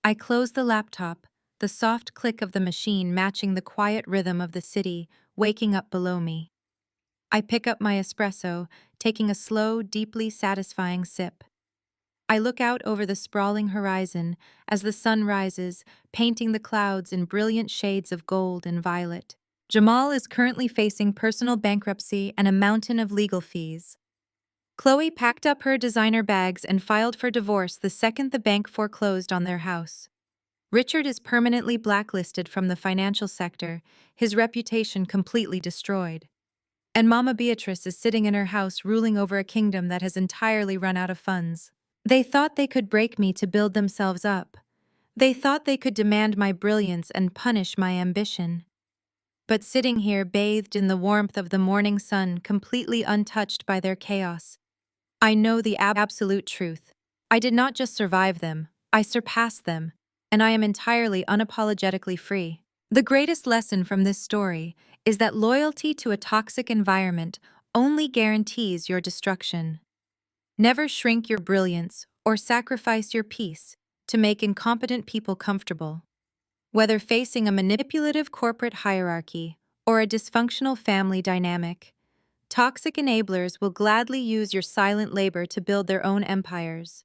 I close the laptop, the soft click of the machine matching the quiet rhythm of the city waking up below me. I pick up my espresso, taking a slow, deeply satisfying sip. I look out over the sprawling horizon as the sun rises, painting the clouds in brilliant shades of gold and violet. Jamal is currently facing personal bankruptcy and a mountain of legal fees. Chloe packed up her designer bags and filed for divorce the second the bank foreclosed on their house. Richard is permanently blacklisted from the financial sector, his reputation completely destroyed. And Mama Beatrice is sitting in her house ruling over a kingdom that has entirely run out of funds. They thought they could break me to build themselves up. They thought they could demand my brilliance and punish my ambition. But sitting here bathed in the warmth of the morning sun, completely untouched by their chaos, I know the absolute truth. I did not just survive them, I surpassed them, and I am entirely unapologetically free. The greatest lesson from this story is that loyalty to a toxic environment only guarantees your destruction. Never shrink your brilliance or sacrifice your peace to make incompetent people comfortable. Whether facing a manipulative corporate hierarchy or a dysfunctional family dynamic, toxic enablers will gladly use your silent labor to build their own empires.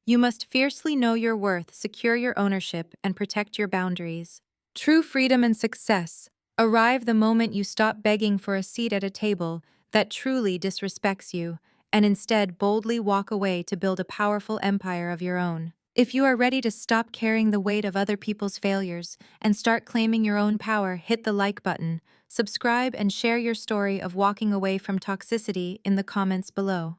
You must fiercely know your worth, secure your ownership, and protect your boundaries. True freedom and success arrive the moment you stop begging for a seat at a table that truly disrespects you and instead boldly walk away to build a powerful empire of your own. If you are ready to stop carrying the weight of other people's failures and start claiming your own power, hit the like button, subscribe, and share your story of walking away from toxicity in the comments below.